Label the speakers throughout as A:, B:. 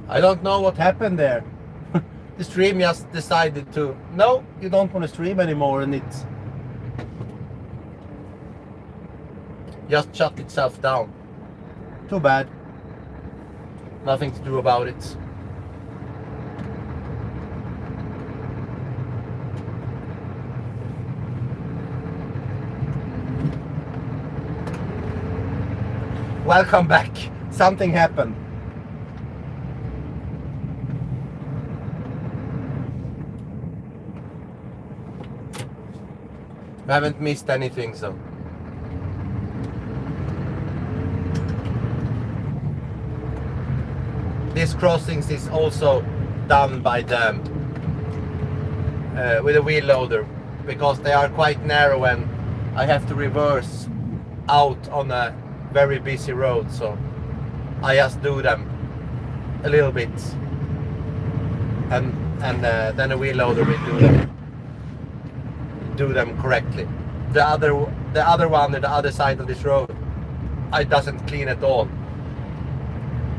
A: I don't know what happened there. The stream just decided to, no, you don't want to stream anymore, and it just shut itself down. Too bad. Nothing to do about it. Welcome back. Something happened. I haven't missed anything, so. This crossings is also done by them with a wheel loader, because they are quite narrow and I have to reverse out on a very busy road, so I just do them a little bit, and then a wheel loader will do them correctly. The other one on the other side of this road, I doesn't clean at all,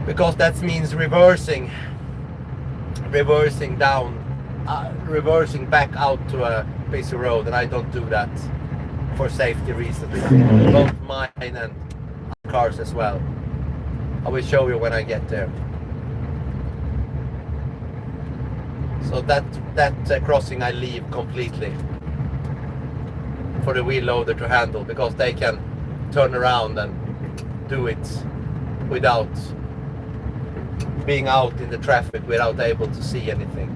A: because that means reversing down, reversing back out to a busy road, and I don't do that for safety reasons, both mine and cars as well. I will show you when I get there. So that crossing I leave completely for the wheel loader to handle, because they can turn around and do it without being out in the traffic, without able to see anything.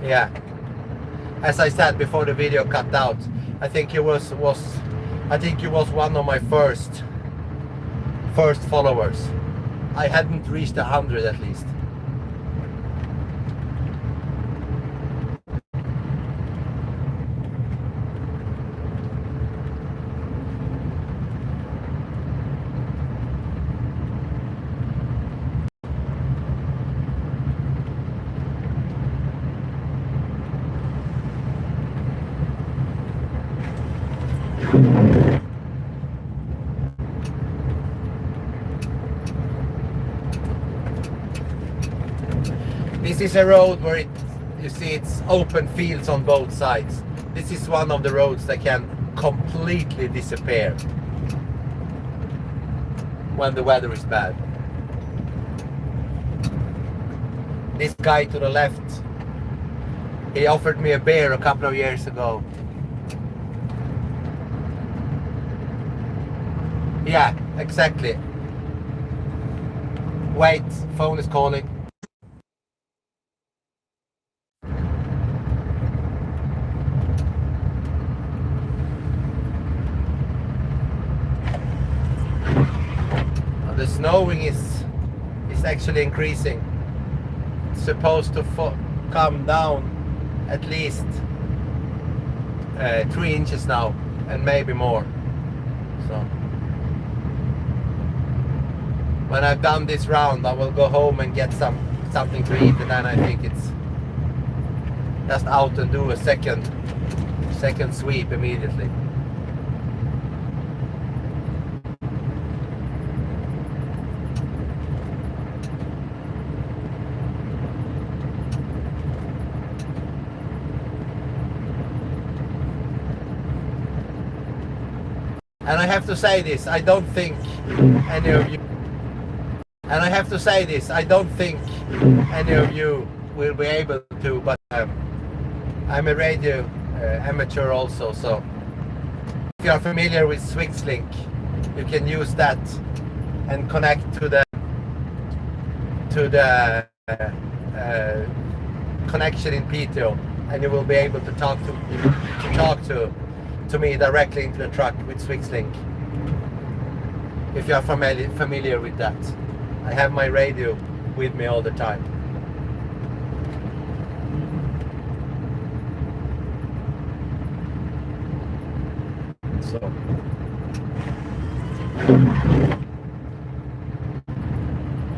A: Yeah, as I said before the video cut out, I think it was one of my first followers. I hadn't reached 100 at least. This is a road where you see it's open fields on both sides. This is one of the roads that can completely disappear when the weather is bad. This guy to the left, he offered me a beer a couple of years ago. Yeah, exactly. Wait, phone is calling. The snowing is actually increasing. It's supposed to come down at least 3 inches now, and maybe more. So when I've done this round, I will go home and get something to eat, and then I think it's just out and do a second sweep immediately. And I have to say this, I don't think any of you will be able to, but I'm a radio amateur also, so if you are familiar with SwixLink, you can use that and connect to the connection in PTO, and you will be able to talk to me directly into the truck with SwixLink. If you are familiar with that, I have my radio with me all the time. So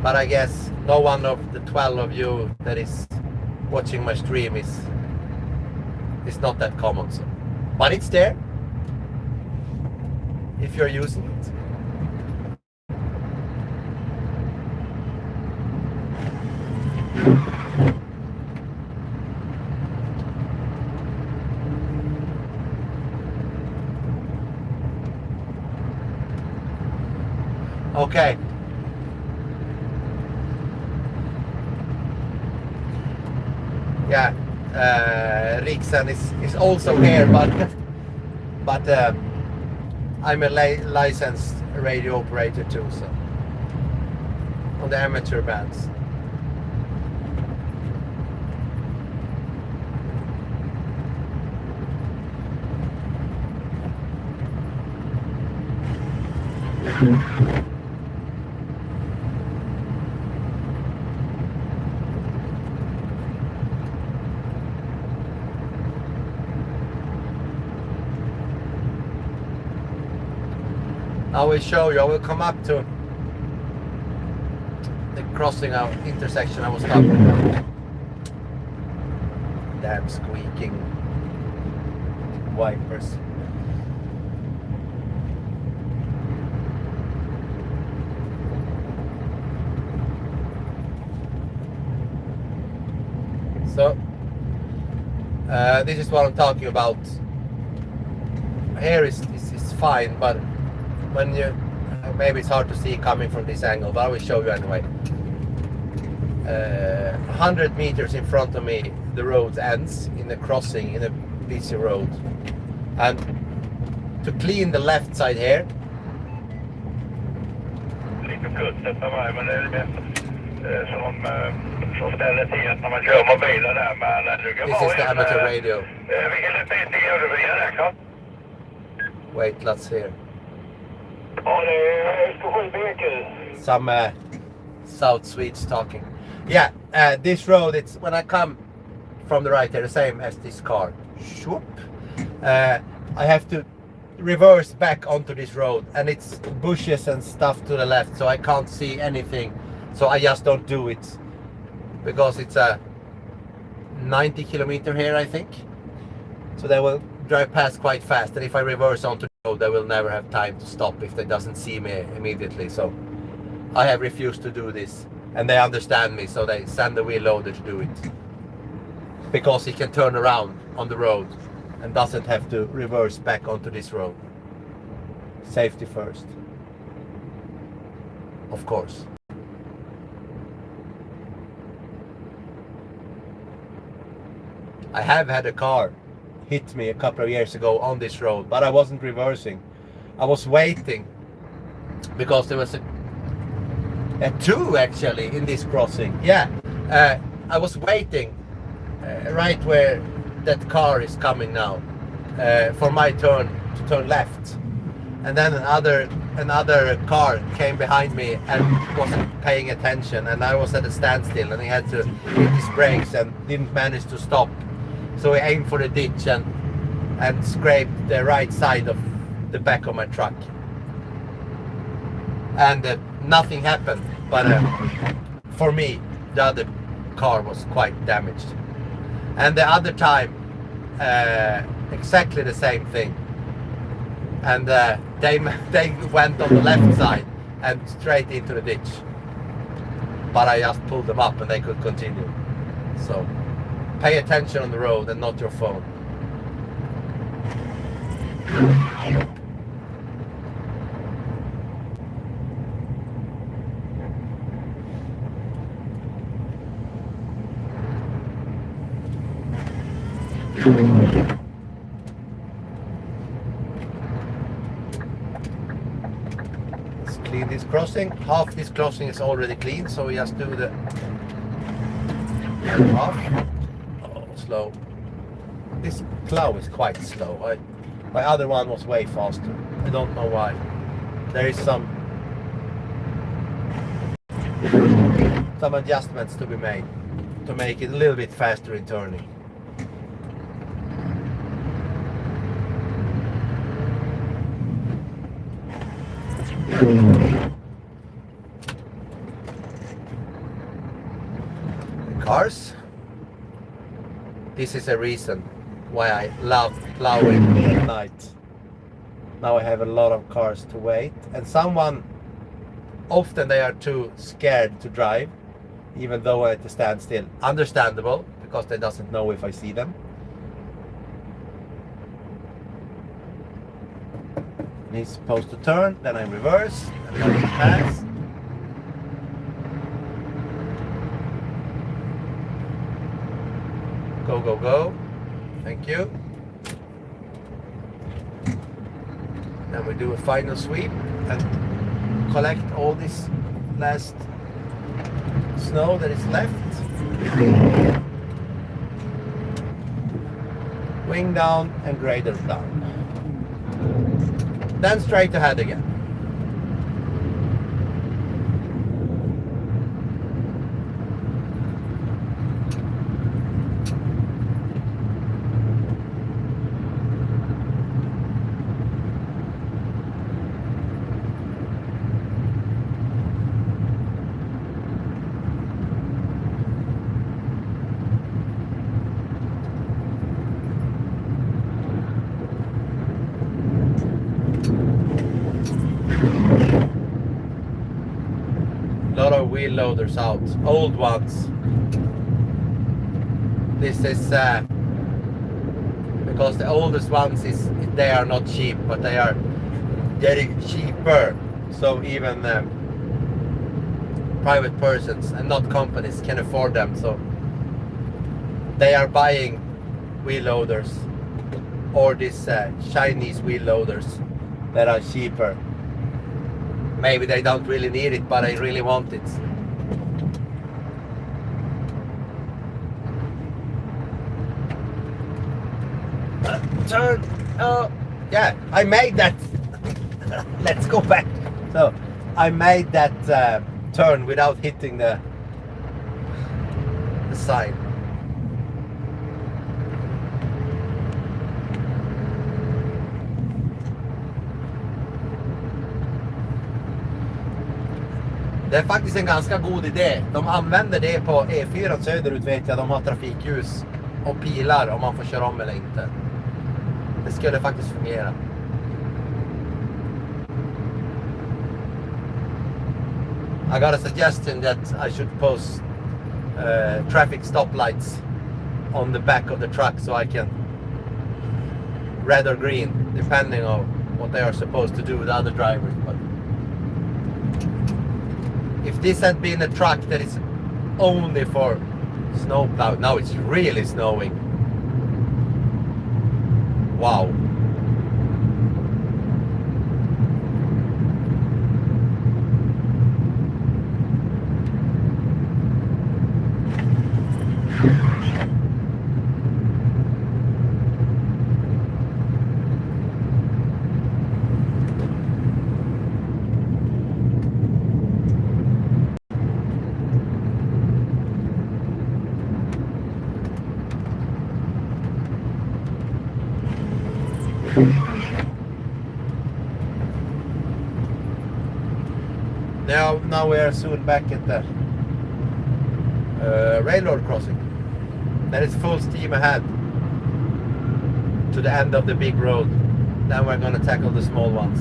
A: but I guess no one of the 12 of you that is watching my stream is not that common. So, but it's there if you're using it. Okay. Yeah, Riksen is also here, but I'm a licensed radio operator too, so on the amateur bands. I will show you. I will come up to the crossing out intersection I was talking about. Damn squeaking wipers. So this is what I'm talking about. Here is fine, but when you maybe it's hard to see coming from this angle, but I will show you anyway. 100 meters in front of me, the road ends in a crossing in a busy road, and to clean the left side here. This is the amateur radio. Wait, let's hear. Some South Swedes talking. Yeah, this road, it's when I come from the right here, the same as this car. Shoop. I have to reverse back onto this road, and it's bushes and stuff to the left, so I can't see anything. So I just don't do it because it's a 90 kilometer here, I think. So they will drive past quite fast, and if I reverse onto the road, they will never have time to stop if they doesn't see me immediately. So I have refused to do this, and they understand me, so they send the wheel loader to do it because he can turn around on the road and doesn't have to reverse back onto this road. Safety first, of course. I have had a car hit me a couple of years ago on this road, but I wasn't reversing. I was waiting because there was a two actually in this crossing. Yeah, I was waiting right where that car is coming now for my turn to turn left, and then another car came behind me and wasn't paying attention, and I was at a standstill, and he had to hit his brakes and didn't manage to stop. So he aimed for the ditch and scraped the right side of the back of my truck. And nothing happened, but for me, the other car was quite damaged. And the other time, exactly the same thing. And they went on the left side and straight into the ditch. But I just pulled them up and they could continue. So pay attention on the road and not your phone. Let's clean this crossing. Half this crossing is already clean, so we just do the half. Oh, slow. This plow is quite slow. My other one was way faster. I don't know why. There is some adjustments to be made to make it a little bit faster in turning. The cars. this is a reason why I love plowing at night. Now I have a lot of cars to wait, and often they are too scared to drive, even though I have to stand still. Understandable, because they doesn't know if I see them. And he's supposed to turn, then I reverse, and then he pass. Go, go, go. Thank you. Then we do a final sweep and collect all this last snow that is left. Wing down and grader down. Then straight ahead again. Lot of wheel loaders out, old ones. This is because the oldest ones they are not cheap, but they are getting cheaper. So even private persons and not companies can afford them. So they are buying wheel loaders or these Chinese wheel loaders that are cheaper. Maybe they don't really need it, but I really want it. Turn. Oh, yeah, I made that. Let's go back. So I made that turn without hitting the sign. Det är faktiskt en ganska god idé. De använder det på E4 söderut, vet jag. De har trafikljus och pilar om man får köra om eller inte. Det skulle faktiskt fungera. I got a suggestion that I should post traffic stoplights on the back of the truck so I can red or green depending on what they are supposed to do with other drivers. But if this had been a truck that is only for snowplow, now it's really snowing. Wow. Now we are soon back at the railroad crossing. That is full steam ahead to the end of the big road. Then we're going to tackle the small ones.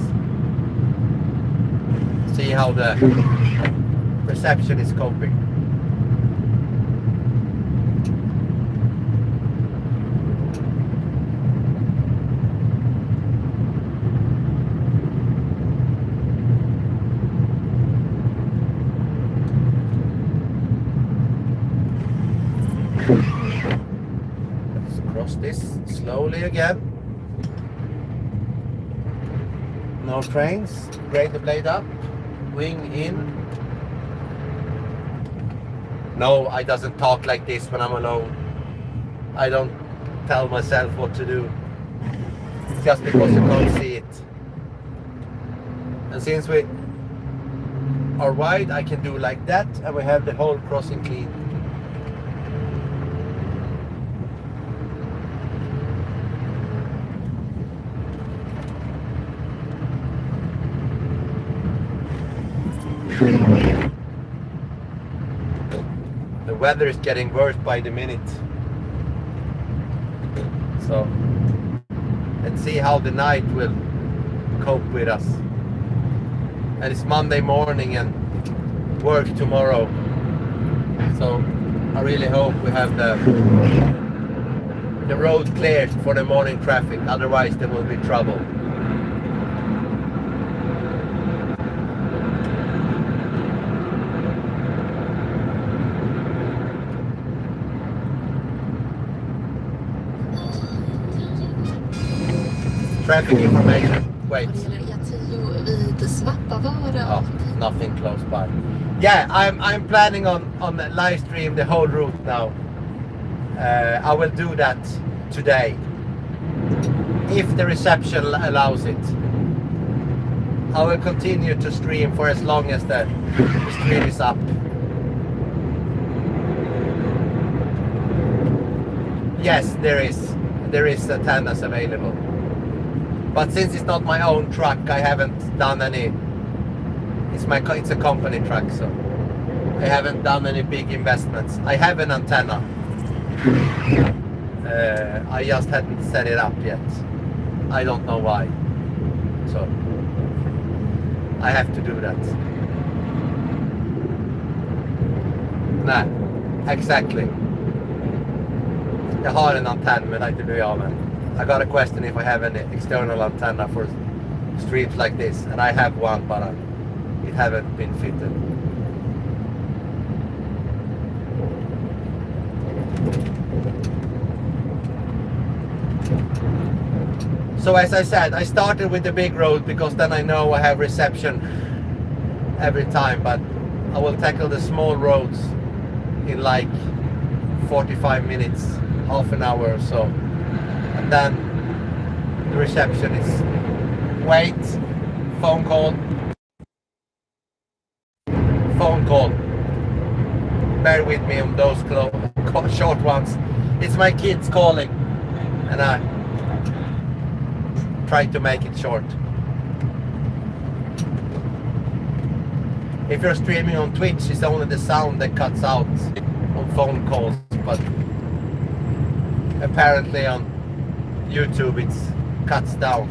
A: See how the reception is coping. Let's cross this slowly again. No trains. Grade the blade up. Wing in. No, I doesn't talk like this when I'm alone. I don't tell myself what to do. It's just because you can't see it. And since we are wide, I can do like that, and we have the whole crossing clean. The weather is getting worse by the minute. So let's see how the night will cope with us. And it's Monday morning and work tomorrow, so I really hope we have the road cleared for the morning traffic, otherwise there will be trouble. Traffic information. Wait. Oh, nothing close by. Yeah, I'm planning on live stream the whole route now. I will do that today, if the reception allows it. I will continue to stream for as long as the stream is up. Yes, there is antennas available. But since it's not my own truck, I haven't done any. It's a company truck, so I haven't done any big investments. I have an antenna. I just hadn't set it up yet. I don't know why. So I have to do that. Nej, exactly. Jag har en antenn, men inte blir jag med. I got a question if I have any external antenna for streams like this, and I have one, but it haven't been fitted. So as I said, I started with the big road because then I know I have reception every time, but I will tackle the small roads in like 45 minutes, half an hour or so. And then the reception is wait, phone call, bear with me on those short ones. It's my kids calling and I try to make it short. If you're streaming on Twitch, it's only the sound that cuts out on phone calls, but apparently on YouTube it cuts down.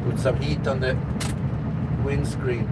A: Put some heat on the windscreen.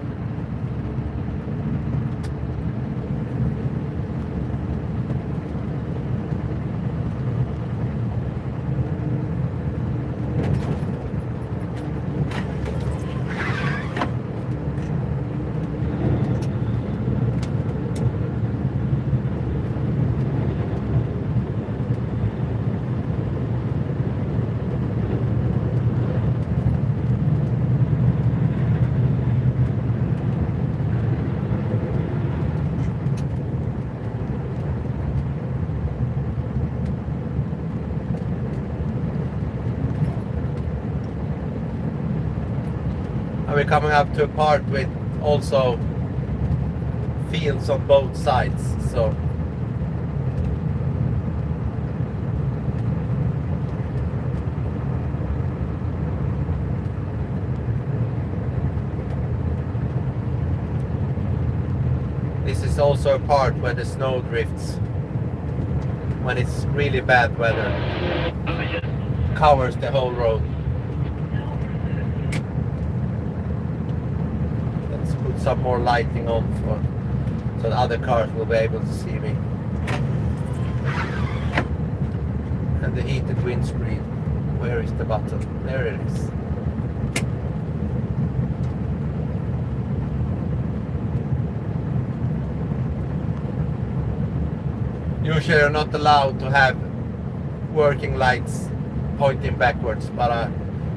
A: We're coming up to a part with also fields on both sides, so this is also a part where the snow drifts when it's really bad weather, covers the whole road. Put some more lighting on so the other cars will be able to see me. And the heated windscreen, where is the button? There it is. Usually you're not allowed to have working lights pointing backwards, but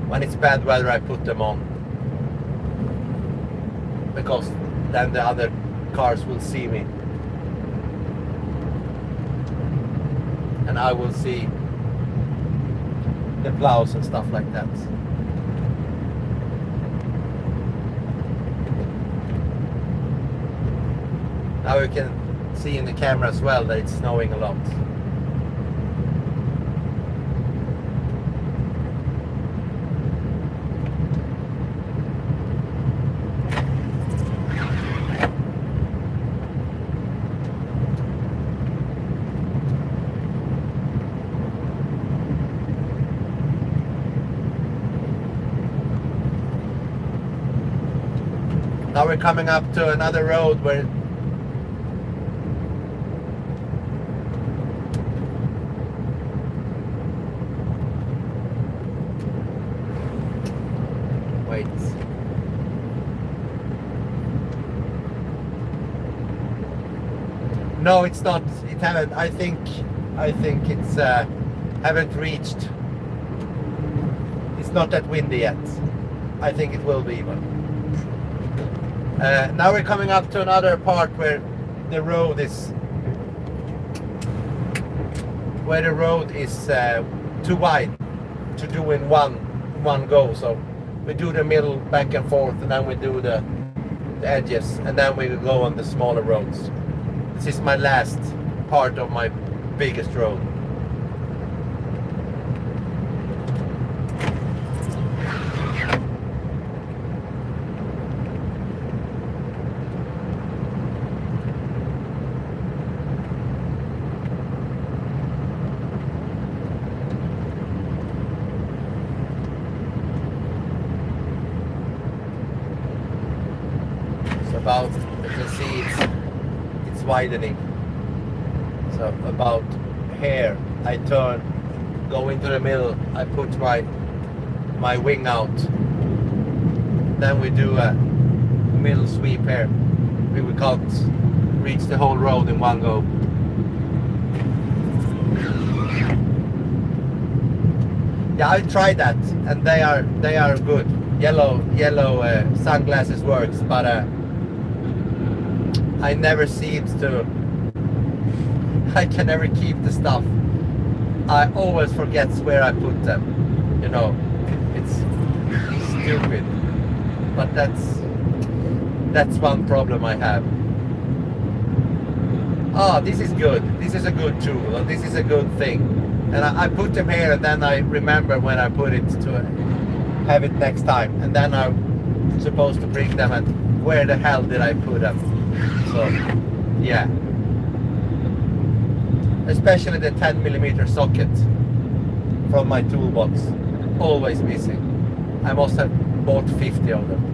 A: when it's bad weather I put them on, because then the other cars will see me and I will see the plows and stuff like that. Now you can see in the camera as well that it's snowing a lot. Now we're coming up to another road where wait. No, it's not. It haven't. I think it's haven't reached. It's not that windy yet. I think it will be, but now we're coming up to another part where the road is too wide to do in one go. So we do the middle back and forth, and then we do the edges, and then we go on the smaller roads. This is my last part of my biggest road. About, you can see it's widening. So about here I turn, go into the middle, I put my wing out, then we do a middle sweep here. We can't reach the whole road in one go. Yeah, I tried that, and they are good. Yellow sunglasses works, but I never seems to. I can never keep the stuff. I always forget where I put them. You know, it's stupid. But that's one problem I have. Oh, this is good. This is a good tool. Or this is a good thing. And I put them here, and then I remember when I put it to have it next time. And then I'm supposed to bring them, and where the hell did I put them? So, yeah. Especially the 10mm socket from my toolbox. Always missing. I must have bought 50 of them.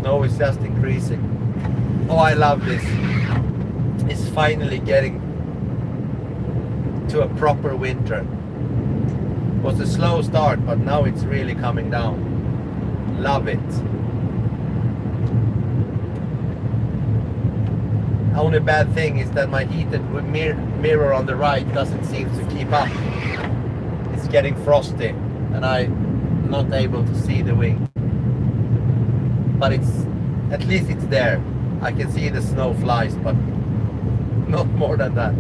A: Snow is just increasing. Oh, I love this. It's finally getting to a proper winter. It was a slow start, but now it's really coming down. Love it. Only bad thing is that my heated mirror on the right doesn't seem to keep up. It's getting frosty, and I'm not able to see the wing. But at least it's there. I can see the snow flies, but not more than that.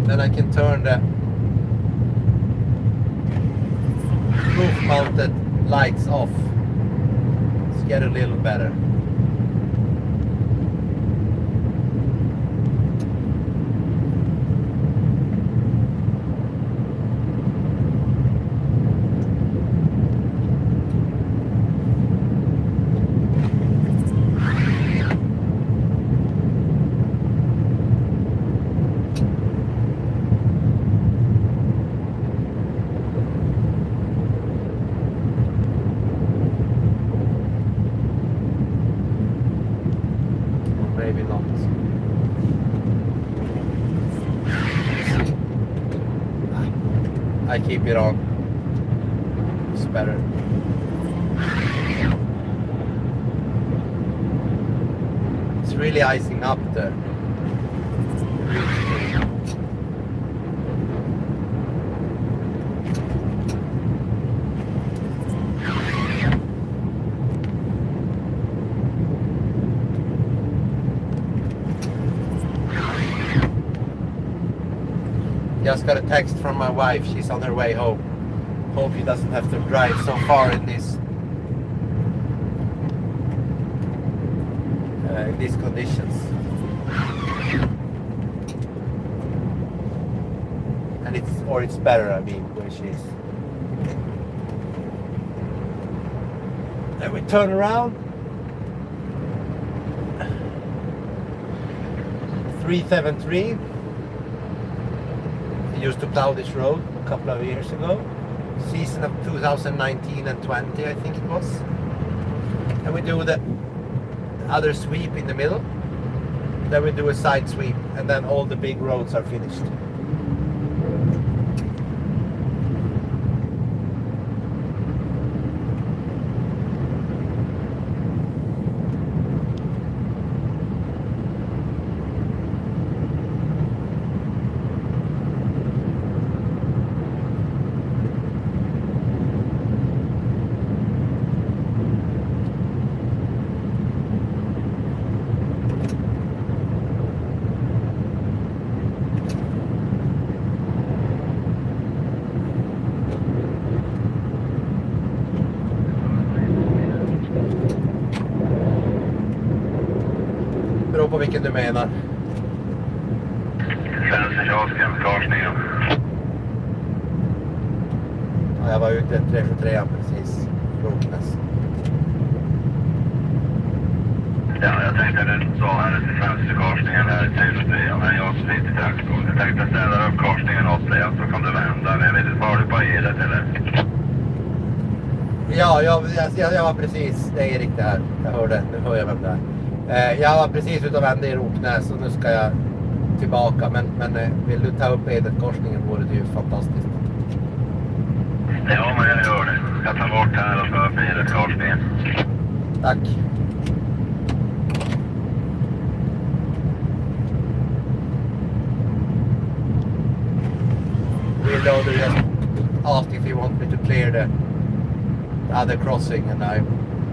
A: Then I can turn the roof mounted lights off. Let's get a little better. Maybe not. I keep it on. It's better. It's really icing up there. Just got a text from my wife. She's on her way home. Hope she doesn't have to drive so far in these conditions. And it's better, I mean, where she is. Then we turn around. 373. I used to plow this road a couple of years ago. Season of 2019 and 20, I think it was. And we do the other sweep in the middle. Then we do a side sweep, and then all the big roads are finished. Beror på vilken du menar.
B: Vänsterkioskens
A: Ja, jag var ute 373 precis. Roknäs.
B: Ja, jag tänkte att du sa här till främsta korsningen här i 373, men jag som sitter i traktorn. Jag tänkte ställa upp korsningen åt dig, så kan du vända. Men jag vet inte, var du på elet eller?
A: Ja, jag var precis, det är Erik det här. Jag hörde, nu hör jag vem det är. Jag var precis ute och vände i Roknäs och nu ska jag tillbaka. Men vill du ta upp Edet-korsningen vore det ju fantastiskt.
B: Ja, men jag gör det. Jag tar bort här och ska upp Edet-korsningen.
A: Tack. Reloader just asked if he wants me to clear the other crossing, and I'm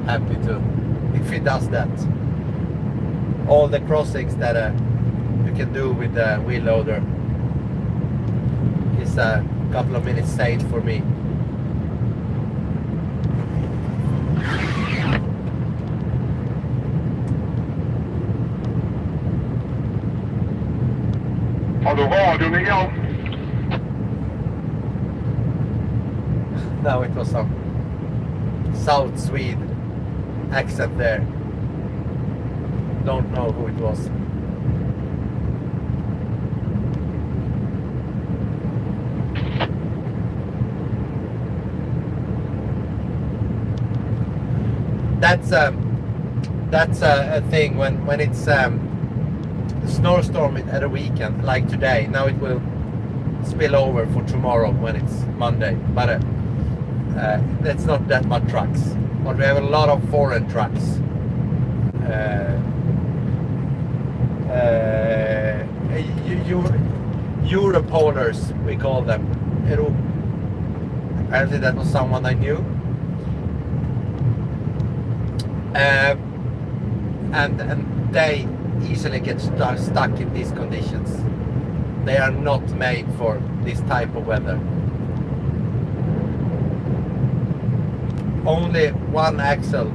A: happy to if he does that. All the crossings that you can do with the wheel loader is a couple of minutes saved for me.
B: Har du radion igång?
A: No, it was some South Swede accent there. Don't know who it was. That's a thing when it's a snowstorm at a weekend like today. Now it will spill over for tomorrow when it's Monday, but that's not that much trucks. But we have a lot of foreign trucks. Europolers, we call them. Apparently that was someone I knew. And they easily get stuck in these conditions. They are not made for this type of weather. Only one axle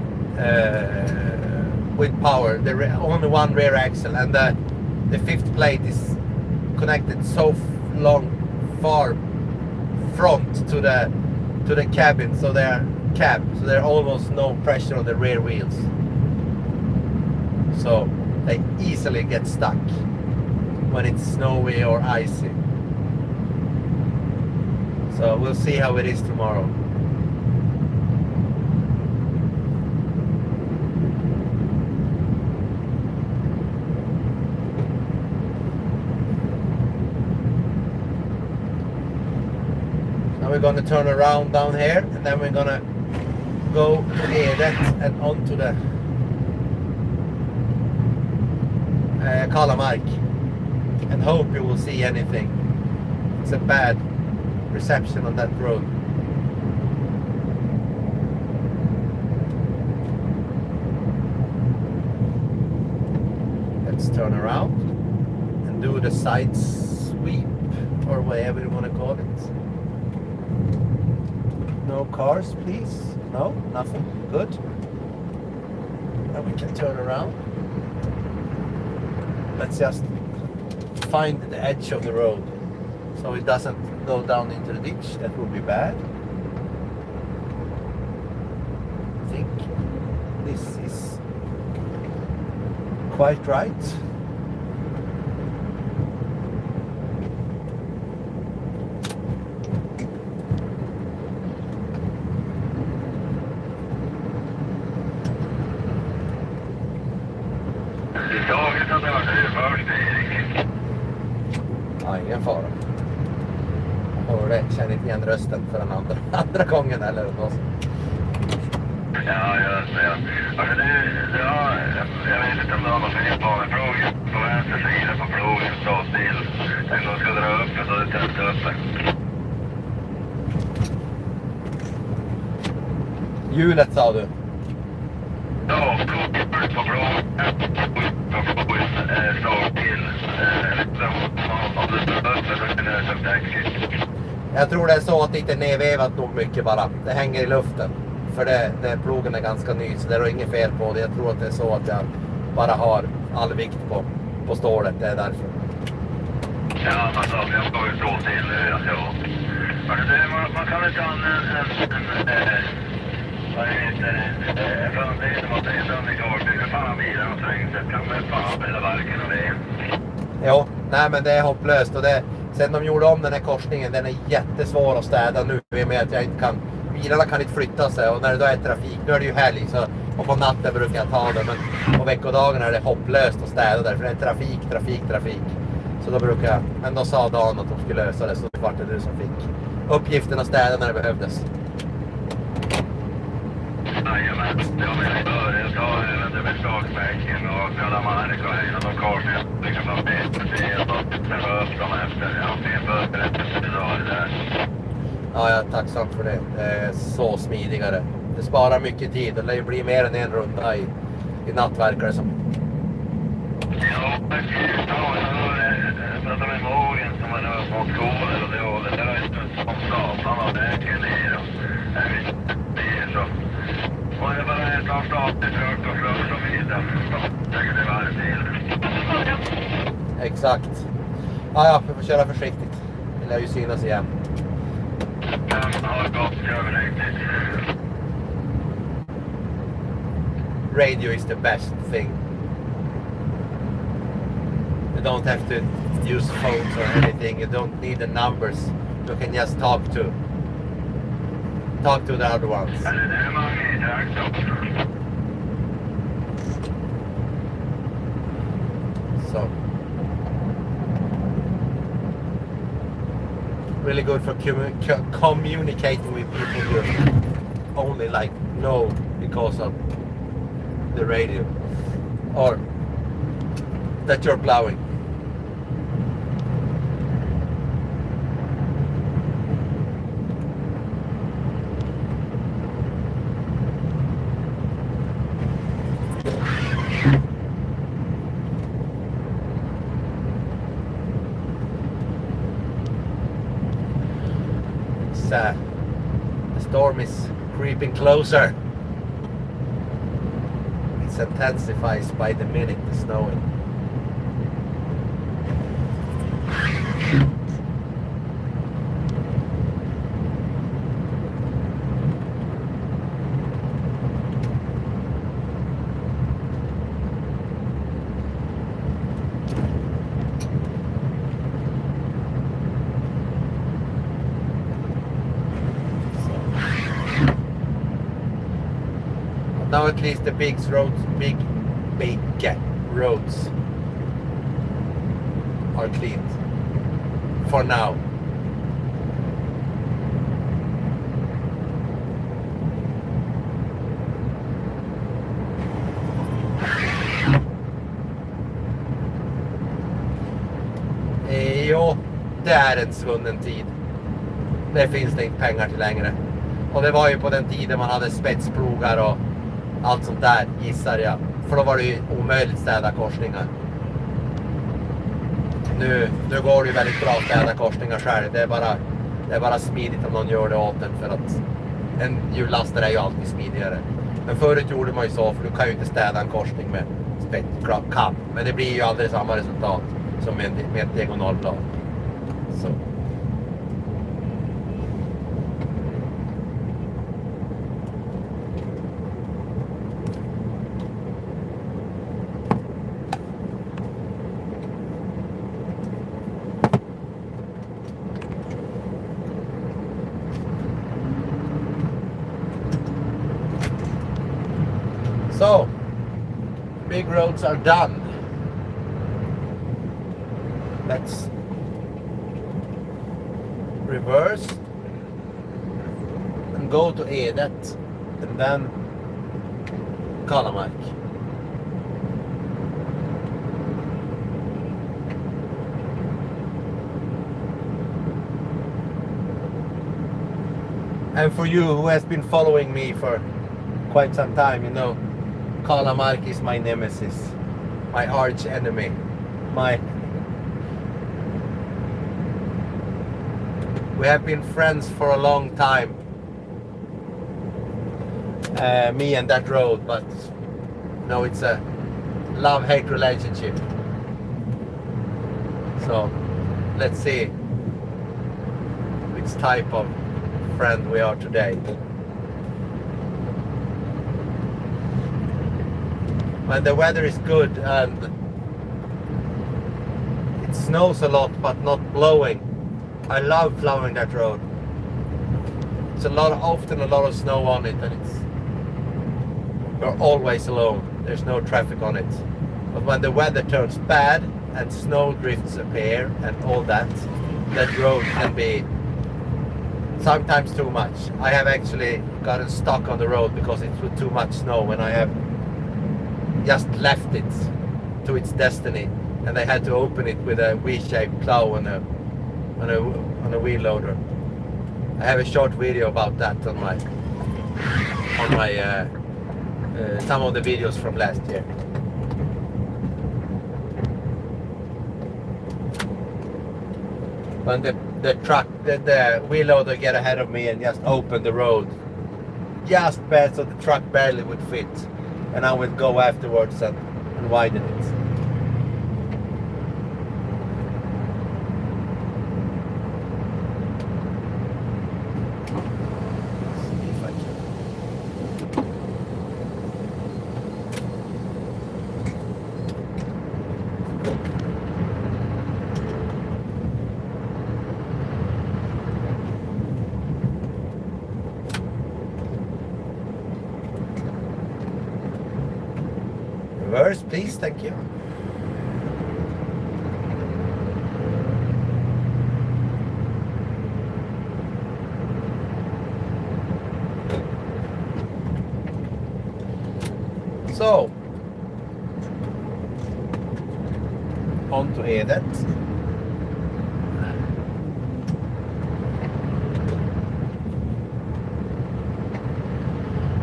A: with power, only one rear axle, and the fifth plate is connected so far front to the cabin, so there almost no pressure on the rear wheels, so they easily get stuck when it's snowy or icy. So we'll see how it is tomorrow. We're going to turn around down here, and then we're going to go to Edet and onto the Kalamark, and hope you will see anything. It's a bad reception on that road. Let's turn around and do the side sweep. or whatever you want to call it. No cars, please. No, nothing. Good. And we can turn around. Let's just find the edge of the road so it doesn't go down into the ditch. That would be bad. I think this is quite right. Ja, ingen fara. Hörde, känner inte igen rösten för den andra gången eller något.
B: Ja, just det. Alltså jag vet inte om det var något fel på en Plowing på vänster sida på Plowing stå still. Tänkte de skulle dra upp det så det täppte upp det.
A: Hjulet sa du?
B: Ja, hjulet på Plowing står till. Om det står upp det så kan det ta taxi.
A: Jag tror det är så att det inte är nedvevat nog mycket bara. Det hänger i luften. För det plogen är ganska ny så det är inget fel på det. Jag tror att det är så att jag bara har all vikt på stålet. Det är därför.
B: Ja, man sa jag ska ju stå till. Man kan inte ha vad heter det? Framtiden mot en söndergård. Det är fan bilen och trängset. Kan man fan spela varken och det.
A: Jo, nej men det är hopplöst. Och sen de gjorde om den här korsningen, den är jättesvår att städa nu. I och med att jag inte kan, bilarna kan inte flytta sig. Och när det då är trafik, nu är det ju helg. Och på natten brukar jag ta det. Men på veckodagarna är det hopplöst att städa där. För det är trafik. Så då brukar jag, men då sa Dan att de skulle lösa det. Så det var det du som fick uppgiften att städa när det behövdes.
B: Jajamän, jag vill ta det med stakbänken och kalla mark och hejna de korsningar. Det kan vara bättre och ställa upp dem efter. Jag har förberett idag det där.
A: Ja, jag är tacksam för det. Det är så smidigare. Det sparar mycket tid. Det lär ju bli mer än en runda i natt verkar det som.
B: Ja, jag pratade med Morgan som var mot kolen och det hållet. Det var ju som satan av vägen ner och så. Och det var ett av staten frukt och frukt och middag. Så säkert det var till.
A: Exakt. Ja, vi får köra försiktigt. Det lär ju synas igen.
B: Har gått överräktigt.
A: Radio is the best thing. You don't have to use phones or anything. You don't need the numbers. You can just talk to the other ones. So really good for communicating with people you only like know because of the radio or that you're plowing. The storm is creeping closer. It intensifies by the minute, the snowing. Now at least the big roads are cleaned for now. Jo, det är en svunnen tid. Det finns det inte pengar till längre. Och det var ju på den tiden man hade spetsplogar och allt sånt där, gissar jag. För då var det ju omöjligt städa korsningar. Nu går det ju väldigt bra att städa korsningar själv. Det är bara smidigt om någon gör det åt en, för att en hjullastare är ju alltid smidigare. Men förut gjorde man ju så, för du kan ju inte städa en korsning med kam. Men det blir ju aldrig samma resultat som med ett diagonalblad. Så. So, big roads are done. Let's reverse and go to Edet and then Kalamark. And for you who has been following me for quite some time, you know, Kalamark is my nemesis, my arch enemy, we have been friends for a long time, me and that road, but you know, it's a love-hate relationship. So let's see which type of friend we are today. When the weather is good and it snows a lot but not blowing, I love plowing that road. It's often a lot of snow on it, and you're always alone. There's no traffic on it. But when the weather turns bad and snow drifts appear and all that road can be sometimes too much. I have actually gotten stuck on the road because it's with too much snow when I have just left it to its destiny, and they had to open it with a V-shaped plow on a wheel loader. I have a short video about that on my some of the videos from last year. When the wheel loader get ahead of me and just open the road just bad so the truck barely would fit, and I would go afterwards and widen it. See if I can. Reverse, please, thank you. So, on to Edet.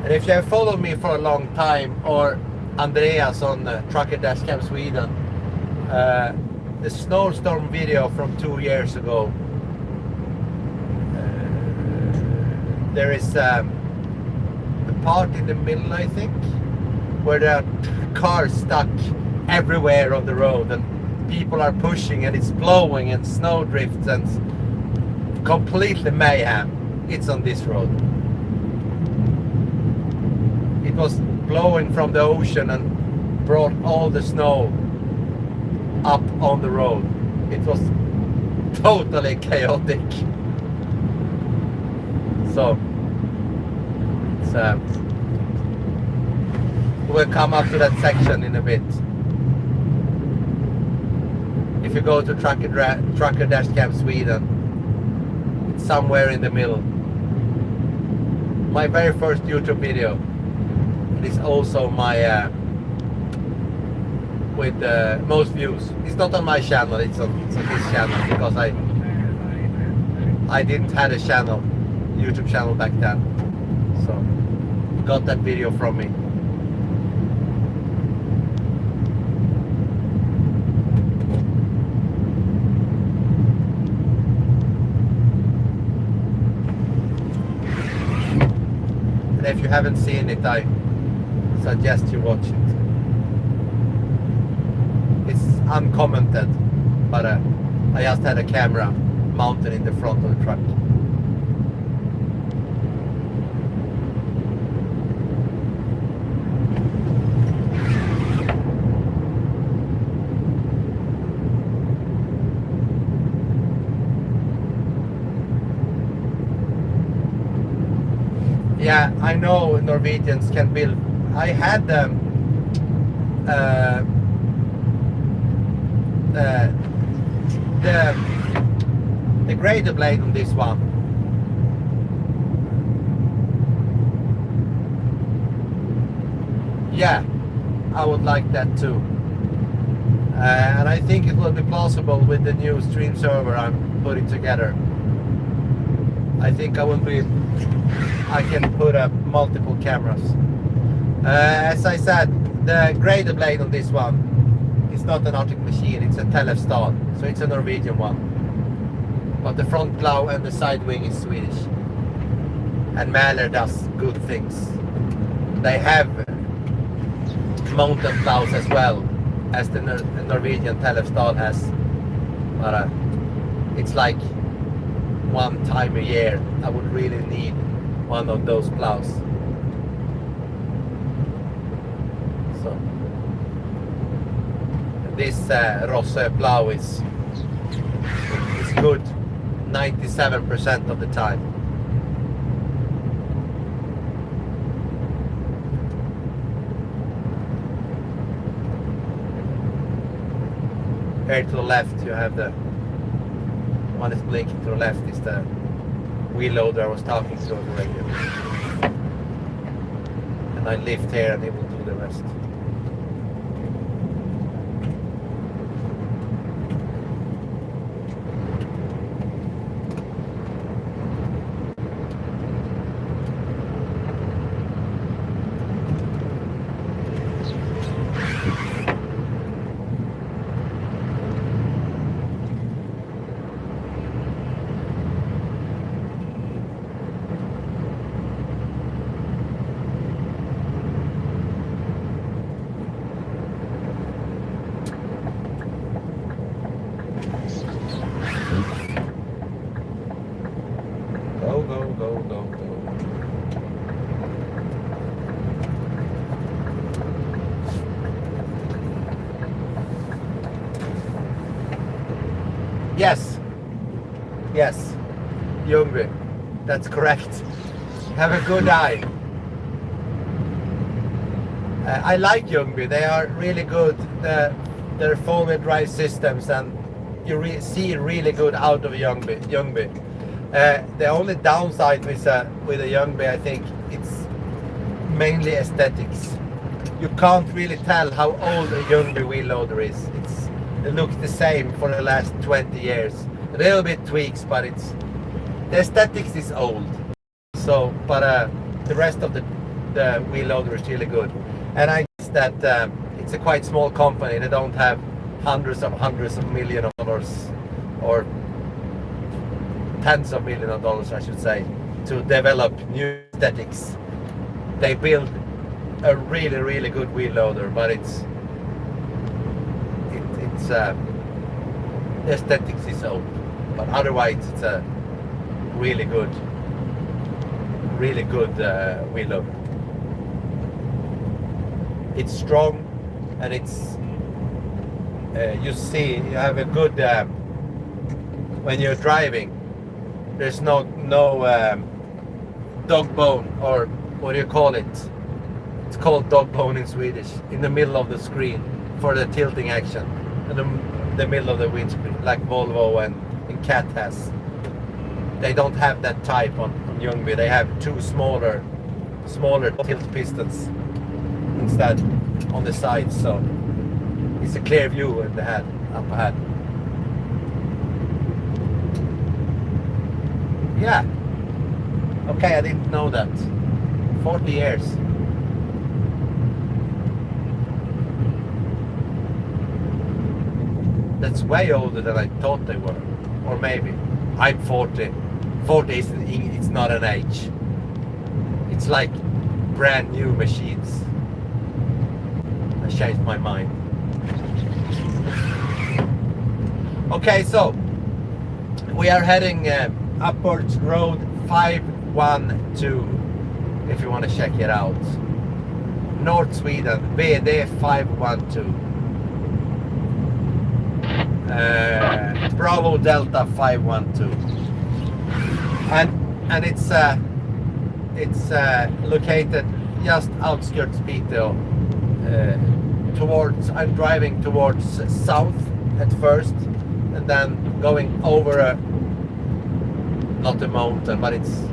A: And if you have followed me for a long time, or Andreas on Trucker Dashcam Sweden, the snowstorm video from 2 years ago, there is a part in the middle, I think, where there are cars stuck everywhere on the road and people are pushing and it's blowing and snow drifts and completely mayhem. It's on this road. It was blowing from the ocean and brought all the snow up on the road. It was totally chaotic. So it's, we'll come up to that section in a bit. If you go to Trucker Dashcam Sweden, it's somewhere in the middle. My very first YouTube video. It is also my with most views. It's not on my channel, it's on his channel, because I didn't have a channel, YouTube channel back then. So he got that video from me. haven't seen it, I suggest you watch it. It's uncommented, but I just had a camera mounted in the front of the truck. Yeah, I know Norwegians can build. I had the grader blade on this one. Yeah, I would like that too. And I think it will be possible with the new stream server I'm putting together. I think I can put up multiple cameras. As I said, the grader blade on this one is not an Arctic machine, it's a Telefstad, so it's a Norwegian one. But the front plow and the side wing is Swedish. And Mähler does good things. They have mountain plows as well as the Norwegian Telefstad has. But it's like one time a year I would really need one of those plows. So this Rosse plow is good 97% of the time. Here to the left you have the one is blinking to the left is the wheel loader I was talking to on the radio. And I lift here and it will do the rest. Go. Yes, Ljungby. That's correct. Have a good eye. I like Ljungby. They are really good. Their four-wheel drive systems, and you see really good out of Ljungby. The only downside with a Ljungby, I think, it's mainly aesthetics. You can't really tell how old a Ljungby wheel loader is. It looks the same for the last 20 years. A little bit tweaks, but the aesthetics is old. So, but the rest of the wheel loader is really good. And I guess that it's a quite small company. They don't have hundreds of millions of dollars, or tens of millions of dollars, I should say, to develop new aesthetics. They build a really good wheel loader, but it's aesthetics is old. But otherwise, it's a really good wheel loader. It's strong, and it's you have a good when you're driving. There's no dog bone, or what do you call it? It's called dog bone in Swedish, in the middle of the screen for the tilting action, in the middle of the windscreen, like Volvo and Cat has. They don't have that type on Ljungby. They have two smaller tilt pistons instead on the sides, so it's a clear view in the head, up ahead. Yeah. Okay, I didn't know that. 40 years. That's way older than I thought they were. Or maybe. I'm 40. 40 it's not an age. It's like brand new machines. I changed my mind. Okay, so we are heading upwards road 512 if you want to check it out. North Sweden, VD 512. Bravo Delta 512. And it's located just outskirts Piteå. I'm driving towards south at first, and then going over not a mountain, but it's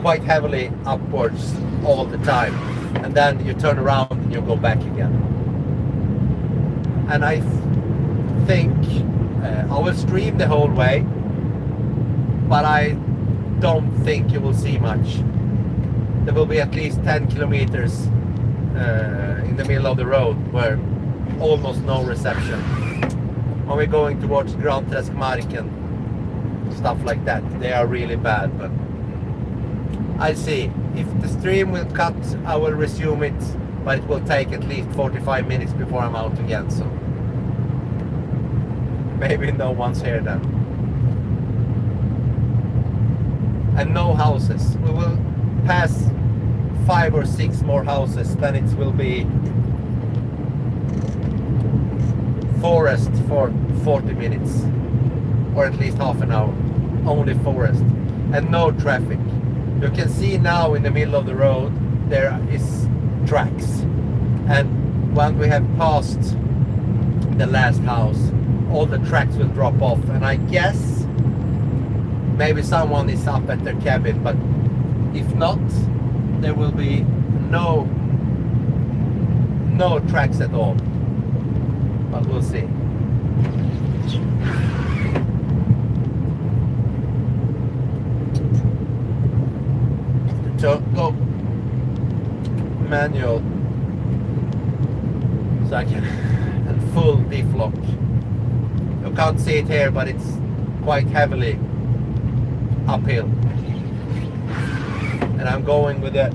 A: quite heavily upwards all the time, and then you turn around and you go back again. And I think I will stream the whole way, but I don't think you will see much. There will be at least 10 kilometers in the middle of the road where almost no reception. When we're going towards Grand Träskmarken, stuff like that, they are really bad, but I'll see. If the stream will cut, I will resume it, but it will take at least 45 minutes before I'm out again, so maybe no one's here then. And no houses. We will pass 5 or 6 more houses, then it will be forest for 40 minutes, or at least half an hour. Only forest and no traffic. You can see now in the middle of the road there is tracks, and when we have passed the last house, all the tracks will drop off, and I guess maybe someone is up at their cabin, but if not, there will be no tracks at all, but we'll see. So go manual, so I can, and full diff lock. You can't see it here, but it's quite heavily uphill, and I'm going with the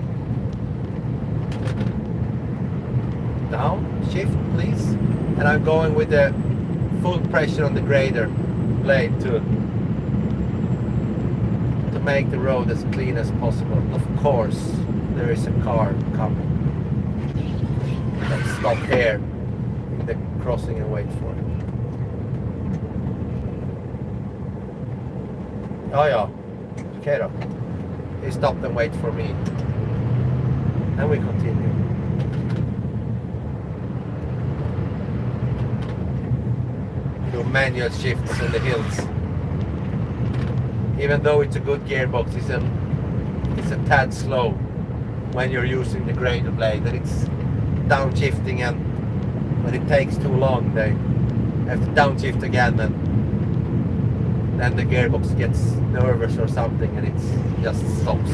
A: down shift, please, and I'm going with the full pressure on the grader blade to make the road as clean as possible. Of course, there is a car coming. Let's stop here in the crossing and wait for it. Oh yeah, okay då. He stopped and wait for me, and we continue. Do manual shifts in the hills. Even though it's a good gearbox, it's a tad slow when you're using the grader blade, and it's downshifting, and when it takes too long they have to downshift again, and then the gearbox gets nervous or something and it just stops.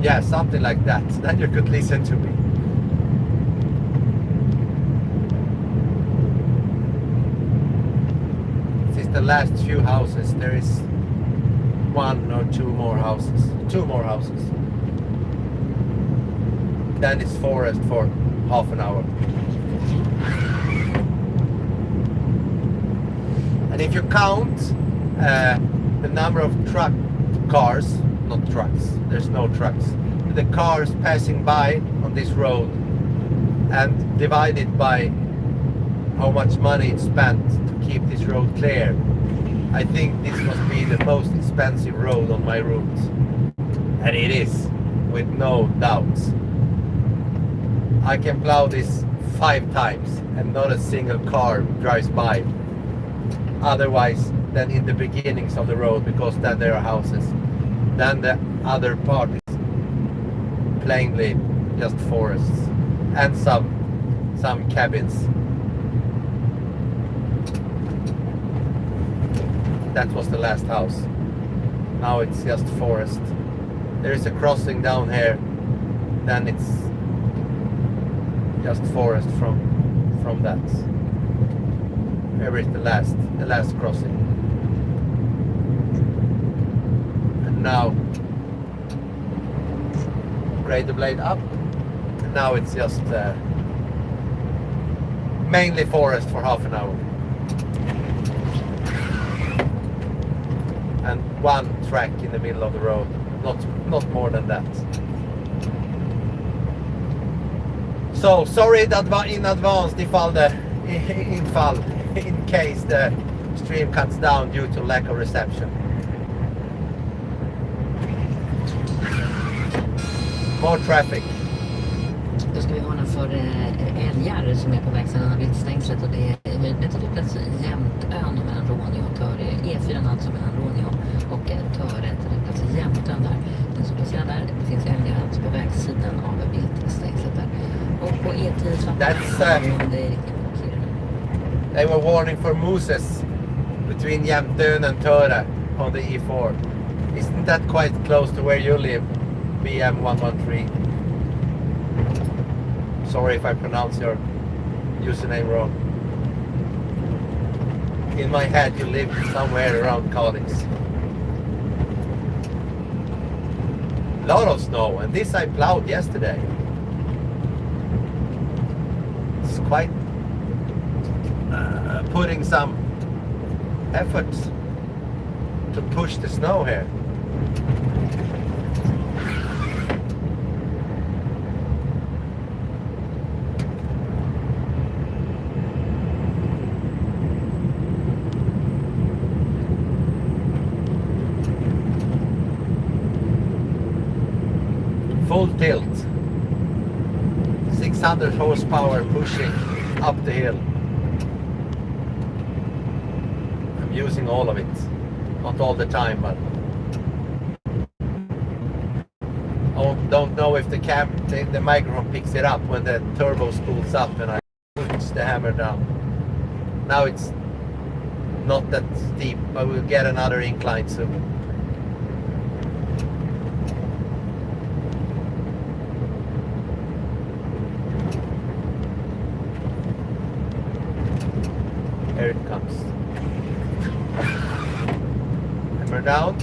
A: Yeah, something like that. Then you could listen to me. Since the last few houses, there is 1 or 2 more houses. 2 more houses. Then it's forest for half an hour. And if you count the number of cars, not trucks, there's no trucks, the cars passing by on this road, and divide it by how much money it's spent to keep this road clear, I think this must be the most expensive road on my route. And it is, with no doubts. I can plow this 5 times and not a single car drives by. Otherwise than in the beginnings of the road, because then there are houses. Then the other part is plainly just forests and some cabins. That was the last house. Now it's just forest. There is a crossing down here, then it's just forest from that. Here is the last crossing. And now grade the blade up, and now it's just mainly forest for half an hour. And one track in the middle of the road, not more than that. So sorry in advance in case the stream cuts down due to lack of reception. More traffic.
C: Då ska vi varna för älgar som är på vägsidan av viltstängslet, och det är lite plats jämnt ön mellan Råneå och Töre. E4 alltså mellan Råneå och Töre. Det är plats jämnt ön där. Den som passerar där, det finns älgar alltså på vägsidan av viltstängslet där. Och på E10 det är riktigt blockerade.
A: They were warning for mooses between Jämtön and Töre on the E4. Isn't that quite close to where you live? BM113. Sorry if I pronounce your username wrong. In my head you live somewhere around Kalix. A lot of snow, and this I plowed yesterday. It's quite putting some effort to push the snow here. Full tilt, 600 horsepower pushing up the hill. I'm using all of it, not all the time, but I don't know if the microphone picks it up when the turbo spools up and I push the hammer down. Now it's not that steep, but we'll get another incline soon. Here it comes. Hammer down.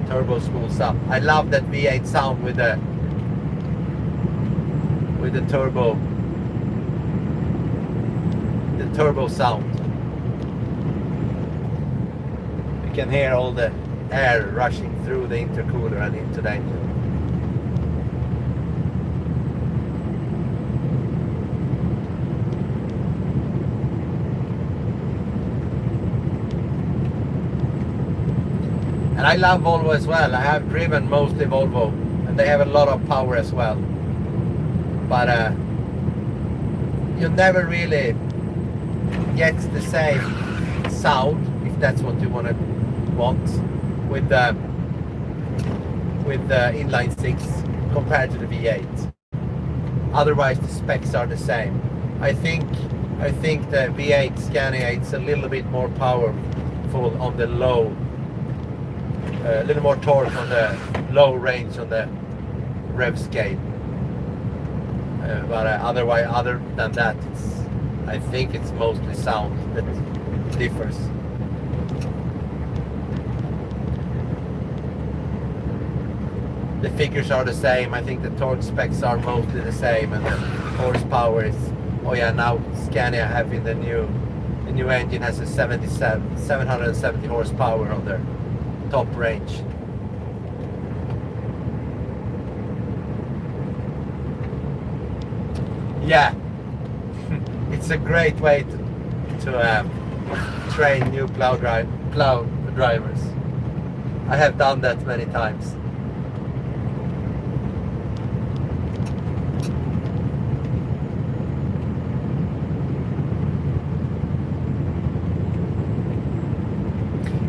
A: Turbo spools up. I love that V8 sound with the turbo sound. You can hear all the air rushing through the intercooler and into the engine. And I love Volvo as well. I have driven mostly Volvo, and they have a lot of power as well. But you never really get the same sound, if that's what you want with the inline six compared to the V8. Otherwise, the specs are the same. I think the V8 Scania it's a little bit more powerful on the low. A little more torque on the low range on the rev scale, but otherwise, other than that, I think it's mostly sound that differs. The figures are the same. I think the torque specs are mostly the same, and the horsepower is. Oh yeah, now Scania having the new engine has a 770 horsepower on their top range. Yeah, it's a great way to train new plow drivers. I have done that many times.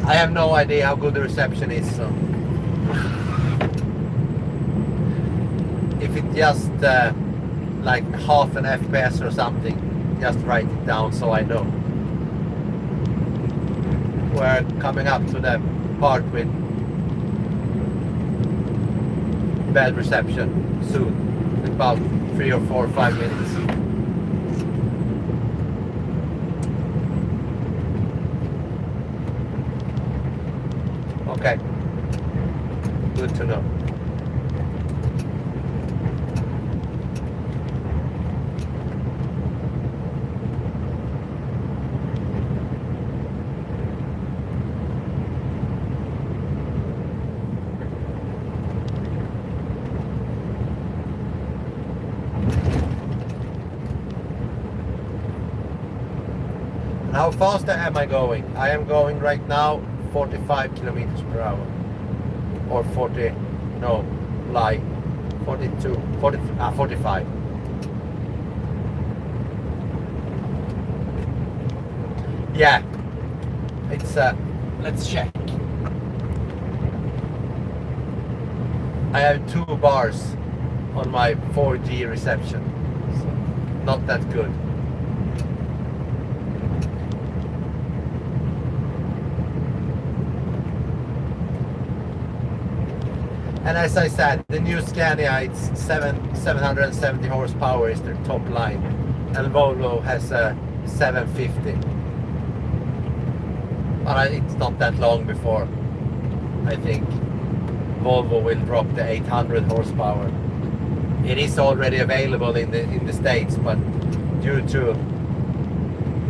A: I have no idea how good the reception is, so if it just like half an FPS or something, just write it down so I know. We're coming up to the part with bad reception soon, in about 3 or 4 or 5 minutes. Okay, good to know. How fast am I going? I am going right now 45 kilometers per hour. Or 40, no, lie, 42, 45. Yeah, it's, let's check. I have 2 bars on my 4G reception, so not that good. And as I said, the new Scania, it's 770 horsepower is their top line, and Volvo has a 750. But it's not that long before I think Volvo will drop the 800 horsepower. It is already available in the States, but due to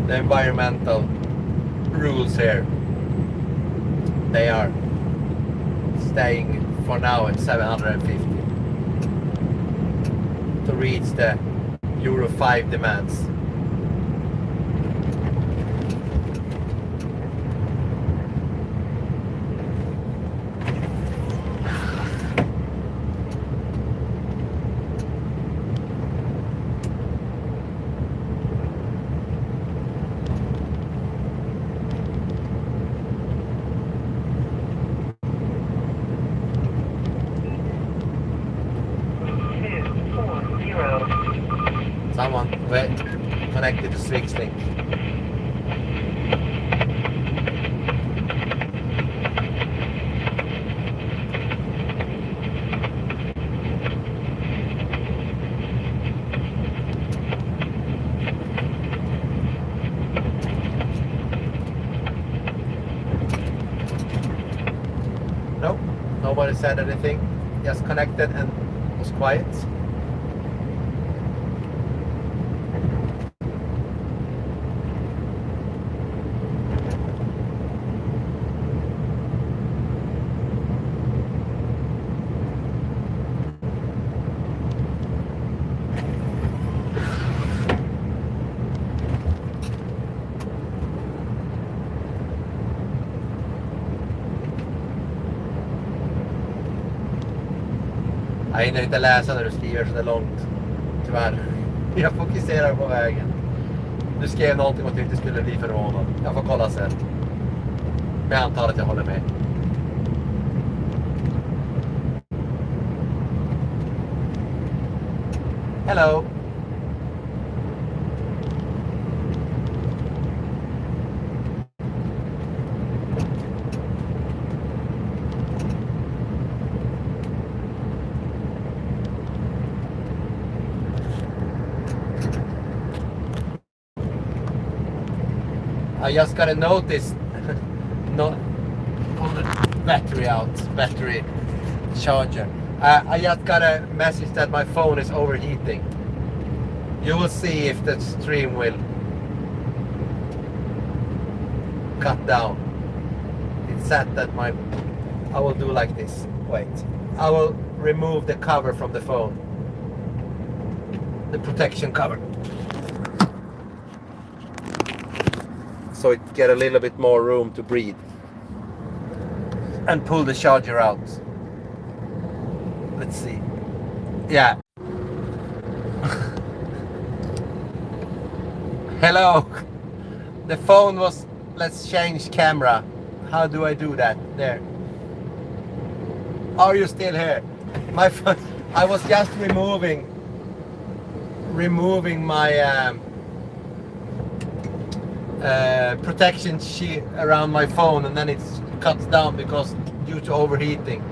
A: the environmental rules here, they are staying for now at 750 to reach the Euro 5 demands. Someone connected to Swixlink. No, nobody said anything. Just connected and was quiet. Jag hinner inte läsa när du skriver så långt, tyvärr. Jag fokuserar på vägen. Du skrev någonting och tyckte skulle bli förvånad. Jag får kolla sen. Men jag antar att jag håller med. Hello. I just got a notice, not on the battery charger. I just got a message that my phone is overheating. You will see if the stream will cut down. It's set that I will do like this. Wait, I will remove the cover from the phone, the protection cover, so it get a little bit more room to breathe, and pull the charger out. Let's see. Yeah. Hello. The phone was, let's change camera. How do I do that? There. Are you still here? My phone, I was just removing my protection sheet around my phone, and then it's cut down because due to overheating.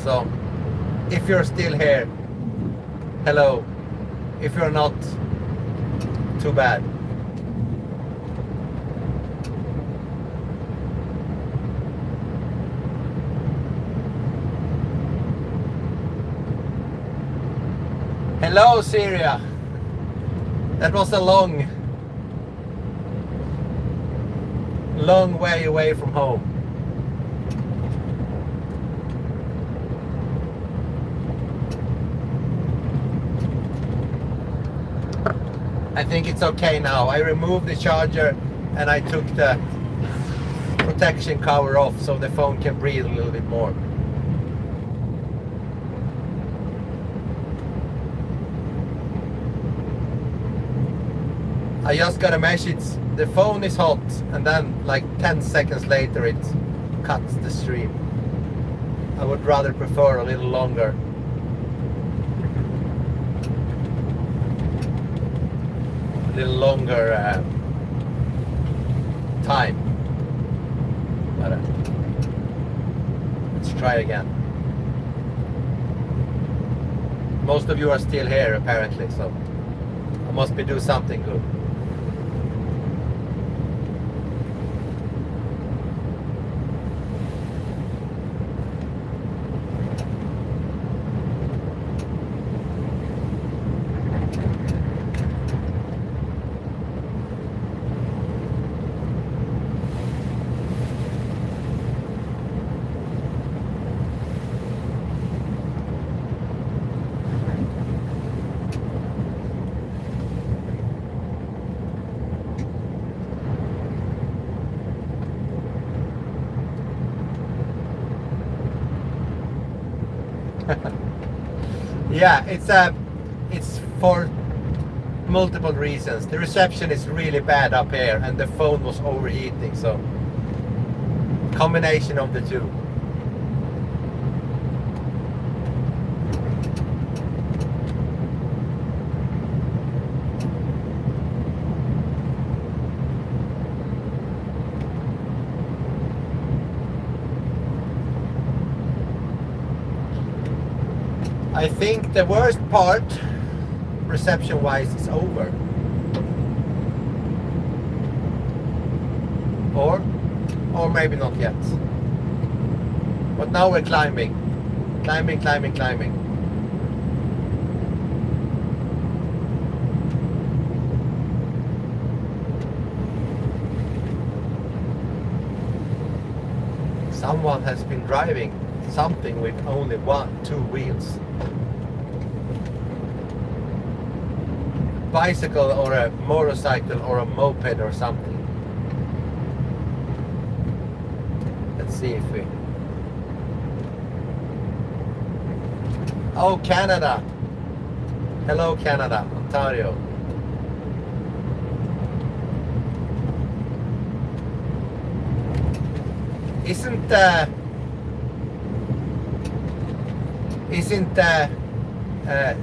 A: So if you're still here, hello. If you're not, too bad. Hello, Syria. That was a long way away from home. I think it's okay now. I removed the charger and I took the protection cover off so the phone can breathe a little bit more. I just got a message, the phone is hot, and then like 10 seconds later it cuts the stream. I would rather prefer a little longer. Time. But let's try again. Most of you are still here apparently, so I must be doing something good. Yeah, it's for multiple reasons. The reception is really bad up here and the phone was overheating, so combination of the two. I think the worst part, reception-wise, is over. Or maybe not yet. But now we're climbing. Climbing. Someone has been driving something with only two wheels. Bicycle or a motorcycle or a moped or something. Let's see if we... Oh, Canada. Hello, Canada, Ontario. Isn't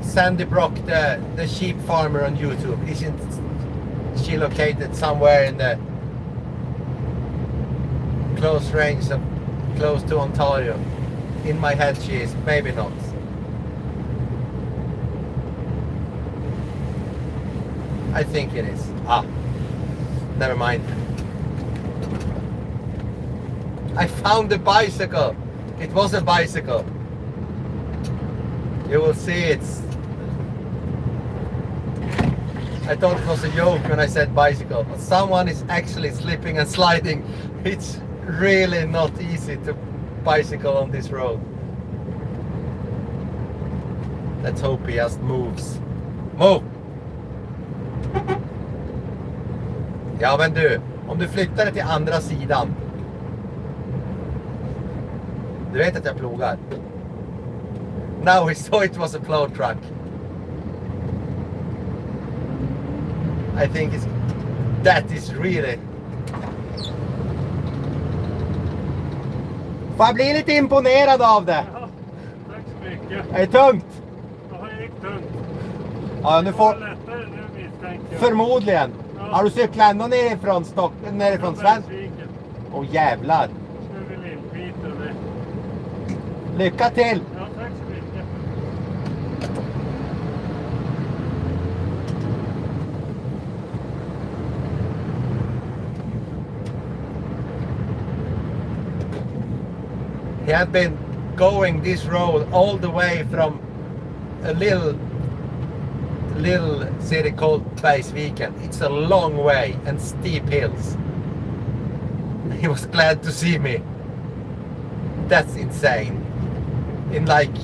A: Sandy Brock the sheep farmer on YouTube? Isn't she located somewhere in the close range of close to Ontario? In my head she is, maybe not. I think it is. Never mind. I found the bicycle. It was a bicycle. You will see it's... I thought it was a joke when I said bicycle, but someone is actually slipping and sliding. It's really not easy to bicycle on this road. Let's hope he just moves. Move! Ja men du, om du flyttar det till andra sidan. Du vet att jag plogar. Now we saw it was a plow truck. I think that is really... Får jag bli lite imponerad av det.
D: mycket.
A: Är det tungt?
D: Ja, det gick tungt.
A: Ja, nu
D: Det var
A: får...
D: lättare nu misstänker jag.
A: Förmodligen.
D: Ja.
A: Har du cyklat ändå nerifrån Sven?
D: Bergsviken.
A: Åh jävlar.
D: Nu är vi Lillskit och det.
A: Lycka till!
D: Ja, tack så mycket.
A: He had been going this road all the way from a little city called Bergsviken. It's a long way and steep hills. He was glad to see me. That's insane. In like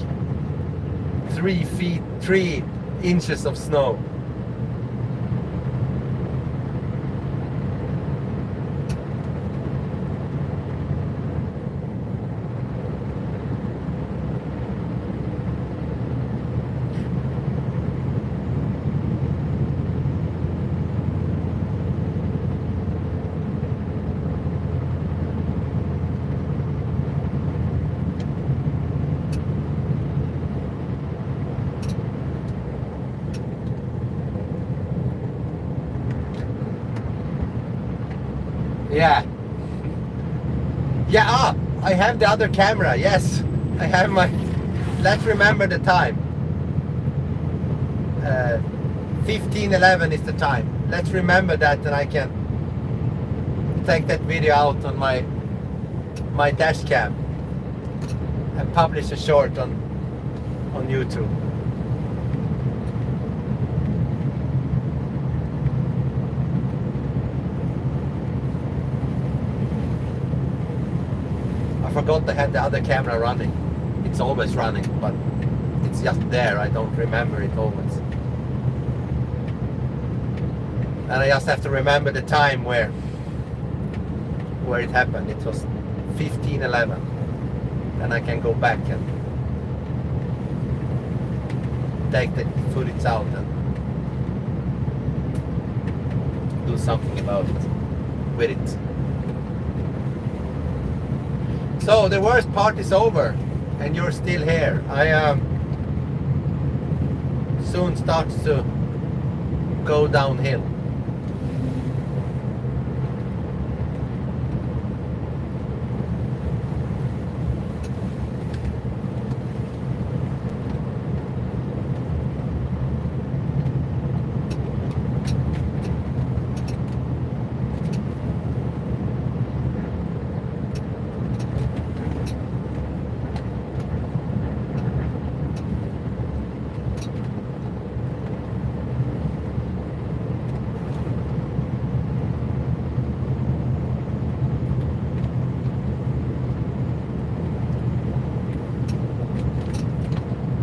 A: 3 inches of snow. Yeah. Yeah, I have the other camera. Yes, I have my... Let's remember the time. 15:11 is the time. Let's remember that, and I can take that video out on my dash cam and publish a short on YouTube. I forgot I had the other camera running. It's always running, but it's just there. I don't remember it always. And I just have to remember the time where it happened. It was 15:11. Then I can go back and take the footage out and do something about it with it. So the worst part is over and you're still here. I soon starts to go downhill.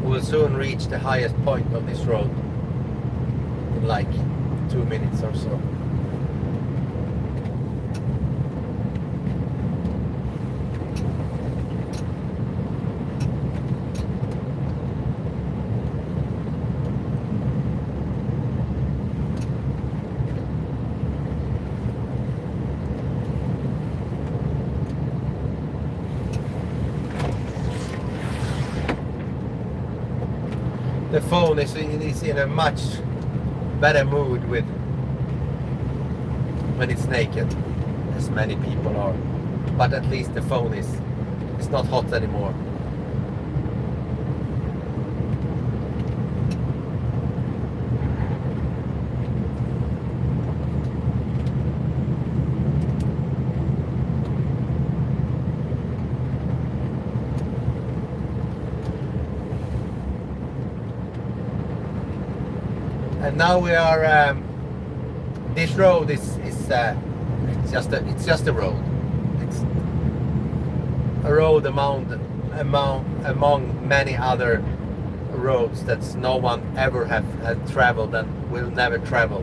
A: We'll soon reach the highest point of this road in like 2 minutes or so. The phone is in a much better mood when it's naked, as many people are. But at least the phone is not hot anymore. And now we are. This road is it's just a road. It's a road among many other roads that no one ever had traveled and will never travel.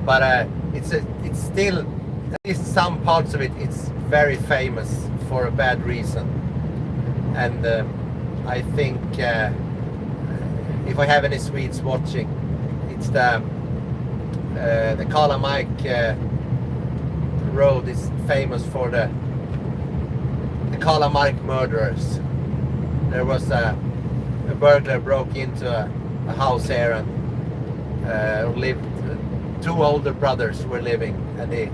A: But it's still, at least some parts of it, it's very famous for a bad reason. And I think if I have any Swedes watching, it's the Kalamark road is famous for the Kalamark murderers. There was a burglar broke into a house here and lived. Two older brothers were living, and they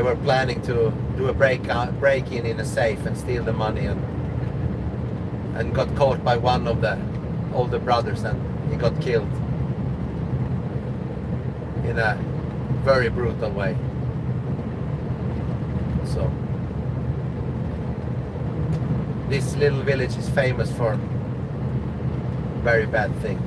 A: were planning to do a break-in in a safe and steal the money, and got caught by one of the older brothers, and he got killed in a very brutal way. So this little village is famous for a very bad thing.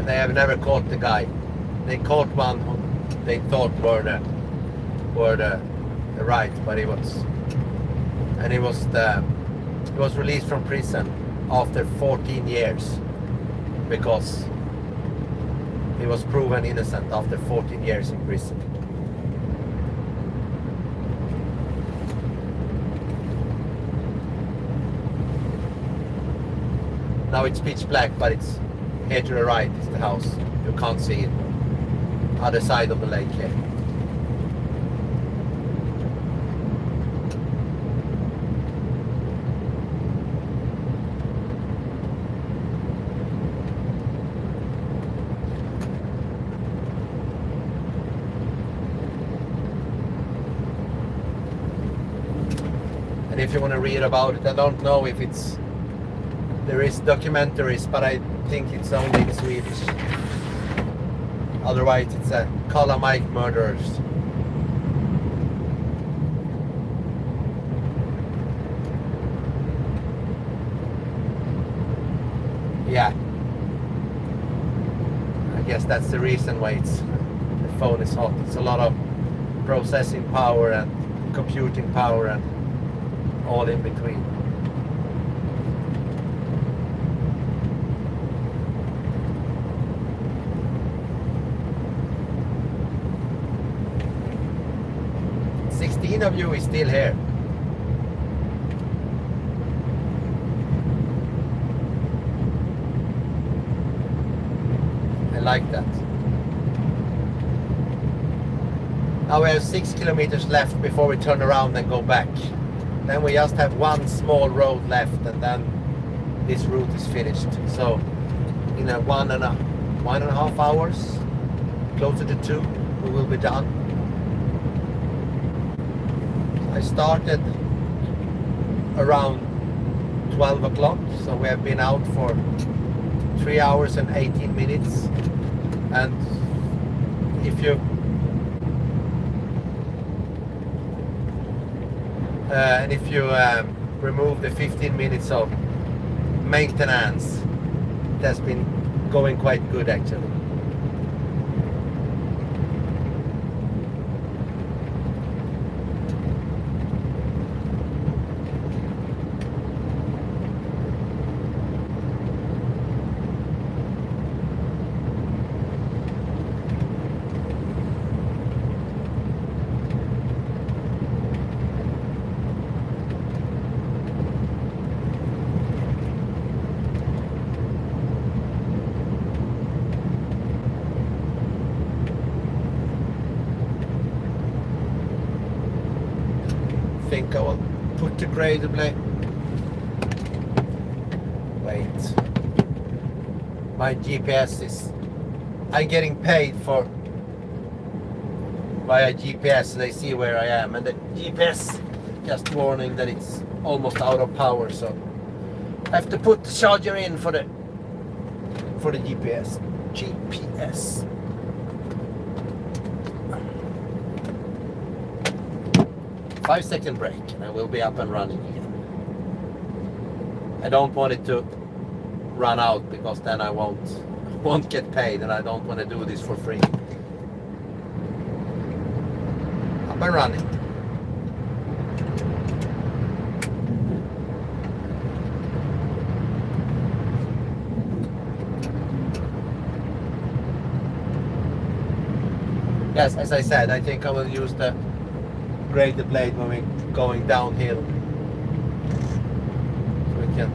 A: They have never caught the guy. They caught one who they thought were the right, but he was released from prison after 14 years because he was proven innocent after 14 years in prison. Now it's pitch black, but it's here to the right is the house. You can't see it. Other side of the lake here. And if you want to read about it, I don't know if there is documentaries, but I think it's only in Swedish. Otherwise it's a Calamite murderers. Yeah. I guess that's the reason why the phone is hot. It's a lot of processing power and computing power and all in between. Of you is still here. I like that. Now we have 6 kilometers left before we turn around and go back. Then we just have one small road left, and then this route is finished. So in a one and a half hours, closer to 2, we will be done. I started around 12 o'clock, so we have been out for 3 hours and 18 minutes. And if you remove the 15 minutes of maintenance, it has been going quite good actually. I think I will put the grader blade. Wait. My GPS is. I'm getting paid for via GPS, so they see where I am, and the GPS just warning that it's almost out of power, so I have to put the charger in for the GPS. 5-second break and I will be up and running again. I don't want it to run out because then I won't get paid, and I don't want to do this for free. Up and running. Yes, as I said, I think I will use the grader blade when we're going downhill, so we can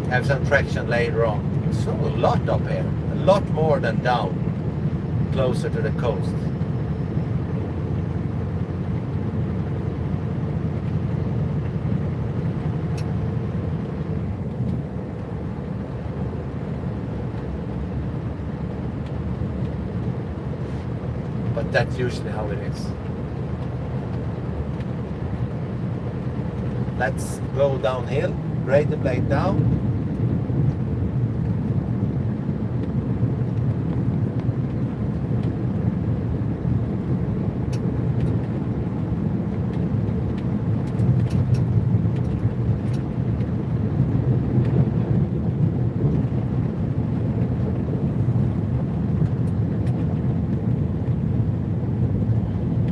A: have some traction later on. So a lot up here, a lot more than down, closer to the coast. But that's usually how it is. Let's go downhill, grade the blade down.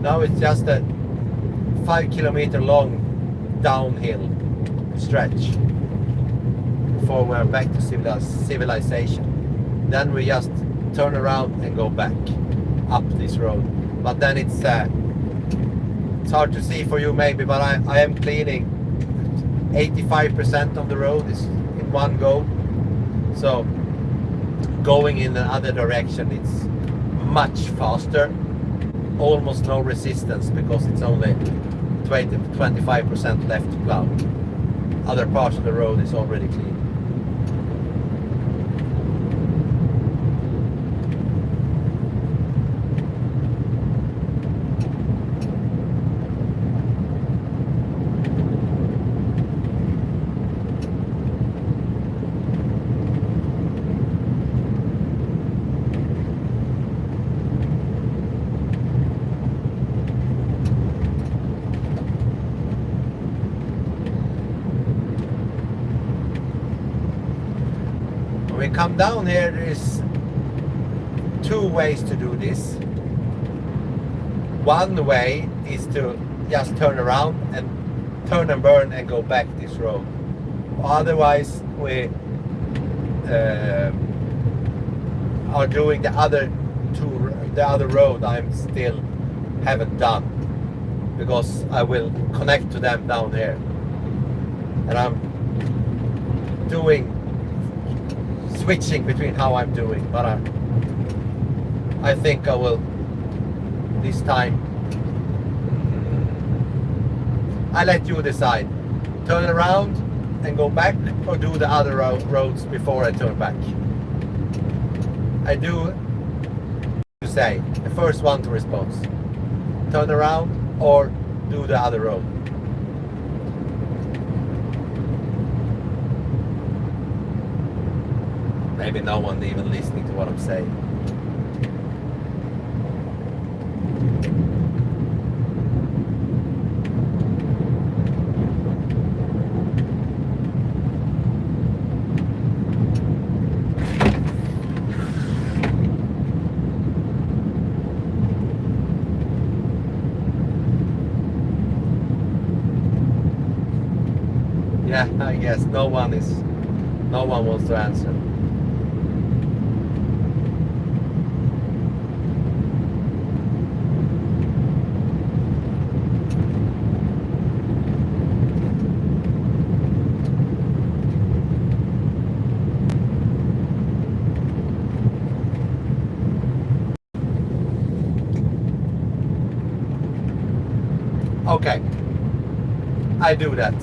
A: Now it's just a 5 kilometer long downhill stretch before we're back to civilization. Then we just turn around and go back up this road. But then it's hard to see for you maybe, but I am cleaning 85% of the road is in one go. So going in the other direction it's much faster. Almost no resistance because it's only 25% left to plow. Other parts of the road is already clean. When we come down here, there is two ways to do this. One way is to just turn around and turn and burn and go back this road. Otherwise, we are doing the other road I'm still haven't done because I will connect to them down here, and I'm switching between how I'm doing, but I think I will this time. I let you decide. Turn around and go back, or do the other roads before I turn back. I do you say the first one to respond. Turn around or do the other road. Maybe no one even listening to what I'm saying. Yeah, I guess no one wants to answer. Okay, I do that.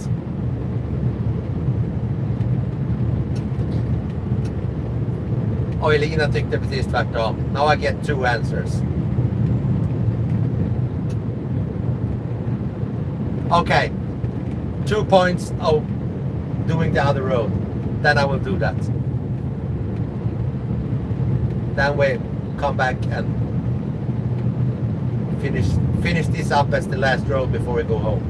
A: Och Elina tyckte precis tvärtom. Now I get two answers. Okay, 2 points of doing the other road. Then I will do that. Then we come back and finish this up as the last road before we go home.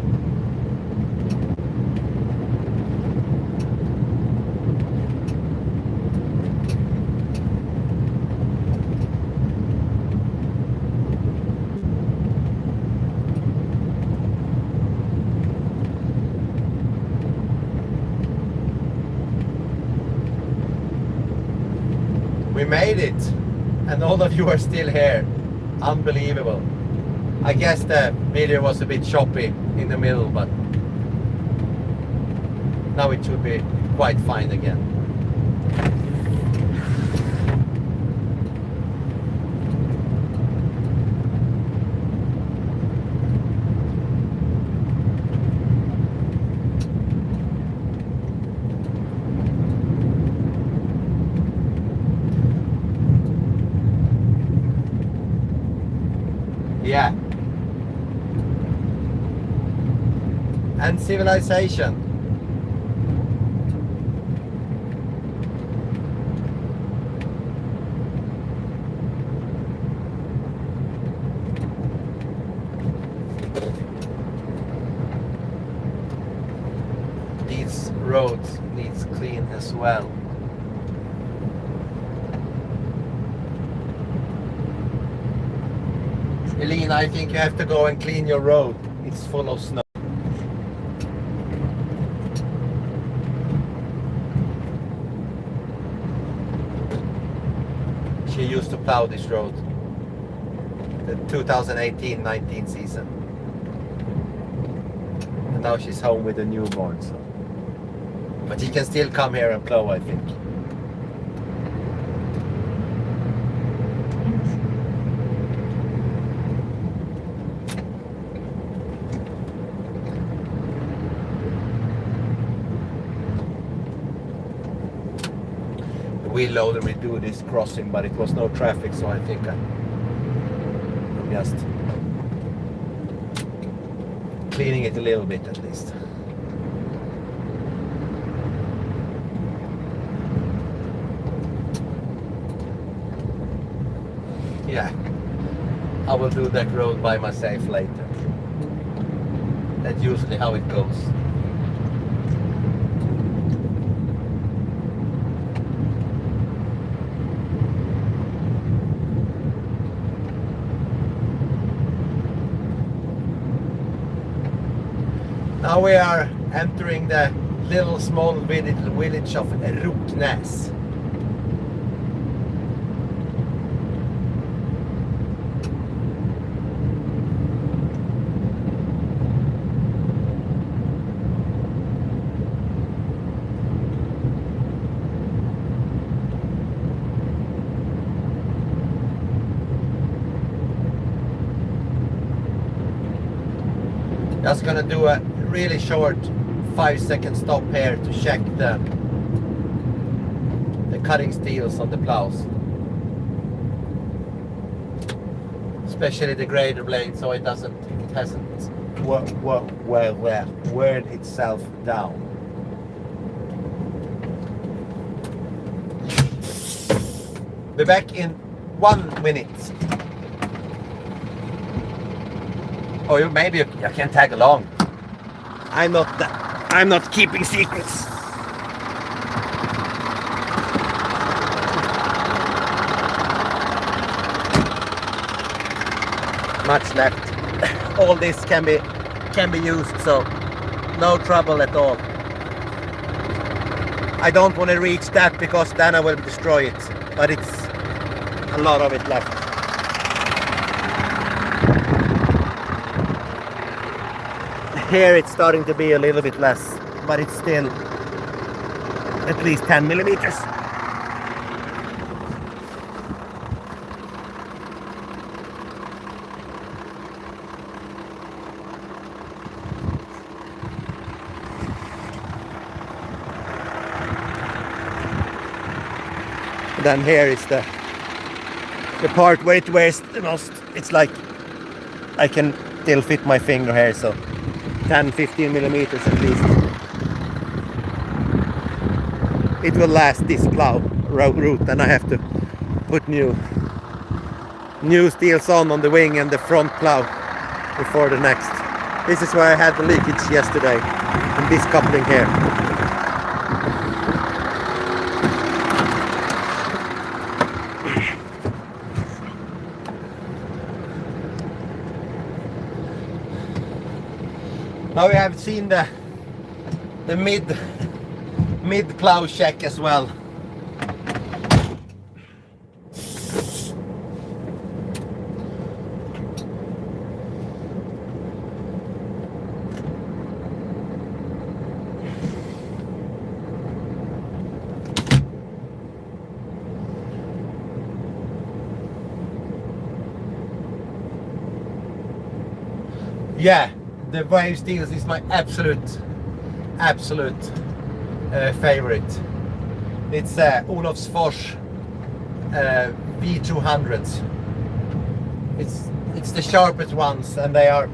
A: We made it, and all of you are still here. Unbelievable. I guess the video was a bit choppy in the middle, but now it should be quite fine again. Yeah. And civilization. These roads needs clean as well. Elena, I think you have to go and clean your road. It's full of snow. She used to plow this road. The 2018-19 season. And now she's home with a newborn. So. But she can still come here and plow, I think. We loaded we do this crossing, but it was no traffic, so I think I'm just cleaning it a little bit at least. Yeah, I will do that road by myself later. That's usually how it goes. Now we are entering the little small village of Roknäs. Just gonna do a really short 5-second stop here to check the cutting steels on the plows, especially the grader blade, so it hasn't worn itself down. Be back in 1 minute. Or maybe you can tag along. I'm not keeping secrets. Much left. All this can be used, so no trouble at all. I don't want to reach that because then I will destroy it, but it's a lot of it left. Here it's starting to be a little bit less, but it's still at least 10 millimeters. Then here is the part where it wears the most. It's like I can still fit my finger here, so 10-15 millimeters at least. It will last this plow route, and I have to put new steels on the wing and the front plow before the next. This is where I had the leakage yesterday, in this coupling here. Now we have seen the mid plow check as well. Yeah, the wave steels is my absolute favorite. It's Olofsfors V200s. It's It's the sharpest ones, and they are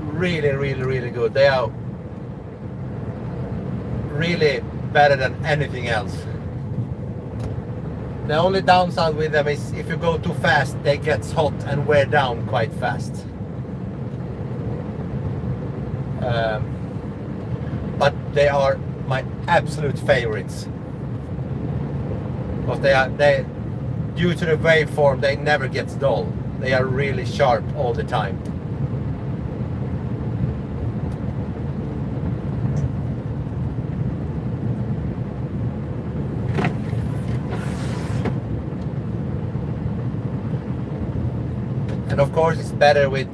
A: really, really, really good. They are really better than anything else. The only downside with them is if you go too fast, they get hot and wear down quite fast. But they are my absolute favorites, because they due to the waveform, they never get dull. They are really sharp all the time. And of course it's better with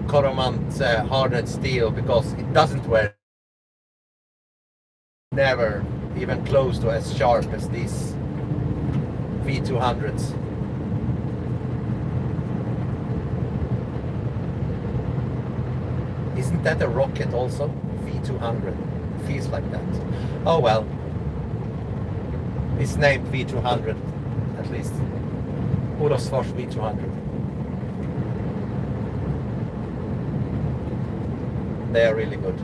A: Coromant hardened steel, because it doesn't wear, never even close to as sharp as these V200s. Isn't that a rocket also? V200. Feels like that. Oh well. It's named V200 at least. Olofsfors V200. They are really good.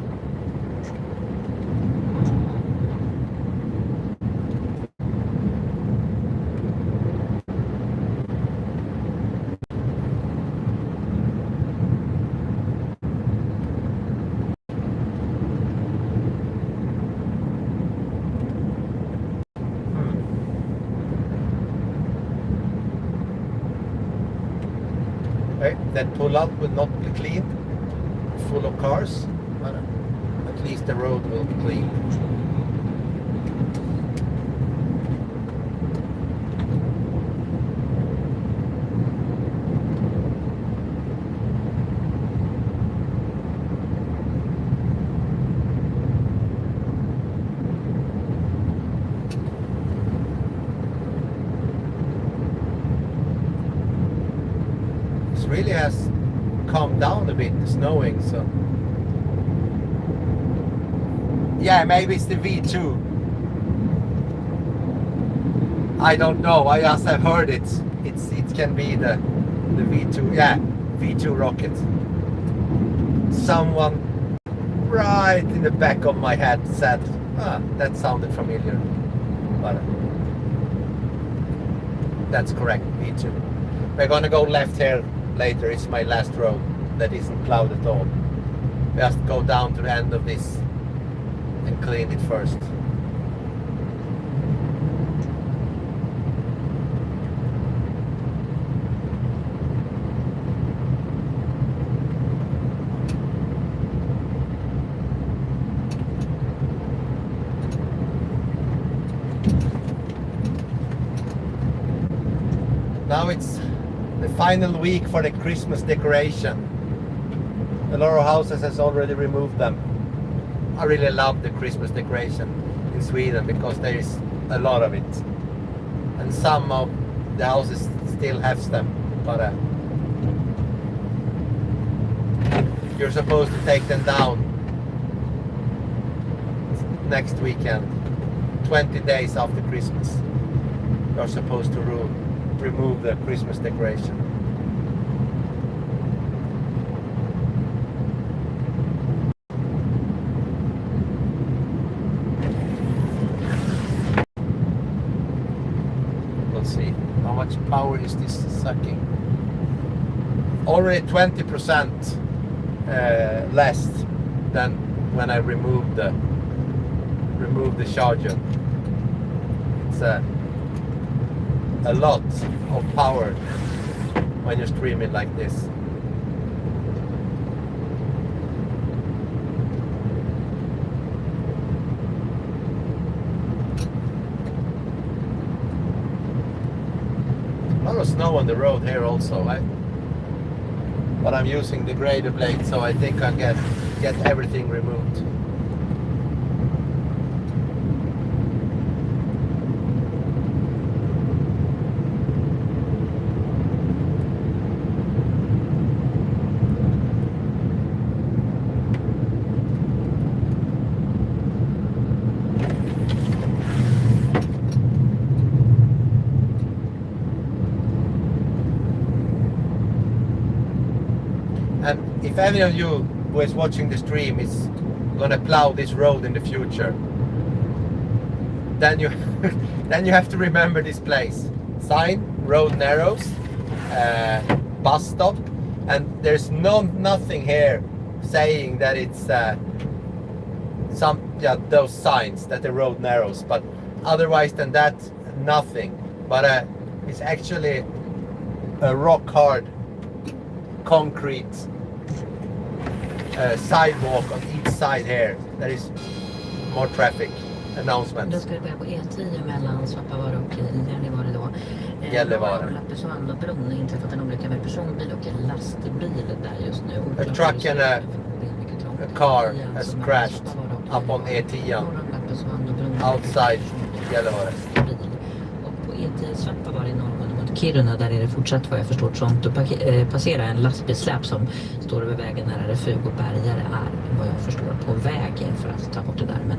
A: Okay, that pull-out will not be clean, full of cars, but at least the road will be clean. This really has calmed down a bit, the snowing, so yeah, maybe it's the V2. I don't know. I just have heard it. It can be the V2. Yeah, V2 rocket. Someone right in the back of my head said, that sounded familiar. But that's correct, V2. We're gonna go left here later. It's my last road that isn't plowed at all. We have to go down to the end of this and clean it first. Now it's the final week for the Christmas decoration. A lot of houses has already removed them. I really love the Christmas decoration in Sweden because there is a lot of it, and some of the houses still have them, but you're supposed to take them down next weekend, 20 days after Christmas. You're supposed to remove the Christmas decoration. How much power is this sucking? Already 20% less than when I removed the charger. It's a lot of power when you stream it like this. A lot of snow on the road here also, but I'm using the grader blade, so I think I get everything removed. And if any of you who is watching the stream is gonna plow this road in the future, then you then you have to remember this place. Sign, road narrows, bus stop, and there's nothing here saying that it's those signs that the road narrows, but otherwise than that, nothing. But it's actually a rock hard concrete sidewalk on each side here. There is more traffic
C: Då
A: announcements.
C: ska vi börja på E10 mellan Svappavaara och Gällivare då.
A: Gällivare.
C: Lappersvall och Brunn har inträffat en olycka med personbil och en lastbil där just nu.
A: A truck and a car has crashed up on E10 outside Gällivare.
C: Och på E10 Svappavaara i norr mot Kiruna, där är det fortsatt vad jag förstår trångt att passera en lastbilsläp som står över vägen när RFU och bärgare är vad jag förstår på väg för att ta bort det där, men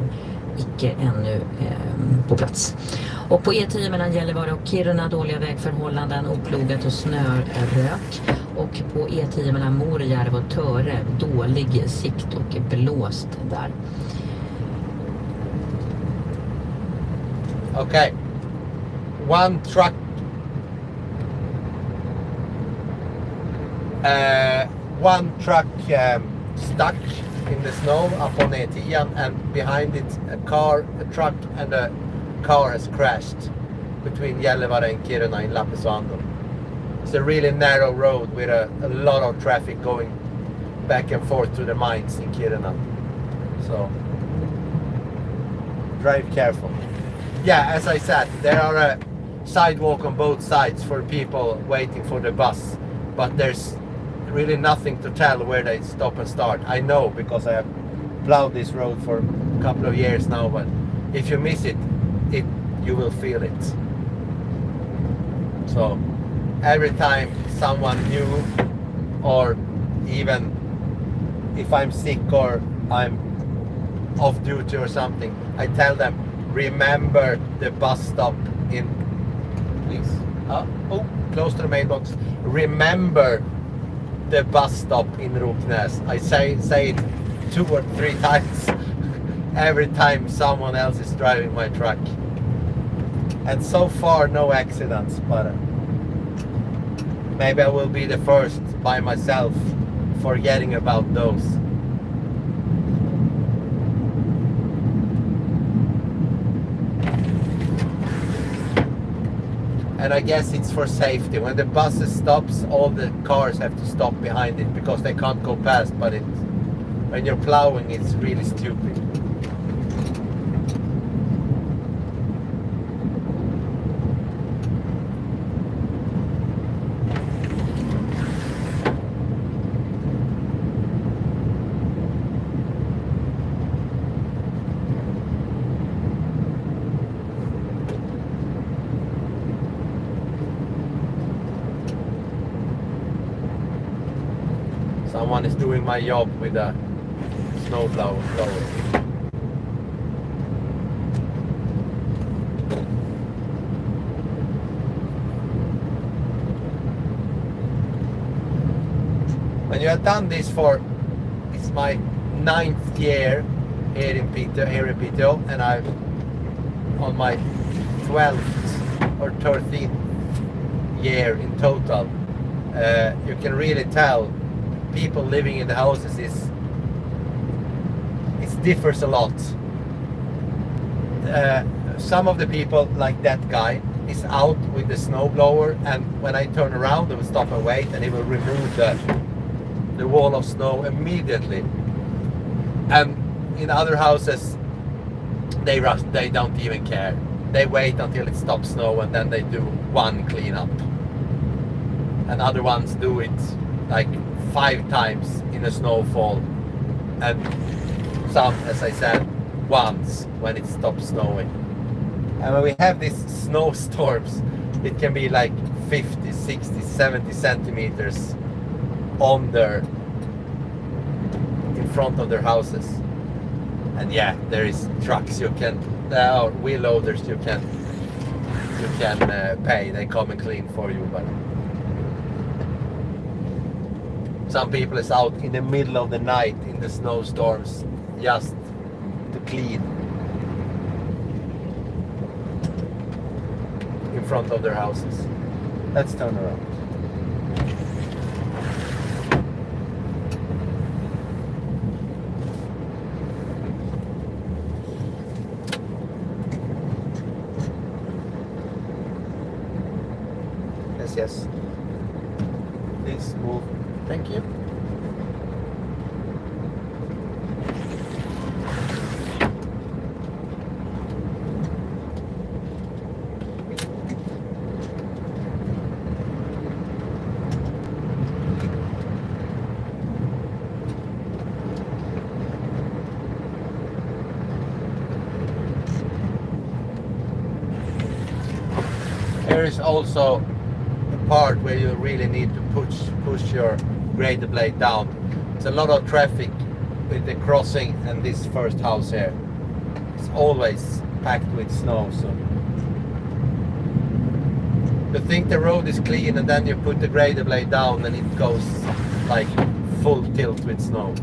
C: icke ännu på plats. Och på E10 mellan Gällivare och Kiruna dåliga vägförhållanden, oplogat och snörök. Och på E10 mellan Morjärv och Töre dålig sikt och blåst där.
A: Okay. One truck stuck in the snow up on E10, and behind it a truck and a car has crashed between Gällivare and Kiruna in Lappersvando. It's a really narrow road with a lot of traffic going back and forth to the mines in Kiruna. So drive careful. Yeah, as I said, there are a sidewalk on both sides for people waiting for the bus, but there's really nothing to tell where they stop and start. I know because I have plowed this road for a couple of years now, but if you miss it, you will feel it. So every time someone new, or even if I'm sick or I'm off duty or something, I tell them, remember the bus stop in, please, close to the mailbox, remember the bus stop in Roknäs. I say it 2 or 3 times every time someone else is driving my truck. And so far no accidents, but maybe I will be the first by myself forgetting about those. And I guess it's for safety. When the bus stops, all the cars have to stop behind it because they can't go past, but when you're plowing, it's really stupid. Someone is doing my job with a snow blower. When you have done this it's my 9th year here in Piteå, and I'm on my 12th or 13th year in total. You can really tell people living in the houses it differs a lot. Some of the people, like that guy, is out with the snowblower, and when I turn around they will stop and wait, and he will remove the wall of snow immediately. And in other houses they don't even care. They wait until it stops snow and then they do one cleanup, and other ones do it like 5 times in a snowfall, and some, as I said, once when it stops snowing. And when we have these snowstorms, it can be like 50, 60, 70 centimeters in front of their houses. And yeah, there is trucks there are wheel loaders you can pay. They come and clean for you, but some people is out in the middle of the night in the snowstorms just to clean in front of their houses. Let's turn around. Yes. Please move. Thank you. There is also part where you really need to push your grader blade down. It's a lot of traffic with the crossing and this first house here. It's always packed with snow, so you think the road is clean and then you put the grader blade down and it goes like full tilt with snow.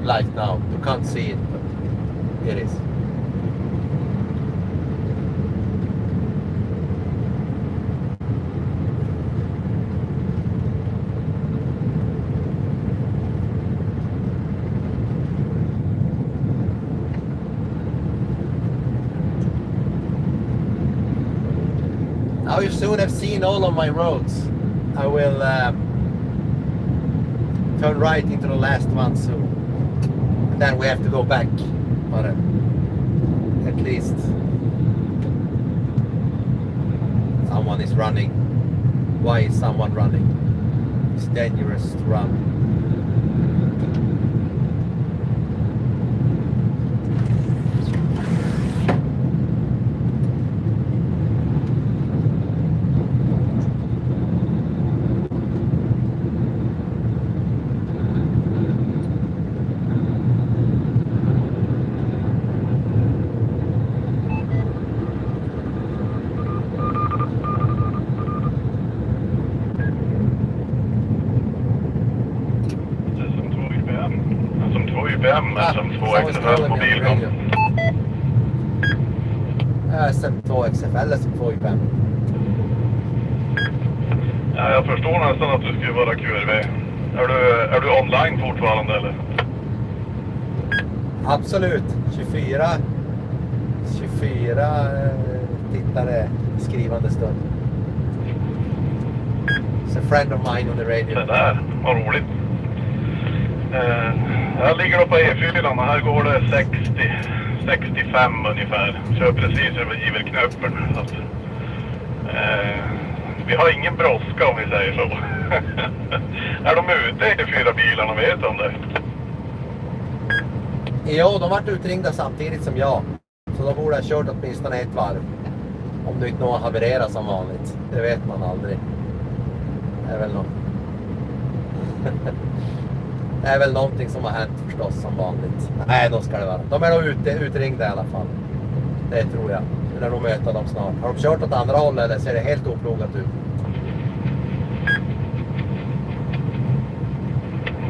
A: Like now, you can't see it, but it is. Now you soon have seen all of my roads. I will turn right into the last one soon. And then we have to go back. But at least someone is running. Why is someone running? It's dangerous to run.
B: SM2 XFL på bilen.
A: SM2 XFL, SM2
B: Ja, jag förstår nästan att du skulle vara QRV. Är du online fortfarande eller?
A: Absolut. 24 tittare skrivande stund. It's a friend of mine on the radio.
B: Det där, vad roligt. Jag ligger då på E4 och här går det 65 ungefär. Kör precis över givelknöppen. Så att, vi har ingen brådska om vi säger så. Är de ute i 4 bilarna, vet du om det?
A: Ja, de vart utringda samtidigt som jag. Så de borde ha kört åtminstone ett varv. Om det inte någon havererar som vanligt. Det vet man aldrig. Det är väl något. Det är väl någonting som har hänt förstås som vanligt. Nej, då ska det vara. De är nog utringda i alla fall. Det tror jag. Vi lär nog möta dem snart. Har de kört åt andra hållet eller ser det helt oplogat ut?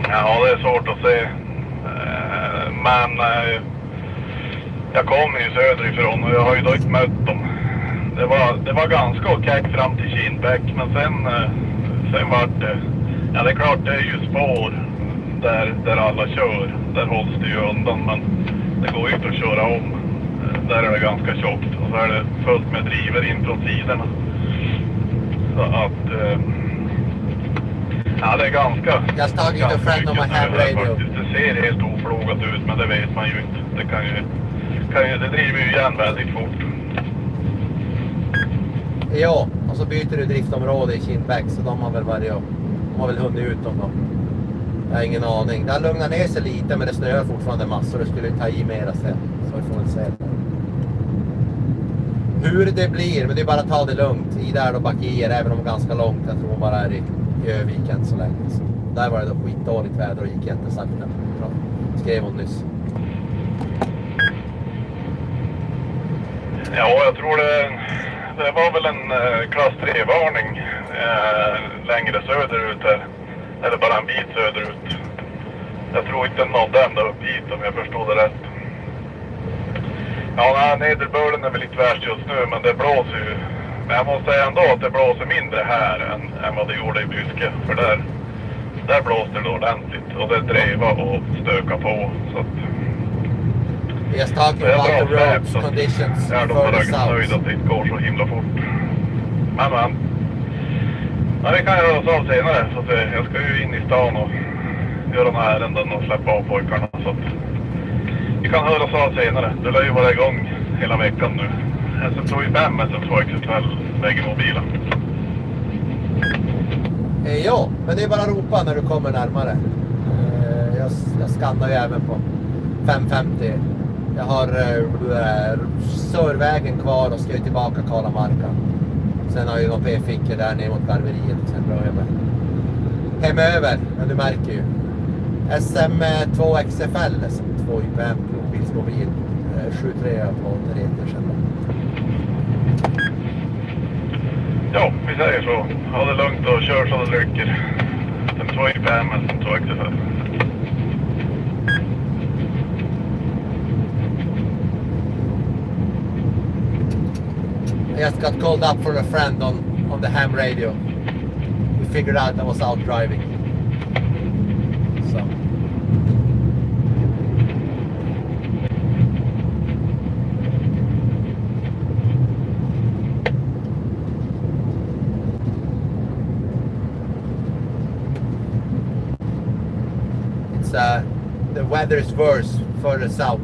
B: Ja, det är svårt att se. Men jag kommer ju söderifrån och jag har ju då inte mött dem. Det var ganska okej fram till Kinbäck, men sen var det... Ja, det är klart, det är ju spår där alla kör. Där hålls det ju undan, men det går ju inte att köra om. Där är det ganska tjockt och så är det fullt med driver in från sidorna. Så att... ja, det är ganska...
A: Just talking to a friend on my ham radio.
B: Det ser helt oflogat ut, men det vet man ju inte. Det driver ju igen väldigt fort.
A: Ja, och så byter du driftområde i Kinbäck, så de har väl hunnit ut dem då. Jag har ingen aning. Det har lugnat ner sig lite, men det snöar fortfarande massor. Det skulle ta i mera sen. Så vi får väl se. Hur det blir, men det är bara att ta det lugnt. I där och Bakier, även om ganska långt. Jag tror hon bara är i Övik än så länge. Så där var det då skitdåligt väder och gick jättesakta. Skrev hon nyss.
B: Ja, jag tror det
E: det var väl en klass 3-varning längre söderut här. Eller bara en bit söderut. Jag tror inte den nådde ända upp hit om jag förstod det rätt. Ja, nederbörden är väl lite värst just nu, men det blåser ju. Men jag måste säga ändå att det blåser mindre här än vad det gjorde i Byske. För där blåste det ordentligt och det dreva och stöka på. Så att,
A: Yes, talking
E: det är
A: about the
E: bra släp,
A: roads
E: så
A: conditions
E: jag är nog
A: further
E: bara nöjd
A: south.
E: att det inte går så himla fort. Men. Ja, vi kan göra oss av senare. Så att jag ska ju in i stan och göra några ärenden och släppa av pojkarna. Så att vi kan höra oss av senare. Det lär ju vara igång hela veckan nu. SM2 SM2 XXL, bägge mobiler.
A: Ja, men det är bara att ropa när du kommer närmare. Jag skannar ju även på 550. Jag har Sörvägen kvar och ska ju tillbaka Kalamarka. Sen har jag ju några p-fickor där ner mot garveriet. Sen drar jag mig hemöver, men du märker ju. SM2 XFL, SM2 IPM, provbilsmobil. 7-3 på Tereter sen då.
E: Ja, vi säger så. Ha det lugnt och kör så det rycker. SM2 IPM, SM2 XFL.
A: I just got called up for a friend on the ham radio. We figured out I was out driving. So. It's the weather is worse further south.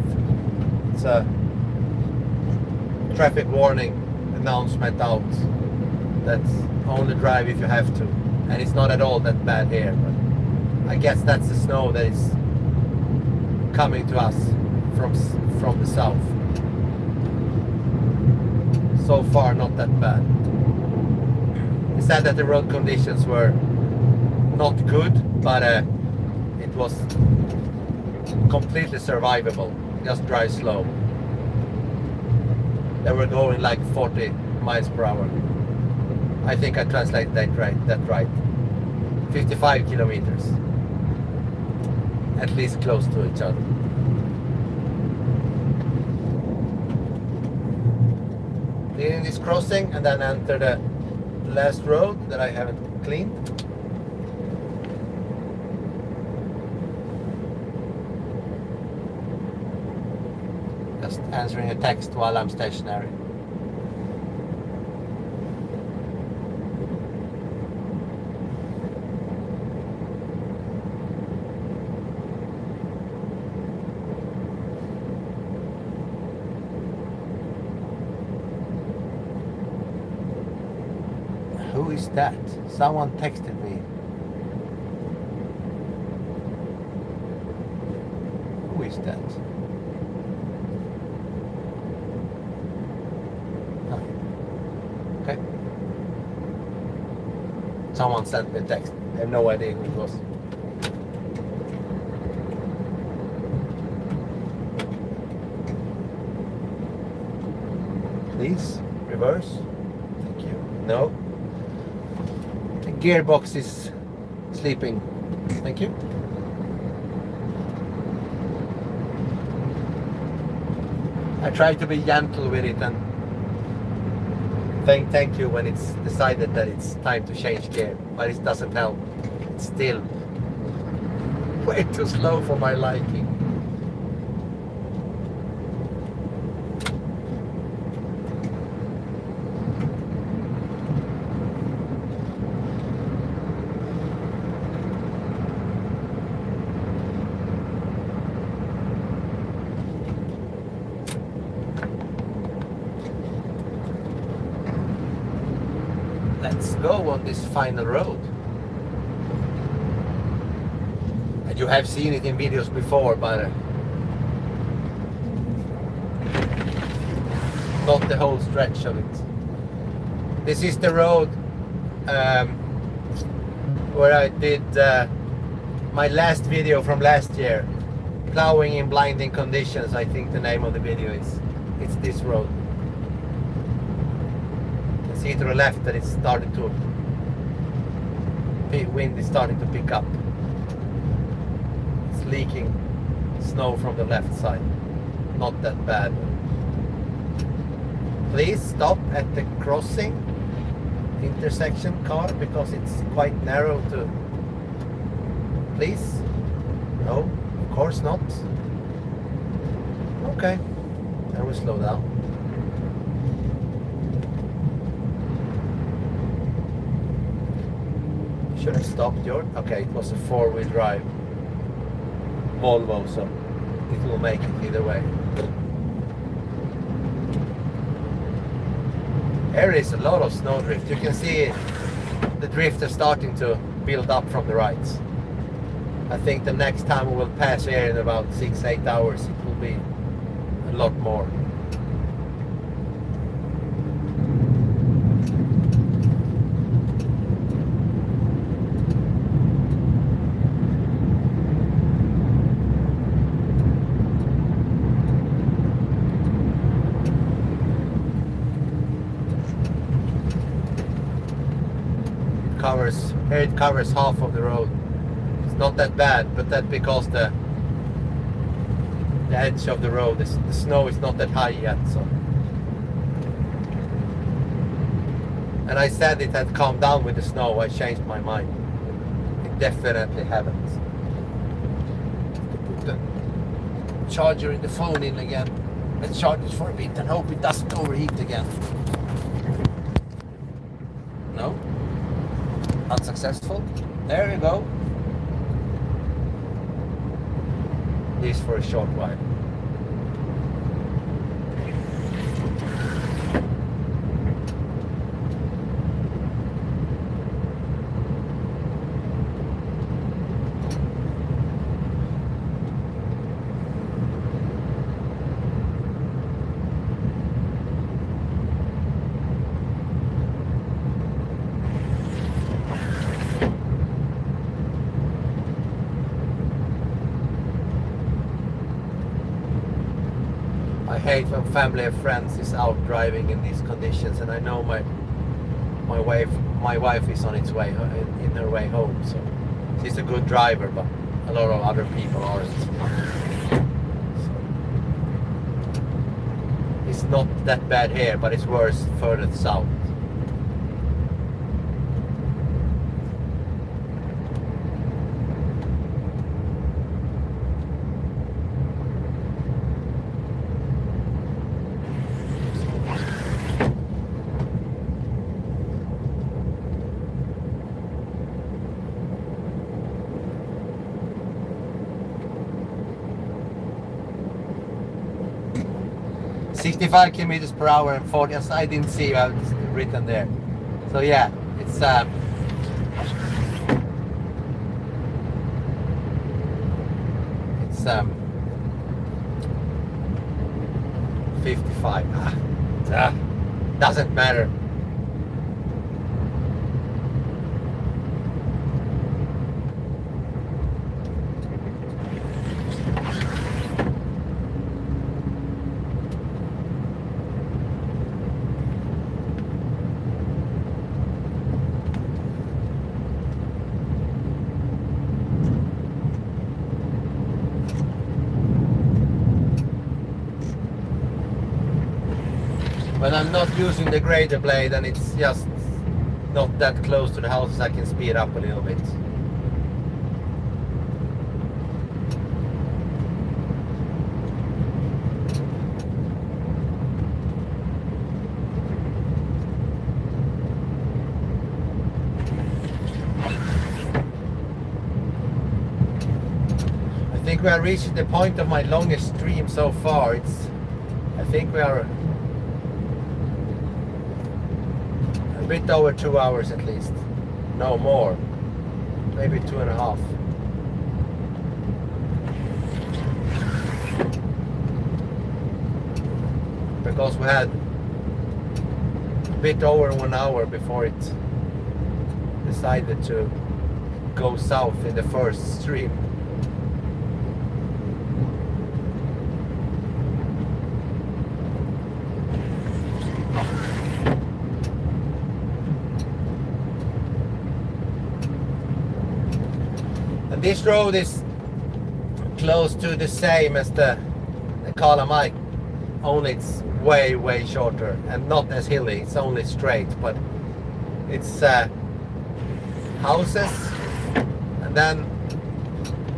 A: It's a traffic warning announcement out. That's only drive if you have to, and it's not at all that bad here, but I guess that's the snow that is coming to us from the south. So far not that bad. He said that the road conditions were not good, but it was completely survivable. Just drive slow. They were going like 40 miles per hour. I think I translated that right. 55 kilometers. At least close to each other. In this crossing and then enter the last road that I haven't cleaned. Just answering a text while I'm stationary. Who is that? Someone texted me. Who is that? Okay. Someone sent me a text. I have no idea who it was. Please, reverse. Thank you. No. The gearbox is sleeping. Thank you. I try to be gentle with it and thank you when it's decided that it's time to change gear, but it doesn't help. It's still way too slow for my liking. Let's go on this final road. And you have seen it in videos before, but not the whole stretch of it. This is the road where I did my last video from last year. Plowing in blinding conditions, I think the name of the video is. It's this road. See to the left that it's starting to, wind is starting to pick up. It's leaking snow from the left side. Not that bad. Please stop at the crossing intersection car because it's quite narrow to. Please? No, of course not. Okay, then we slow down. Should have stopped your. Okay, it was a 4-wheel drive Volvo, so it will make it either way. There is a lot of snow drift. You can see the drift is starting to build up from the right. I think the next time we will pass here in about 6-8 hours, it will be a lot more. It covers half of the road. It's not that bad, but that's because the edge of the road, the snow is not that high yet. So, and I said it had calmed down with the snow. I changed my mind. It definitely haven't. Put the charger in the phone in again. Let's charge it for a bit and hope it doesn't overheat again. No? Unsuccessful. There you go. This for a short while. I hate when family and friends is out driving in these conditions, and I know my wife is on its way in her way home, so she's a good driver, but a lot of other people aren't. So, it's not that bad here, but it's worse further south. "65 kilometers per hour and 40." I didn't see how it's written there. So yeah, it's 55. Doesn't matter. When I'm not using the grader blade and it's just not that close to the houses, I can speed up a little bit. I think we are reaching the point of my longest stream so far. I think we are a bit over 2 hours at least. No more. Maybe 2.5. Because we had a bit over 1 hour before it decided to go south in the first stream. This road is close to the same as the Kalamai, only it's way shorter and not as hilly. It's only straight, but it's houses, and then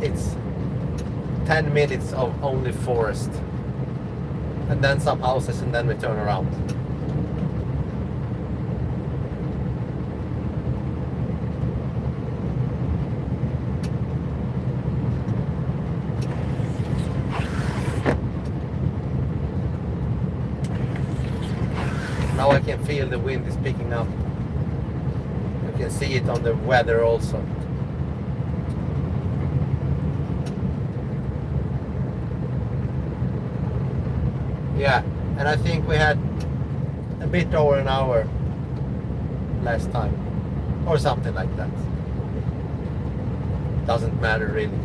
A: it's 10 minutes of only forest, and then some houses, and then we turn around. Now I can feel the wind is picking up. You can see it on the weather also. Yeah, and I think we had a bit over an hour last time, or something like that. Doesn't matter really.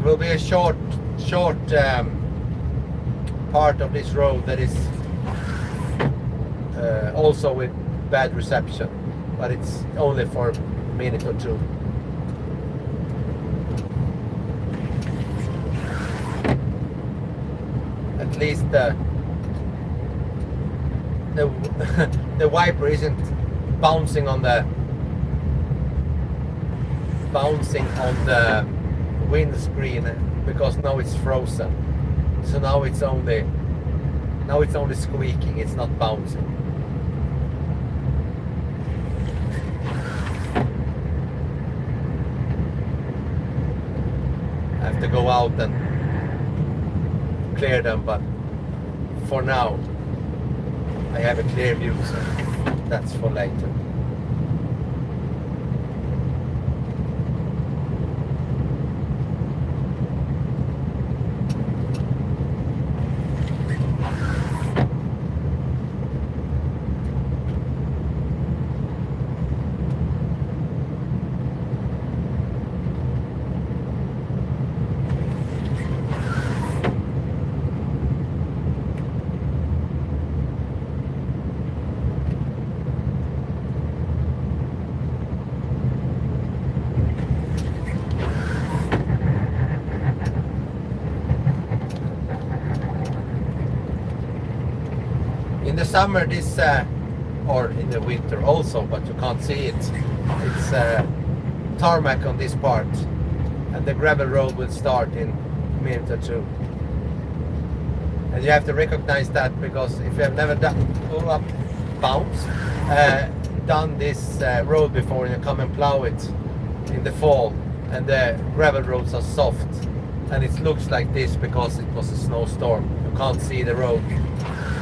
A: Will be a short part of this road that is also with bad reception, but it's only for a minute or two. At least the the wiper isn't bouncing on the windscreen, because now it's frozen. So now it's only squeaking, it's not bouncing. I have to go out and clear them, but for now I have a clear view, so that's for later. In the summer, this or in the winter also, but you can't see it, it's tarmac on this part, and the gravel road will start in a minute or two. And you have to recognize that, because if you have never done this road before, and you come and plow it in the fall, and the gravel roads are soft, and it looks like this because it was a snowstorm. You can't see the road.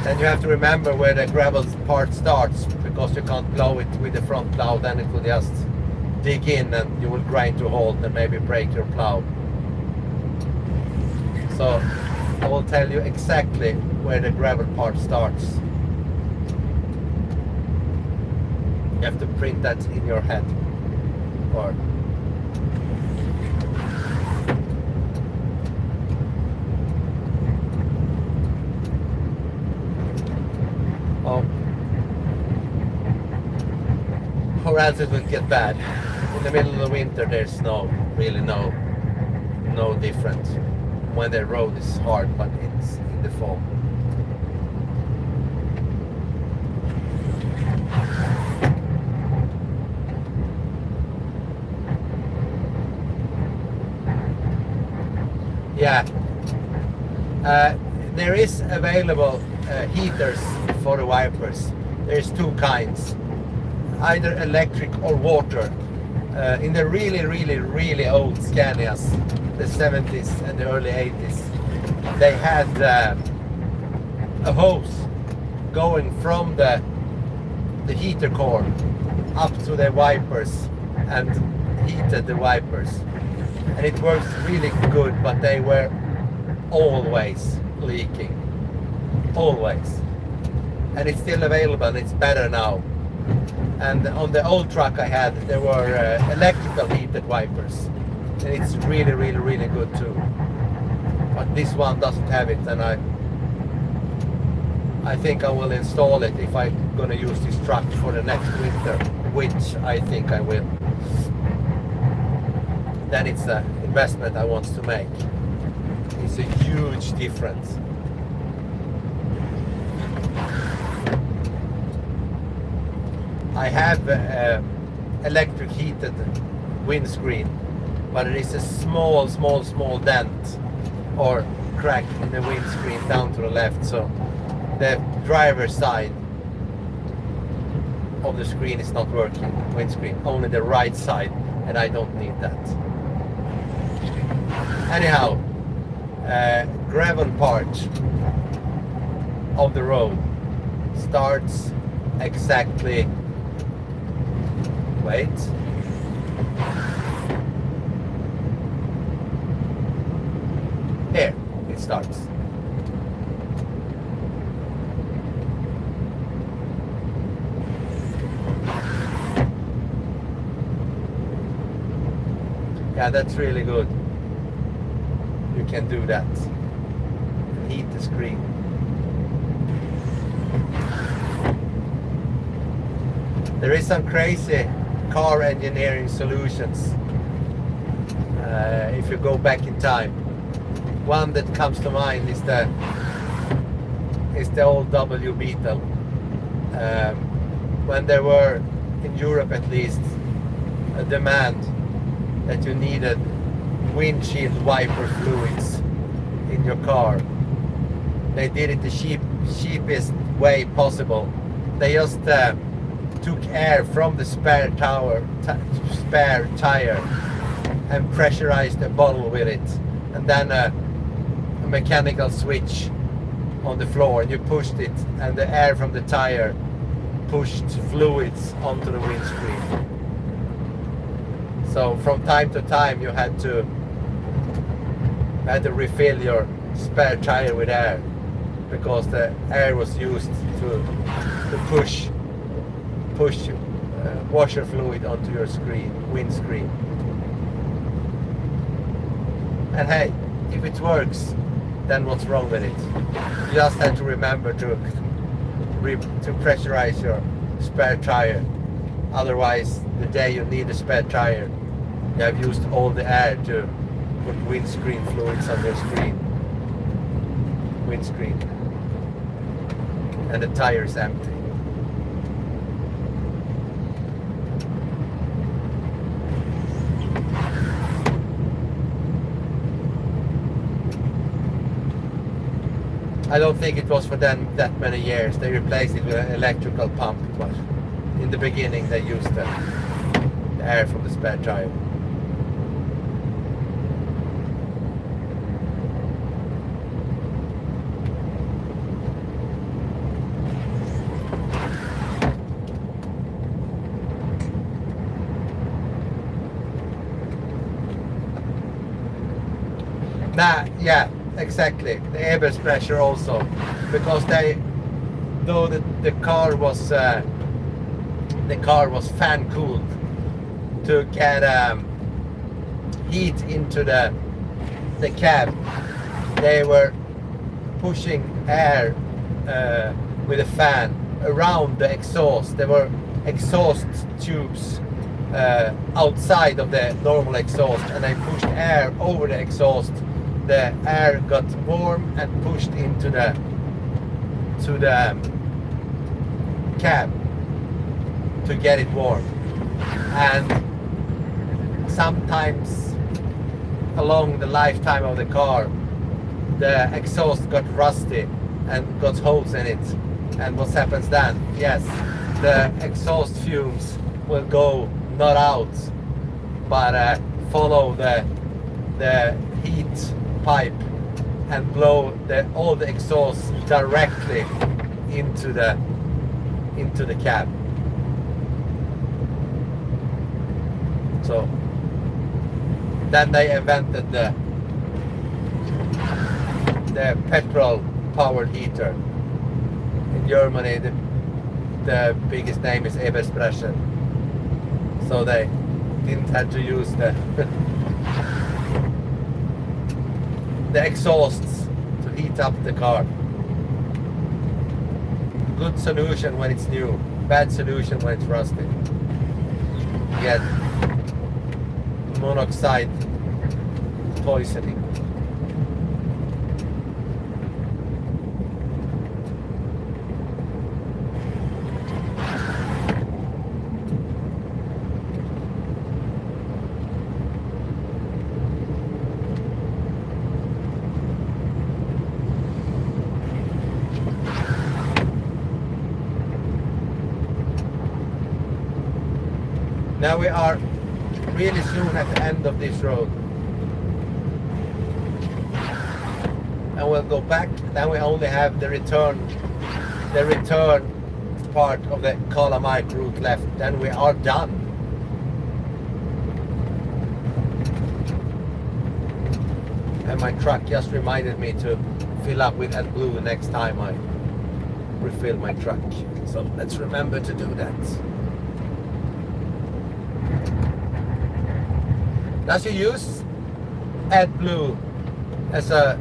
A: And you have to remember where the gravel part starts, because you can't plow it with the front plow, then it will just dig in and you will grind to a halt and maybe break your plow. So I will tell you exactly where the gravel part starts. You have to print that in your head. Or or else it will get bad. In the middle of the winter there's really no difference when the road is hard, but it's in the fall. Yeah, there is available heaters for the wipers. There's two kinds, either electric or water. In the really old Scanias, the 70s and the early 80s, they had a hose going from the heater core up to the wipers and heated the wipers. and it works really good, but they were always leaking, always. And it's still available, and it's better now. And on the old truck I had, there were electrical heated wipers, and it's really, really, really good too. But this one doesn't have it, and I think I will install it if I'm gonna use this truck for the next winter, which I think I will. Then it's an investment I want to make. It's a huge difference. I have electric heated windscreen, but it is a small dent or crack in the windscreen down to the left, so the driver's side of the screen is not working, windscreen, only the right side, and I don't need that. Anyhow, gravel part of the road starts exactly, wait, here it starts. Yeah, that's really good. You can do that. Heat the screen. There is some crazy car engineering solutions if you go back in time. One that comes to mind is the old W Beetle. When there were, in Europe at least, a demand that you needed windshield wiper fluids in your car, they did it the cheapest way possible. They just took air from the spare tire and pressurized a bottle with it, and then a mechanical switch on the floor, and you pushed it, and the air from the tire pushed fluids onto the windscreen. So from time to time you had to refill your spare tire with air, because the air was used to push washer fluid onto your windscreen. And hey, if it works, then what's wrong with it? You just have to remember to pressurize your spare tire. Otherwise, the day you need a spare tire, you have used all the air to put windscreen fluids on your windscreen, and the tire is empty. I don't think it was for them that many years. They replaced it with an electrical pump, but in the beginning they used the air from the spare tire. Yeah, exactly. The airburst pressure also, because though the car was fan cooled to get heat into the cab, they were pushing air with a fan around the exhaust. There were exhaust tubes outside of the normal exhaust, and they pushed air over the exhaust. The air got warm and pushed into the cab to get it warm. And sometimes along the lifetime of the car, the exhaust got rusty and got holes in it. And what happens then? Yes, the exhaust fumes will go not out, but follow the heat pipe and blow all the exhaust directly into the cab. Then they invented the petrol powered heater. In Germany, the biggest name is Ebersprecher. So they didn't have to use the exhausts to heat up the car. Good solution when it's new, bad solution when it's rusted. You get monoxide poisoning. Now we are really soon at the end of this road. And we'll go back, then we only have the return part of the Kalamite route left. Then we are done. And my truck just reminded me to fill up with AdBlue next time I refill my truck. So let's remember to do that. Does you use AdBlue as a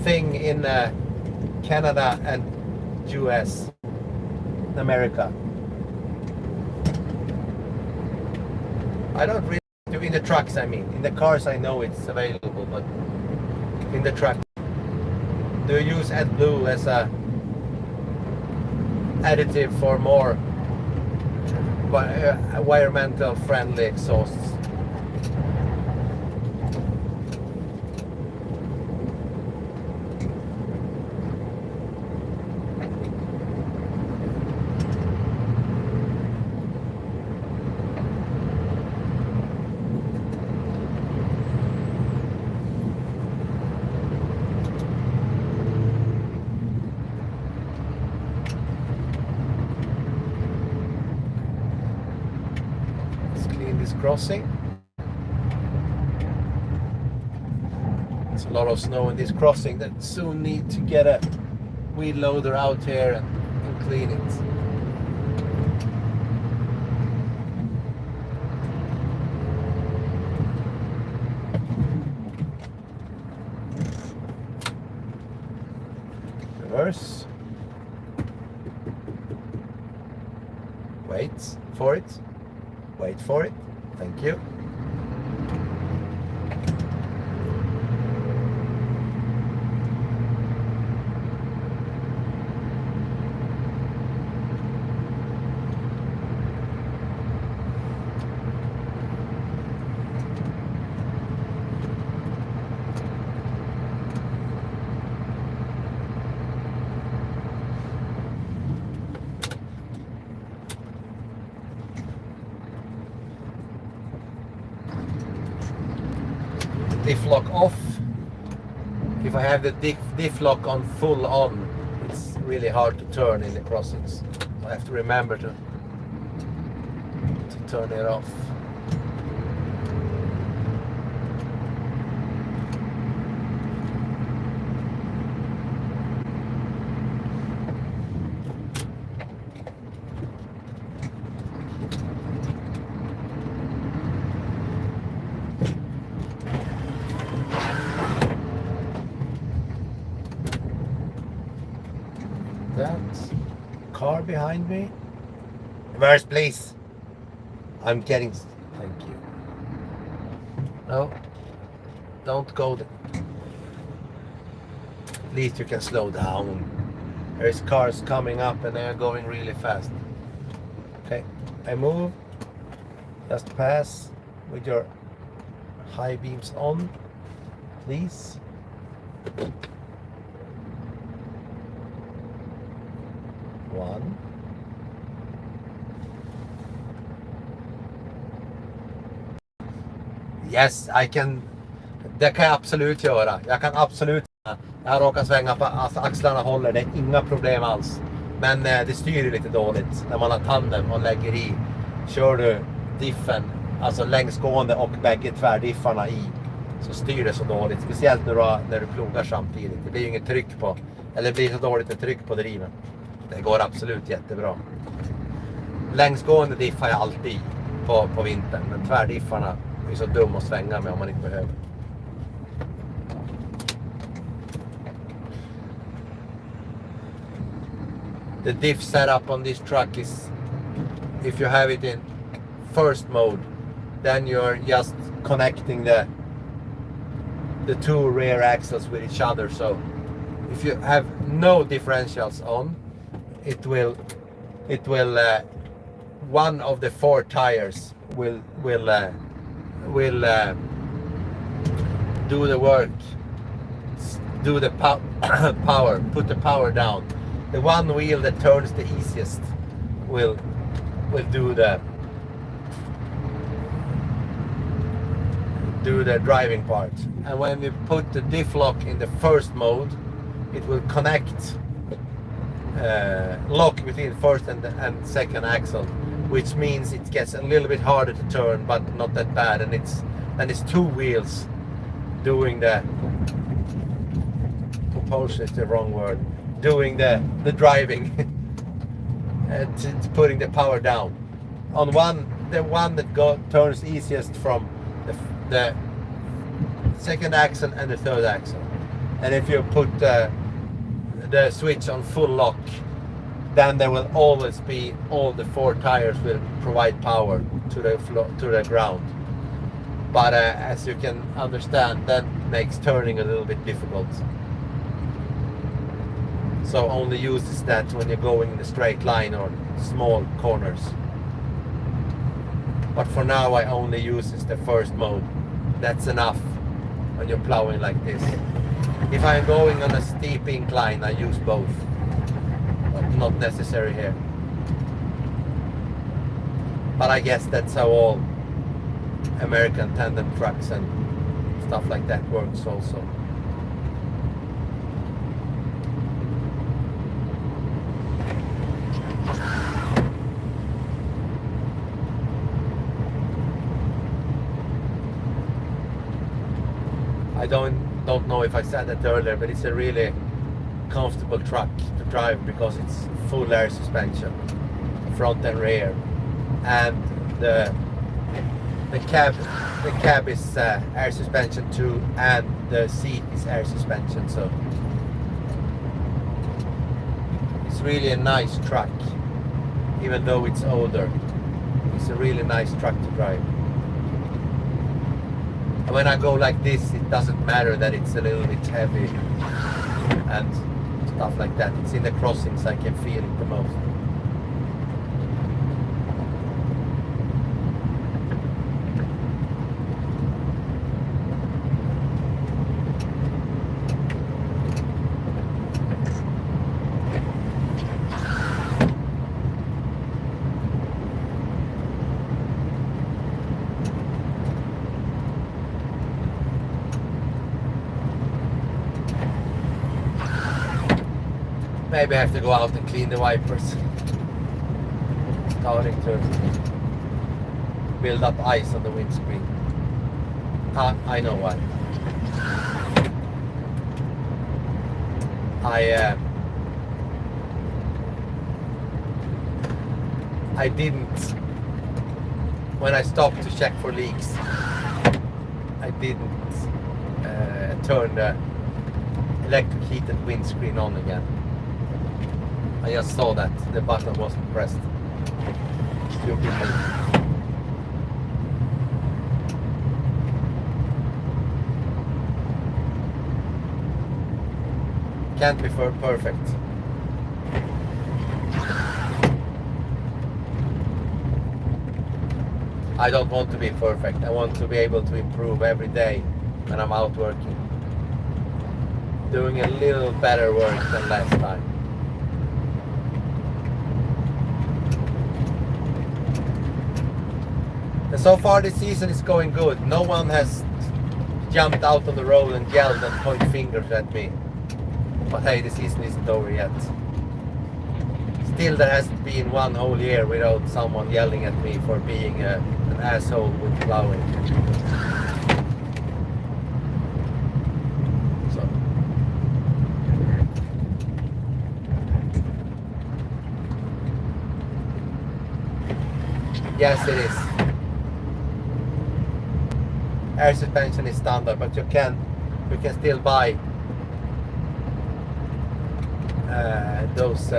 A: thing in Canada and US, America? I don't really do in the trucks. I mean, in the cars I know it's available, but in the truck, do you use AdBlue as a additive for more environmental friendly exhausts? Crossing. There's a lot of snow in this crossing that soon need to get a wheel loader out here and clean it. Reverse. Wait for it. Wait for it. Thank you. Diff lock off. If I have the diff lock on full on, it's really hard to turn in the crossings. I have to remember to turn it off. That car behind me. Reverse, please. I'm getting. Thank you. No, don't go there. At least you can slow down. There's cars coming up and they're going really fast. Okay, I move. Just pass with your high beams on, please. One. Yes, I can. Det kan jag absolut göra. Jag kan absolut. Jag råkar svänga på axlarna håller. Det är inga problem alls. Men det styr lite dåligt när man har tandem och lägger i. Kör du diffen alltså längsgående och bägge tvärdiffarna i, så styr det så dåligt. Speciellt nu då, när du plogar samtidigt. Det blir ju inget tryck på, eller det blir så dåligt med tryck på driven. Det går absolut jättebra. Längsgående diffar jag alltid på vintern, men tvärdiffarna är så dum att svänga med om man inte behöver. The diff setup on this truck is, if you have it in first mode, then you're just connecting the two rear axles with each other. So if you have no differentials on, it will one of the 4 tires will do the work, do the power, put the power down. The one wheel that turns the easiest will do the driving part. And when we put the diff lock in the first mode, it will connect, lock between first and second axle, which means it gets a little bit harder to turn, but not that bad. And it's 2 wheels doing the propulsion is the wrong word, doing the driving. It's putting the power down. On the one that turns easiest from the second axle and the third axle. And if you put the switch on full lock, then there will always be, all the 4 tires will provide power to the ground. But as you can understand, that makes turning a little bit difficult. So only uses that when you're going in a straight line or small corners. But for now I only use the first mode. That's enough when you're plowing like this. If I'm going on a steep incline, I use both. But not necessary here. But I guess that's how all American tandem trucks and stuff like that works also. I don't know if I said that earlier, but it's a really comfortable truck to drive because it's full air suspension, front and rear, and the cab is air suspension too, and the seat is air suspension. So it's really a nice truck, even though it's older. It's a really nice truck to drive. And when I go like this, it doesn't matter that it's a little bit heavy and stuff like that. It's in the crossings I can feel it the most. Maybe I have to go out and clean the wipers. Starting to build up ice on the windscreen. I know why. I didn't, when I stopped to check for leaks, I didn't turn the electric heated windscreen on again. I just saw that the button wasn't pressed. Stupid me. Can't be perfect. I don't want to be perfect. I want to be able to improve every day when I'm out working. Doing a little better work than last time. And so far this season is going good. No one has jumped out on the road and yelled and pointed fingers at me. But hey, the season isn't over yet. Still, there hasn't been one whole year without someone yelling at me for being an asshole with plowing. So. Yes, it is. Air suspension is standard, but you can still buy those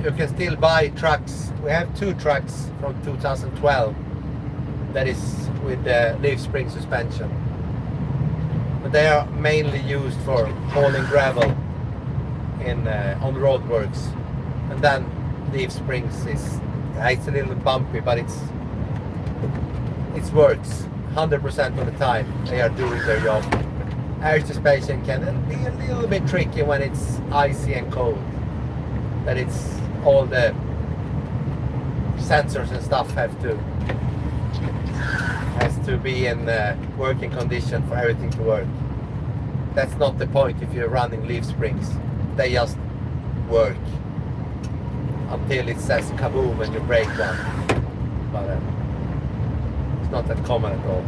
A: you can still buy trucks. We have 2 trucks from 2012 that is with the leaf spring suspension, but they are mainly used for hauling gravel in on roadworks. And then leaf springs is it's a little bumpy, but it works 100% of the time. They are doing their job. Air suspension can be a little bit tricky when it's icy and cold. That it's all the sensors and stuff has to be in working condition for everything to work. That's not the point if you're running leaf springs. They just work until it says kaboom and you break one. But it's not that common at all.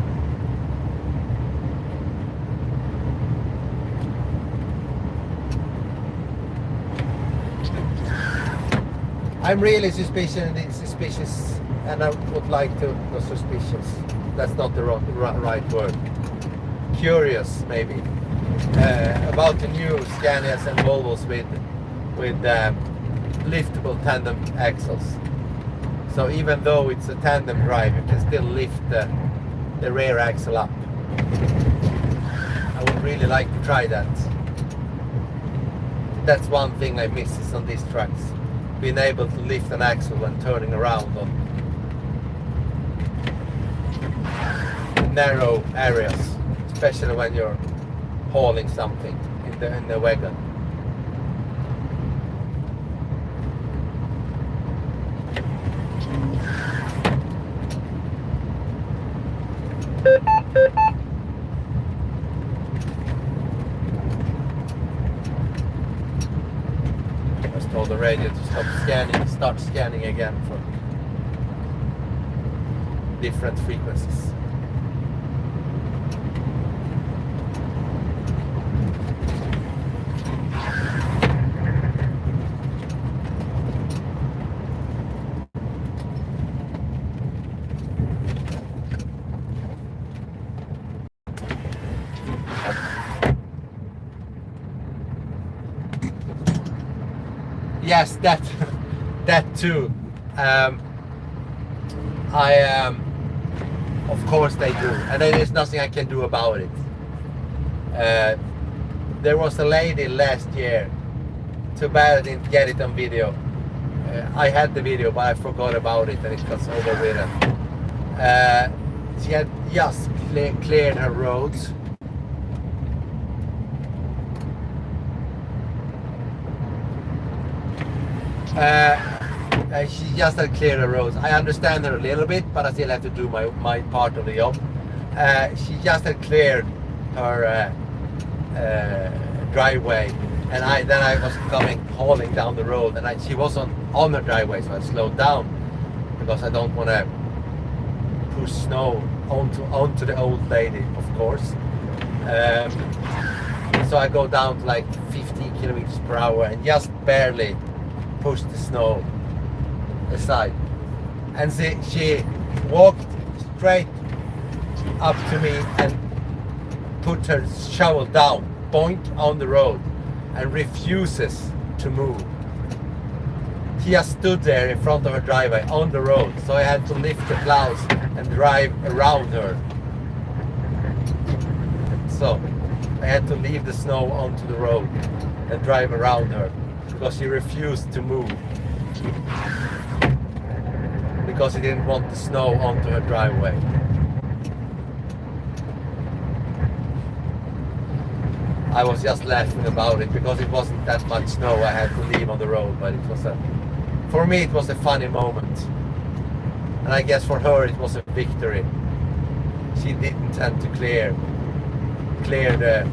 A: I'm really suspicious, and I would like to go suspicious. That's not the right word. Curious, maybe, about the new Scanias and Volvos with liftable tandem axles. So even though it's a tandem drive, you can still lift the rear axle up. I would really like to try that. That's one thing I miss is on these trucks. Being able to lift an axle when turning around on narrow areas, especially when you're hauling something in the wagon. Just told the radio to start scanning again for different frequencies. Yes, that too. Of course they do, and there is nothing I can do about it. There was a lady last year. Too bad I didn't get it on video. I had the video, but I forgot about it, and it got overridden. She had just cleared her roads. She just had cleared the roads. I understand her a little bit, but I still have to do my part of the job. She just had cleared her driveway, and then I was hauling down the road, and she was on her driveway, so I slowed down because I don't want to push snow onto the old lady, of course. So I go down to like 15 kilometers per hour and just barely push the snow aside, and she walked straight up to me and put her shovel down, boink, on the road, and refuses to move. She just stood there in front of her driveway on the road, so I had to lift the plows and drive around her. So I had to leave the snow onto the road and drive around her because she refused to move, because she didn't want the snow onto her driveway. I was just laughing about it because it wasn't that much snow I had to leave on the road, but it was a For me it was a funny moment. And I guess for her it was a victory. She didn't tend to clear the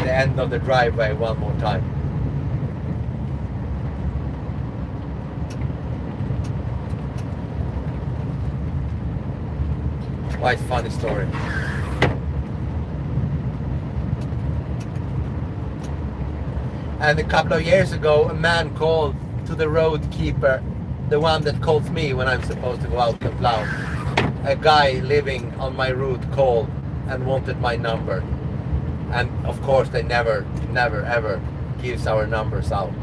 A: end of the driveway one more time. Quite funny story. And a couple of years ago, a man called to the road keeper, the one that calls me when I'm supposed to go out and plow. A guy living on my route called and wanted my number. And of course they never ever gives our numbers out.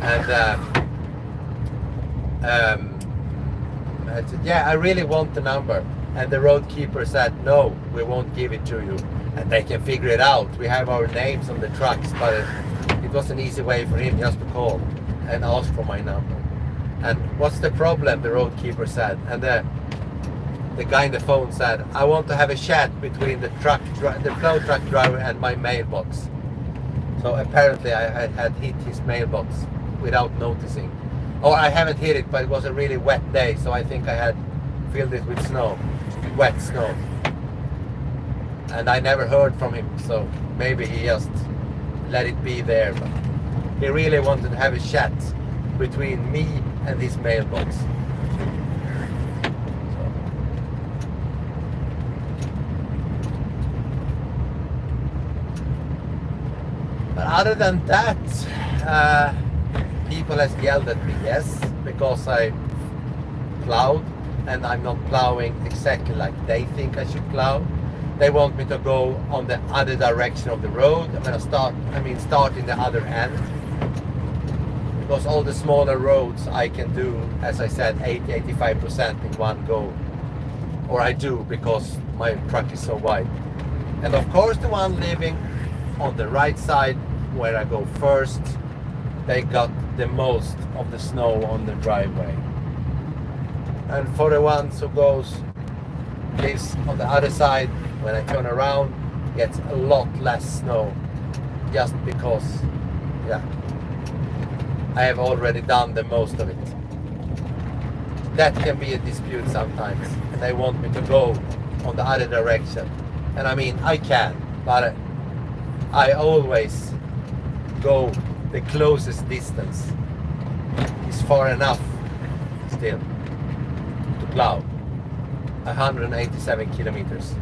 A: And I said, yeah, I really want the number. And the road keeper said, no, we won't give it to you. And they can figure it out. We have our names on the trucks, but it was an easy way for him just to call and ask for my number. And what's the problem? The road keeper said. And the guy in the phone said, I want to have a chat between the plow truck driver and my mailbox. So apparently I had hit his mailbox without noticing. Or I haven't hit it, but it was a really wet day, so I think I had filled it with snow, wet snow. And I never heard from him, so maybe he just let it be there. But he really wanted to have a chat between me and his mailbox. But other than that, people has yelled at me, yes, because I plowed and I'm not plowing exactly like they think I should plow. They want me to go on the other direction of the road. I'm gonna start in the other end. Because all the smaller roads I can do, as I said, 80-85% in one go. Or I do, because my truck is so wide. And of course the one living on the right side, where I go first, they got the most of the snow on the driveway. And for the ones who lives on the other side, when I turn around, gets a lot less snow, just because, yeah, I have already done the most of it. That can be a dispute sometimes, and they want me to go on the other direction. And I mean, I can, but I always go the closest distance. It's far enough still to plow 187 kilometers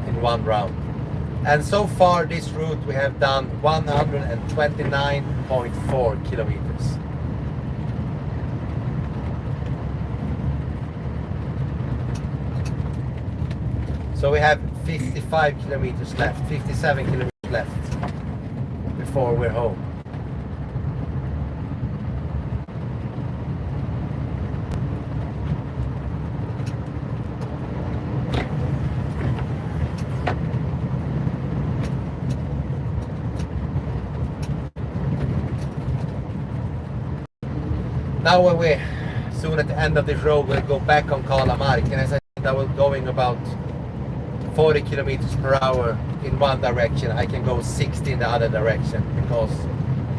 A: in one round. And so far this route we have done 129.4 kilometers. So we have 55 kilometers left, 57 kilometers left before we're home. Now when we're soon at the end of this road, we'll go back on Kalamark, and as I said, I was going about 40 kilometers per hour in one direction. I can go 60 in the other direction because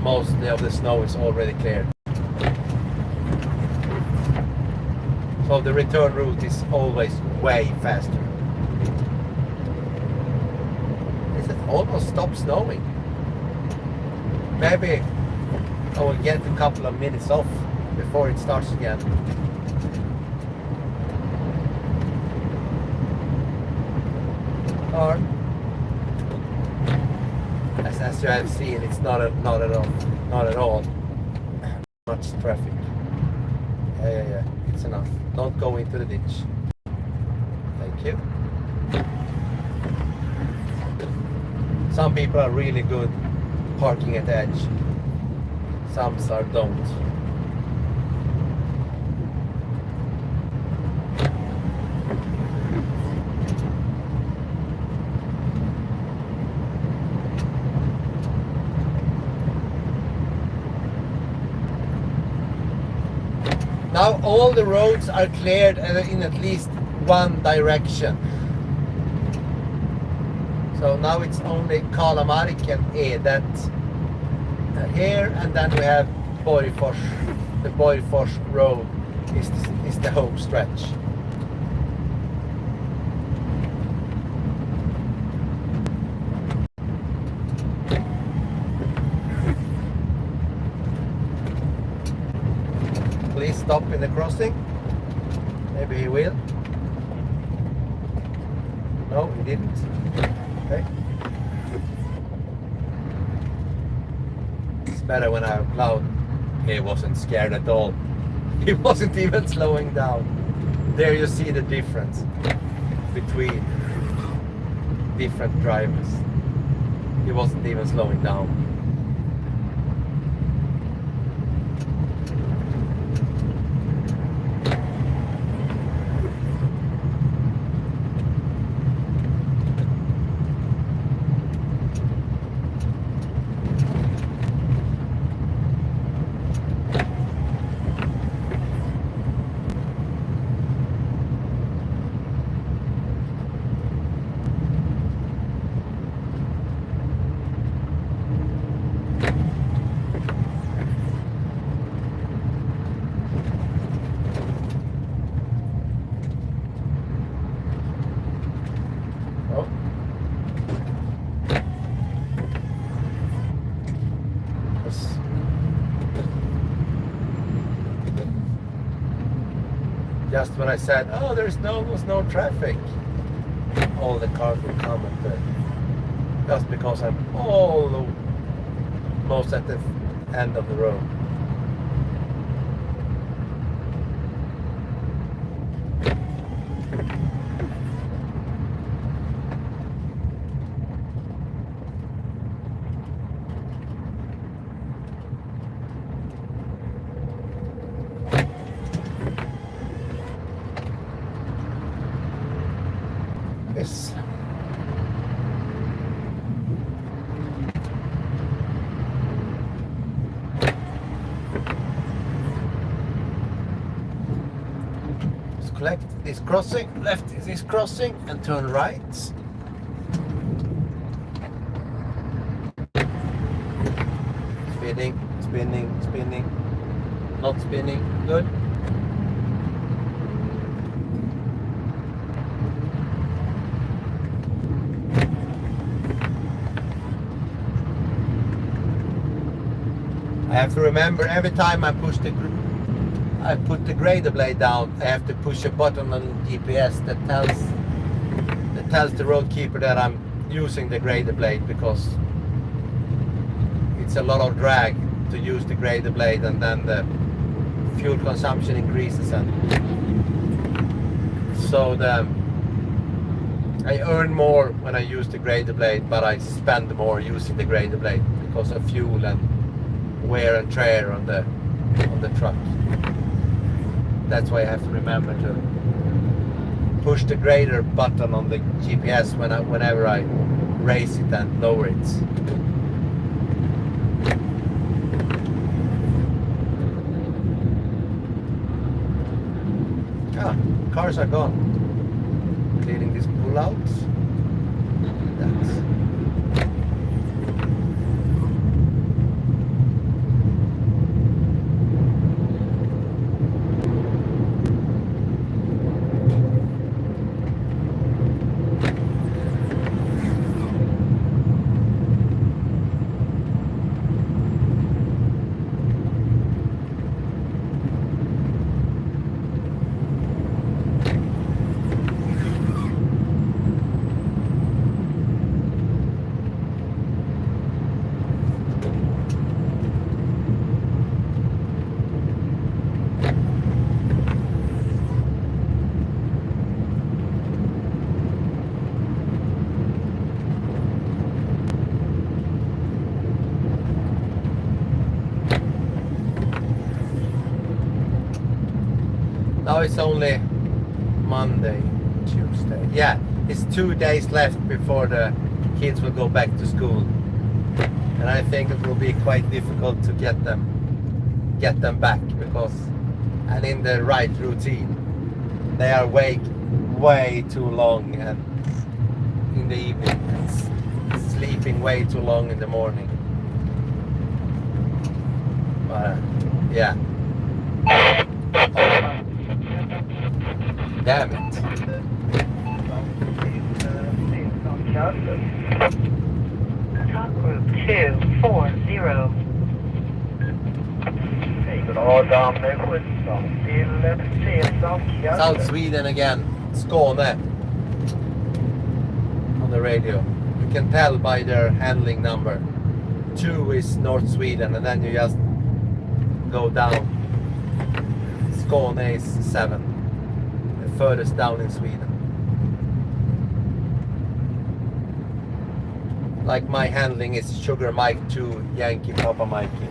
A: mostly of the snow is already cleared. So the return route is always way faster. It almost stopped snowing. Maybe I will get a couple of minutes off before it starts again. Or as you have seen, it's not at all much traffic. Yeah, it's enough. Don't go into the ditch. Thank you. Some people are really good parking at the edge. Some don't. Now all the roads are cleared in at least one direction. So now it's only Kalamark and Edet here, and then we have Borgfors. The Borgfors road is the home stretch. Please stop in the crossing. Maybe he will. No, he didn't. Okay. It's better when I plowed. He wasn't scared at all. He wasn't even slowing down. There you see the difference between different drivers. He wasn't even slowing down. Oh. Yes. Just when I said, oh, there's no traffic, all the cars will come at the, just because I'm almost at the end of the road. Yes. Let's collect this crossing, left is this crossing, and turn right. Spinning, spinning, spinning. Not spinning. Good. I have to remember every time I put the grader blade down, I have to push a button on GPS that tells the road keeper that I'm using the grader blade, because it's a lot of drag to use the grader blade, and then the fuel consumption increases, and so I earn more when I use the grader blade, but I spend more using the grader blade because of fuel and wear and tear on the truck. That's why I have to remember to push the grader button on the GPS whenever I raise it and lower it. Cars are gone. Clearing these pullouts. That's now it's only Monday, Tuesday. Yeah, it's 2 days left before the kids will go back to school, and I think it will be quite difficult to get them back, because and in the right routine. They are awake way too long and in the evening, and sleeping way too long in the morning. Yeah. Damn it.
F: Top group 240.
A: South Sweden again. Skåne. On the radio. You can tell by their handling number. 2 is North Sweden, and then you just go down. Skåne is 7. The furthest down in Sweden. Like my handling is Sugar Mike 2, Yankee Papa Mikey.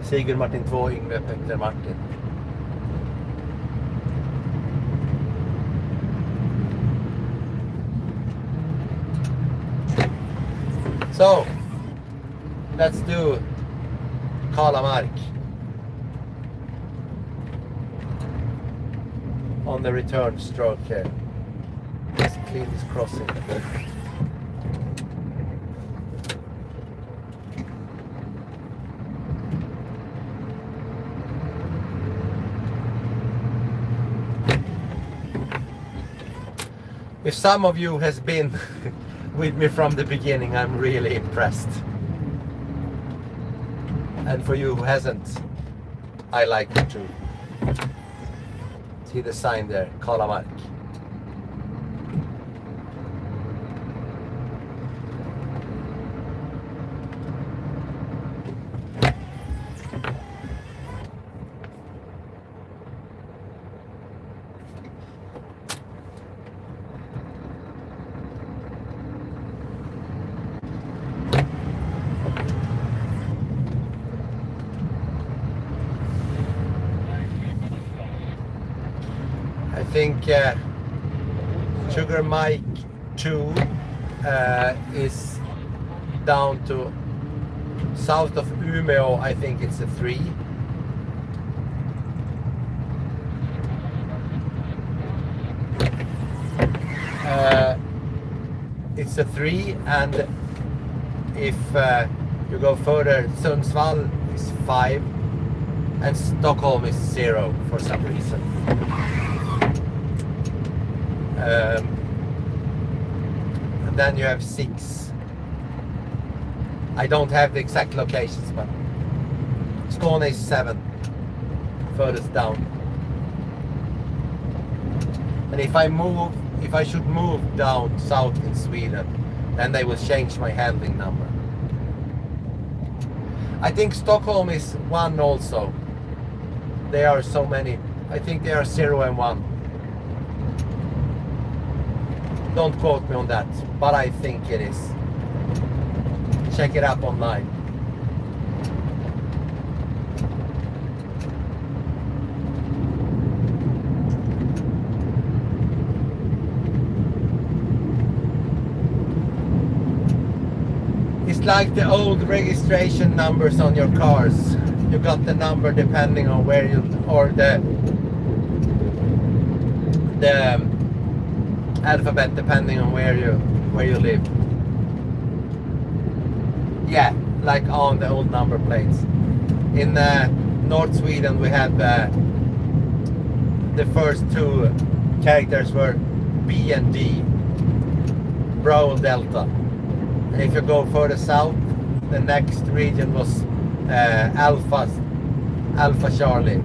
A: Sigurd Martin 2, Yngve Petter Martin. So, let's do Kalamark on the return stroke here. Let's clean this crossing. If some of you has been with me from the beginning, I'm really impressed. And for you who hasn't, I like it too. See the sign there, Kalamark. I think Sugar Mike 2 is down to south of Umeå. I think it's a 3. It's a 3, and if you go further, Sundsvall is 5, and Stockholm is 0 for some reason. And then you have 6. I don't have the exact locations, but Skåne is 7, furthest down. And if I should move down south in Sweden, then they will change my handling number. I think Stockholm is 1 also. There are so many. I think they are 0 and 1. Don't quote me on that, but I think it is. Check it up online. It's like the old registration numbers on your cars. You got the number depending on where you, or the alphabet depending on where you live. Yeah, like on the old number plates. In North Sweden we had the first 2 characters were B and D, Bravo Delta. And if you go further south, the next region was Alpha Charlie,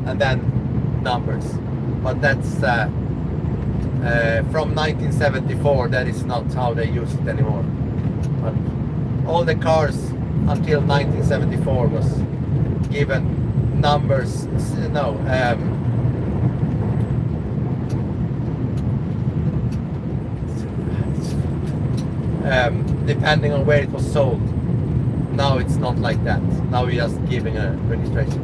A: and then numbers. But that's from 1974. That is not how they use it anymore. But all the cars until 1974 was given numbers. No. Depending on where it was sold. Now it's not like that. Now we're just giving a registration.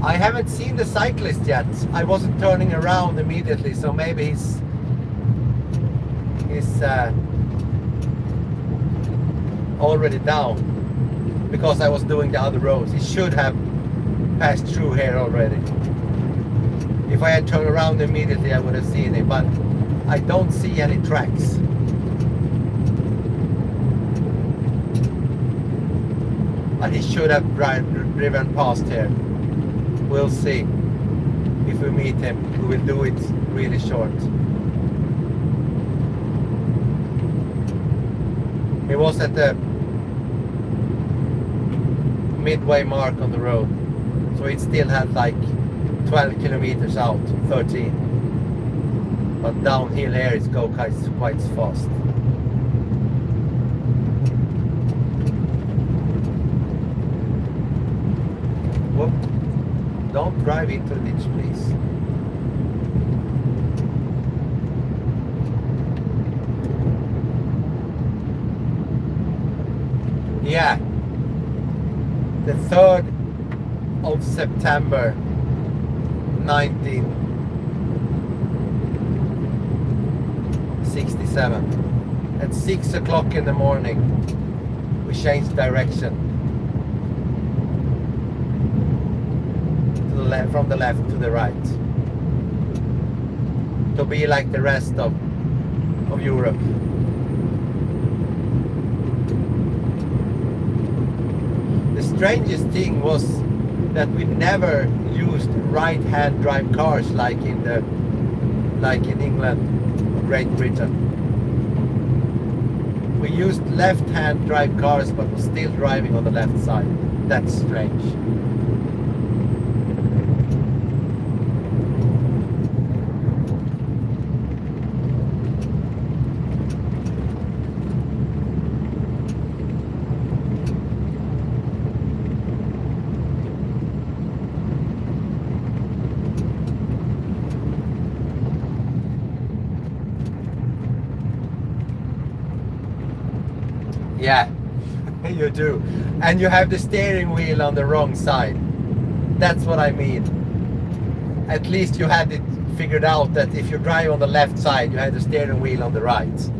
A: I haven't seen the cyclist yet. I wasn't turning around immediately, so maybe he's already down because I was doing the other roads. He should have passed through here already. If I had turned around immediately, I would have seen it, but I don't see any tracks. But he should have driven past here. We'll see. If we meet him, we will do it really short. He was at the midway mark on the road. So it still had like 12 kilometers out, 13. But downhill here it's go quite fast. Whoop. Don't drive into the ditch, please. Yeah. The 3rd of September 1967. At 6 o'clock in the morning, we changed direction to the left, from the left to the right, to be like the rest of Europe. The strangest thing was that we never used right-hand drive cars like in England or Great Britain. We used left-hand drive cars, but we're still driving on the left side. That's strange. Yeah, you do. And you have the steering wheel on the wrong side. That's what I mean. At least you had it figured out that if you drive on the left side, you had the steering wheel on the right.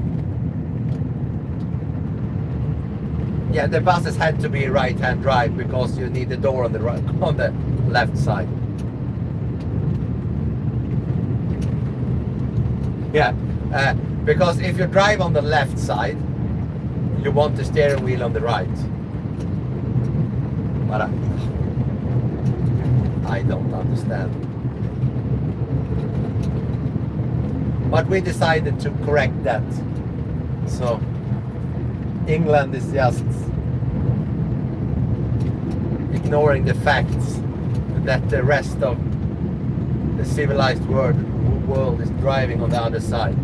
A: Yeah, the buses had to be right-hand drive because you need the door on the right, on the left side. Yeah, because if you drive on the left side, you want the steering wheel on the right. But I don't understand. But we decided to correct that. So England is just ignoring the facts that the rest of the civilized world is driving on the other side.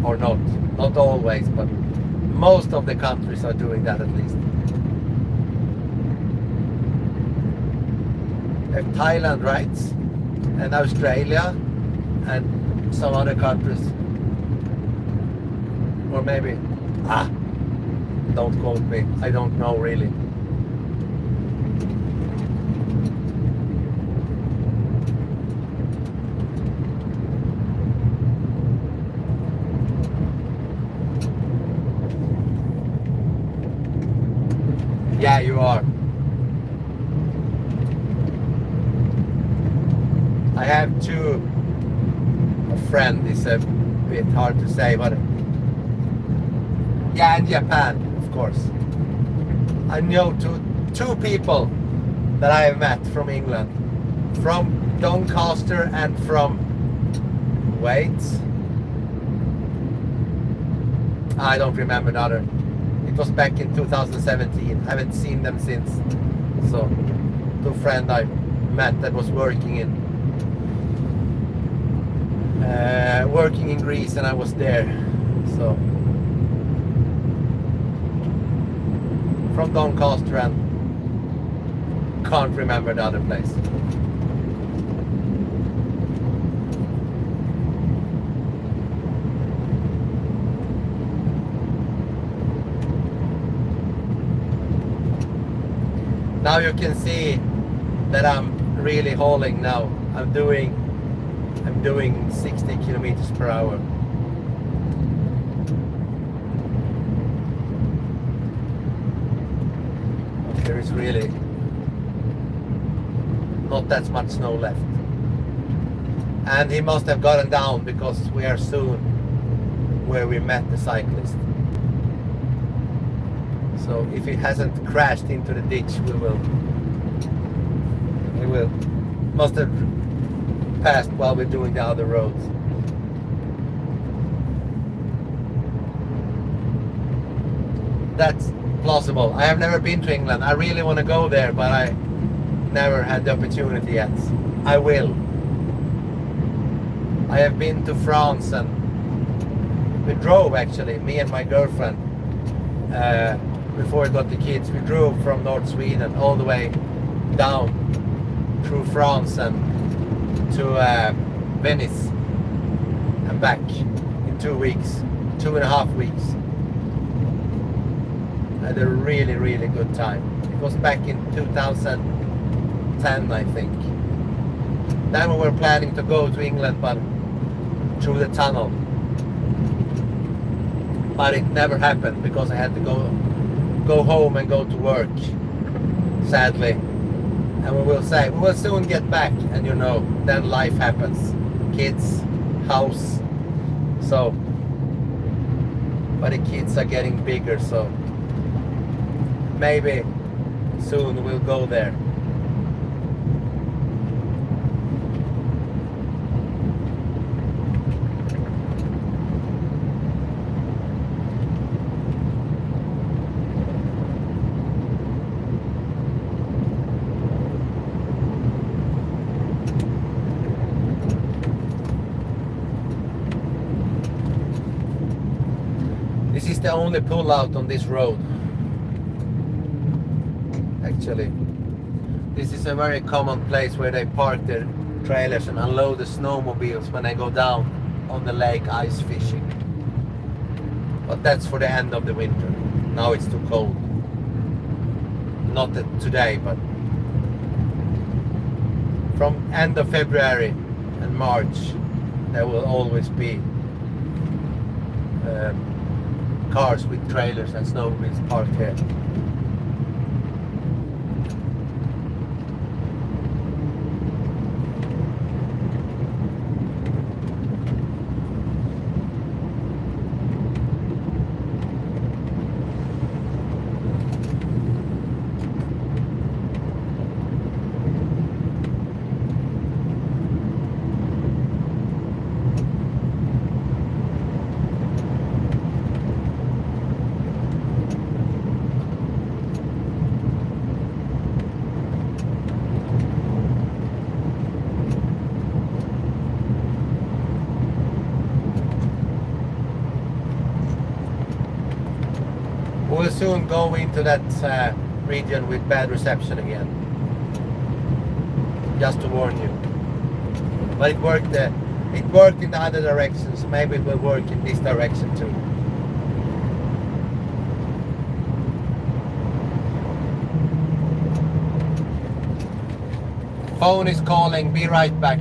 A: Or not. Not always, but most of the countries are doing that at least. If Thailand, right? And Australia and some other countries. Or maybe, don't quote me. I don't know really. Yeah, you are. I have a friend is a bit hard to say, but yeah, in Japan, of course. I know two people that I have met from England, from Doncaster and from, wait, I don't remember the other. It was back in 2017. I haven't seen them since. So, two friends I met that was working in Greece, and I was there. So, from Doncaster and can't remember the other place. Now you can see that I'm really hauling now. I'm doing 60 kilometers per hour. But there is really not that much snow left. And he must have gotten down because we are soon where we met the cyclist. So if it hasn't crashed into the ditch, we will must have passed while we're doing the other roads. That's plausible. I have never been to England. I really want to go there, but I never had the opportunity yet. I will. I have been to France, and we drove, actually, me and my girlfriend, before we got the kids. We drove from North Sweden all the way down through France and to Venice and back in 2 weeks, 2.5 weeks. I had a really, really good time. It was back in 2010, I think. Then we were planning to go to England, but through the tunnel. But it never happened because I had to go home and go to work, sadly. And we will soon get back, and you know, then life happens. Kids, house. So, but the kids are getting bigger, so maybe soon we'll go there. This is the only pull out on this road. Actually, this is a very common place where they park their trailers and unload the snowmobiles when they go down on the lake ice fishing. But that's for the end of the winter. Now it's too cold. Not today, but from end of February and March there will always be cars with trailers and snowmobiles parked here. We'll soon go into that region with bad reception again. Just to warn you. But it worked in the other direction, so maybe it will work in this direction too. Phone is calling, be right back.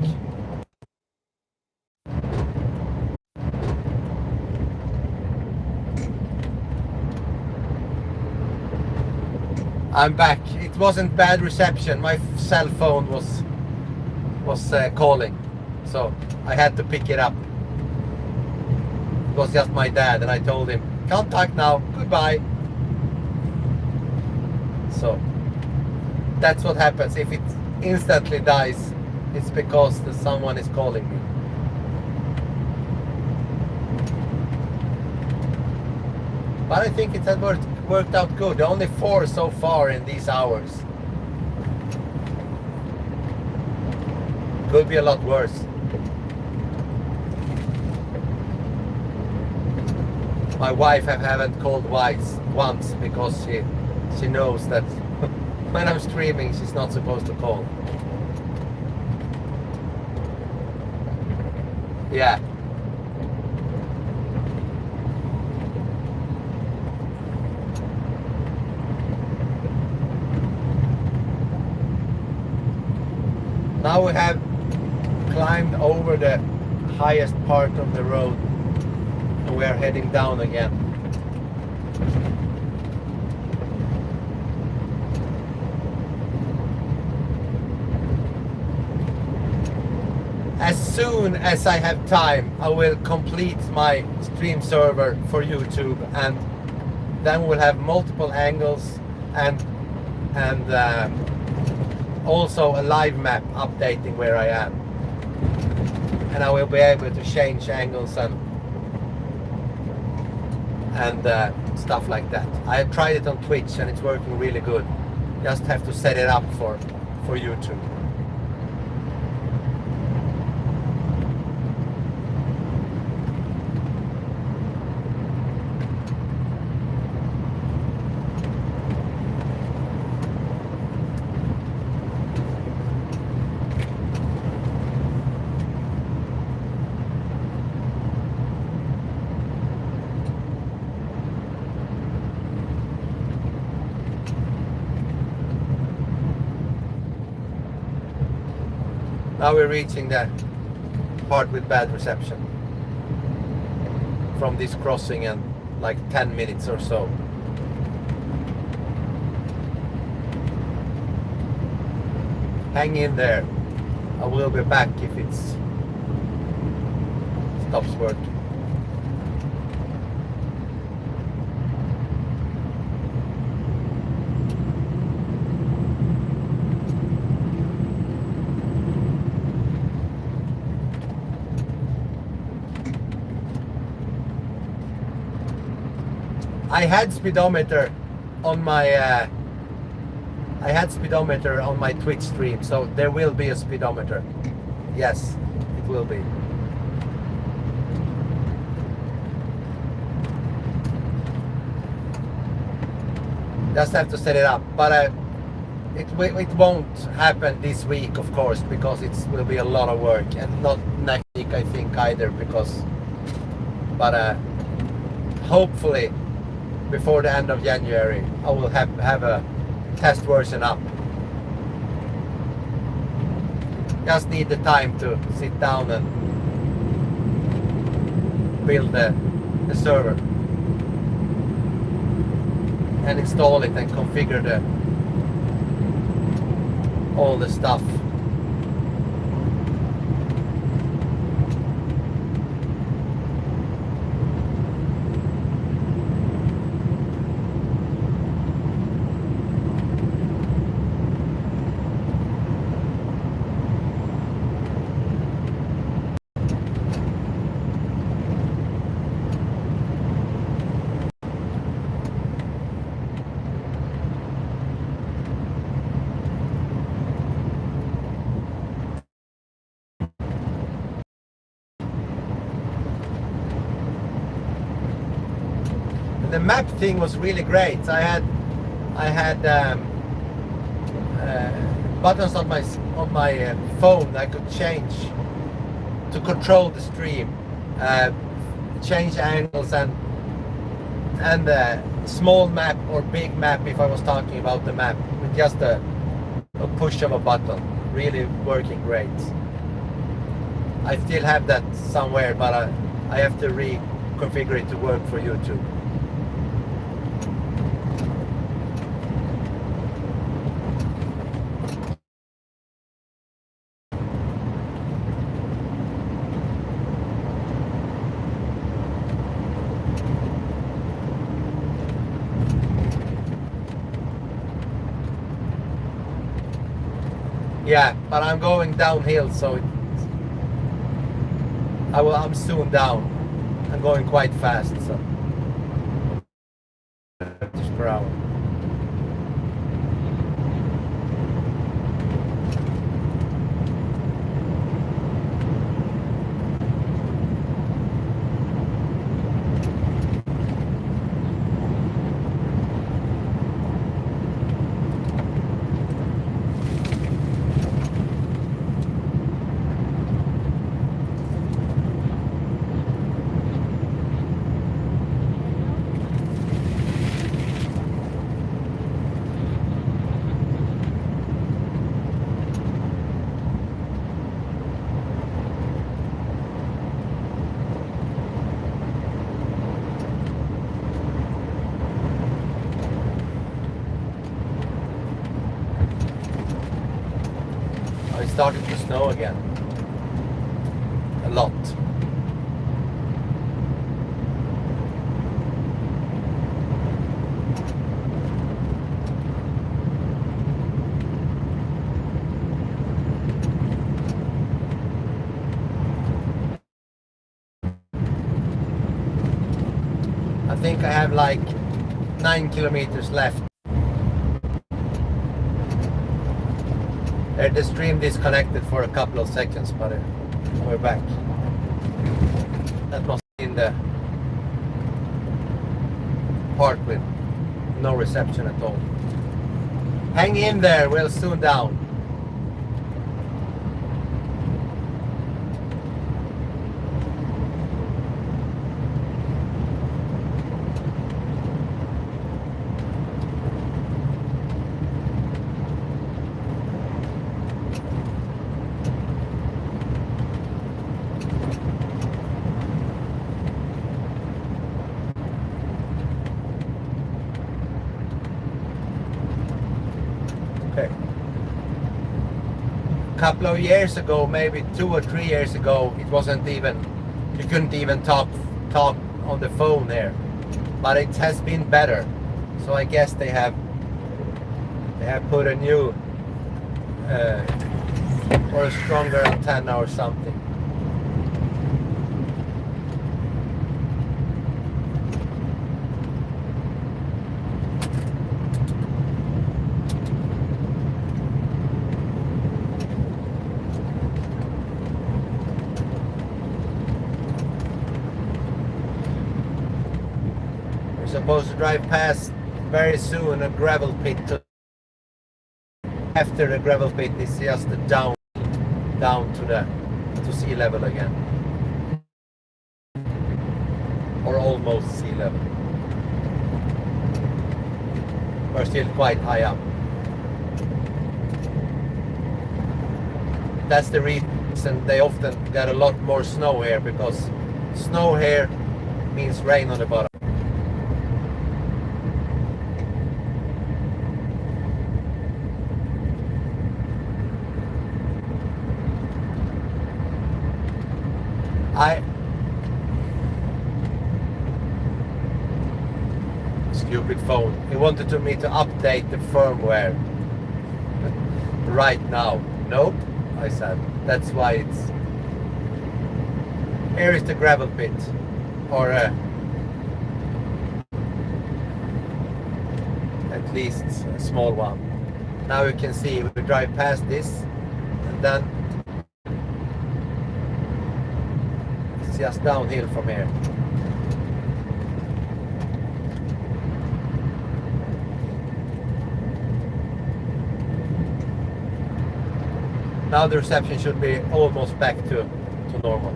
A: I'm back. It wasn't bad reception. My cell phone was calling, so I had to pick it up. It was just my dad, and I told him, "Can't talk now. Goodbye." So that's what happens if it instantly dies. It's because someone is calling me. But I think it had worked out good. Only 4 so far in these hours. Could be a lot worse. My wife haven't called once because she knows that when I'm streaming she's not supposed to call. Yeah. Now we have climbed over the highest part of the road and we are heading down again. As soon as I have time, I will complete my stream server for YouTube and then we'll have multiple angles and also a live map updating where I am, and I will be able to change angles and stuff like that. I have tried it on Twitch and it's working really good. Just have to set it up for YouTube. Now we're reaching the part with bad reception from this crossing in like 10 minutes or so. Hang in there. I will be back if it stops working. I had speedometer on my Twitch stream, so there will be a speedometer. Yes, it will be. Just have to set it up, but it won't happen this week, of course, because it will be a lot of work, and not next week, I think, either, because. But hopefully, before the end of January, I will have a test version up. Just need the time to sit down and build the server and install it and configure all the stuff. The map thing was really great. I had buttons on my phone I could change to control the stream, change angles and small map or big map if I was talking about the map with just a push of a button. Really working great. I still have that somewhere, but I have to reconfigure it to work for YouTube. Yeah, but I'm going downhill, so I'm soon down. I'm going quite fast, so just per hour. It started to snow again. A lot. think I have like 9 kilometers left. The stream disconnected for a couple of seconds, but we're back. That must be in the part with no reception at all. Hang in there, we're soon down. Couple of years ago, maybe 2 or 3 years ago, it wasn't even, you couldn't even talk on the phone there, but it has been better. So I guess they have put a new or a stronger antenna or something. Supposed to drive past very soon a gravel pit. After the gravel pit is just down to sea level again, or almost sea level. We're still quite high up. That's the reason they often get a lot more snow here, because snow here means rain on the bottom. Stupid phone. He wanted me to update the firmware right now. Nope, I said. That's why it's... Here is the gravel pit. Or at least a small one. Now you can see we drive past this, and then it's just downhill from here. Now the reception should be almost back to normal.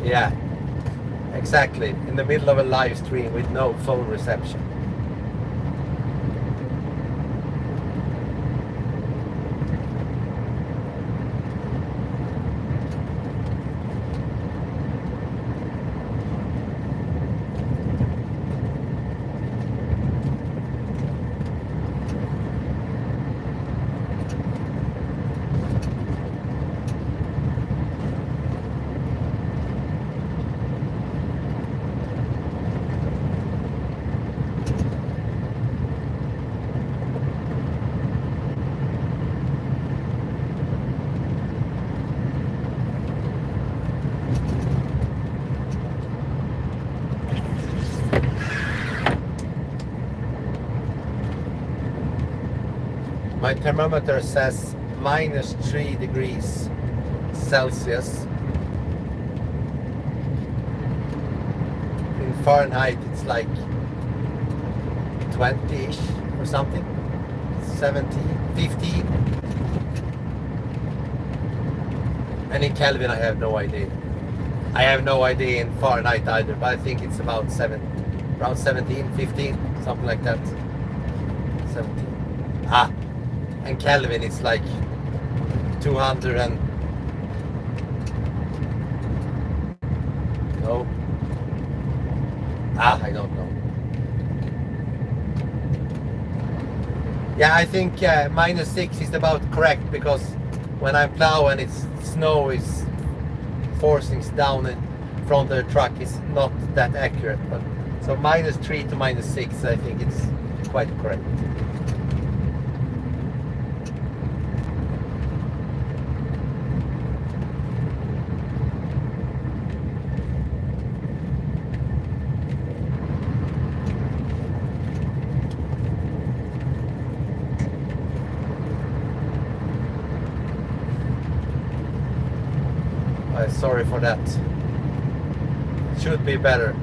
A: Yeah, exactly. In the middle of a live stream with no phone reception. My thermometer says -3 degrees Celsius. In Fahrenheit it's like 20-ish or something. 17, 15. And in Kelvin I have no idea. I have no idea in Fahrenheit either, but I think it's about around 17, 15, something like that. 17. And Kelvin it's like 200 and no. I don't know. Yeah, I think -6 is about correct, because when I'm plowing, it's snow is forcing down in front of the truck is not that accurate. But so -3 to -6, I think it's quite correct. Sorry for that. Should be better.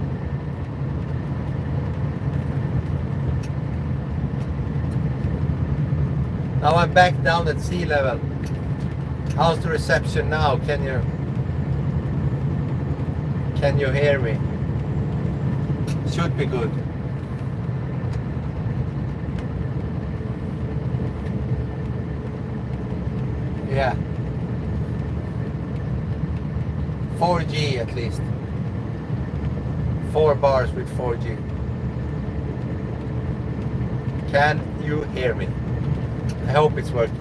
A: Now I'm back down at sea level. How's the reception now? Can you hear me? Should be good. Yeah. 4G at least. 4 bars with 4G. Can you hear me? I hope it's working.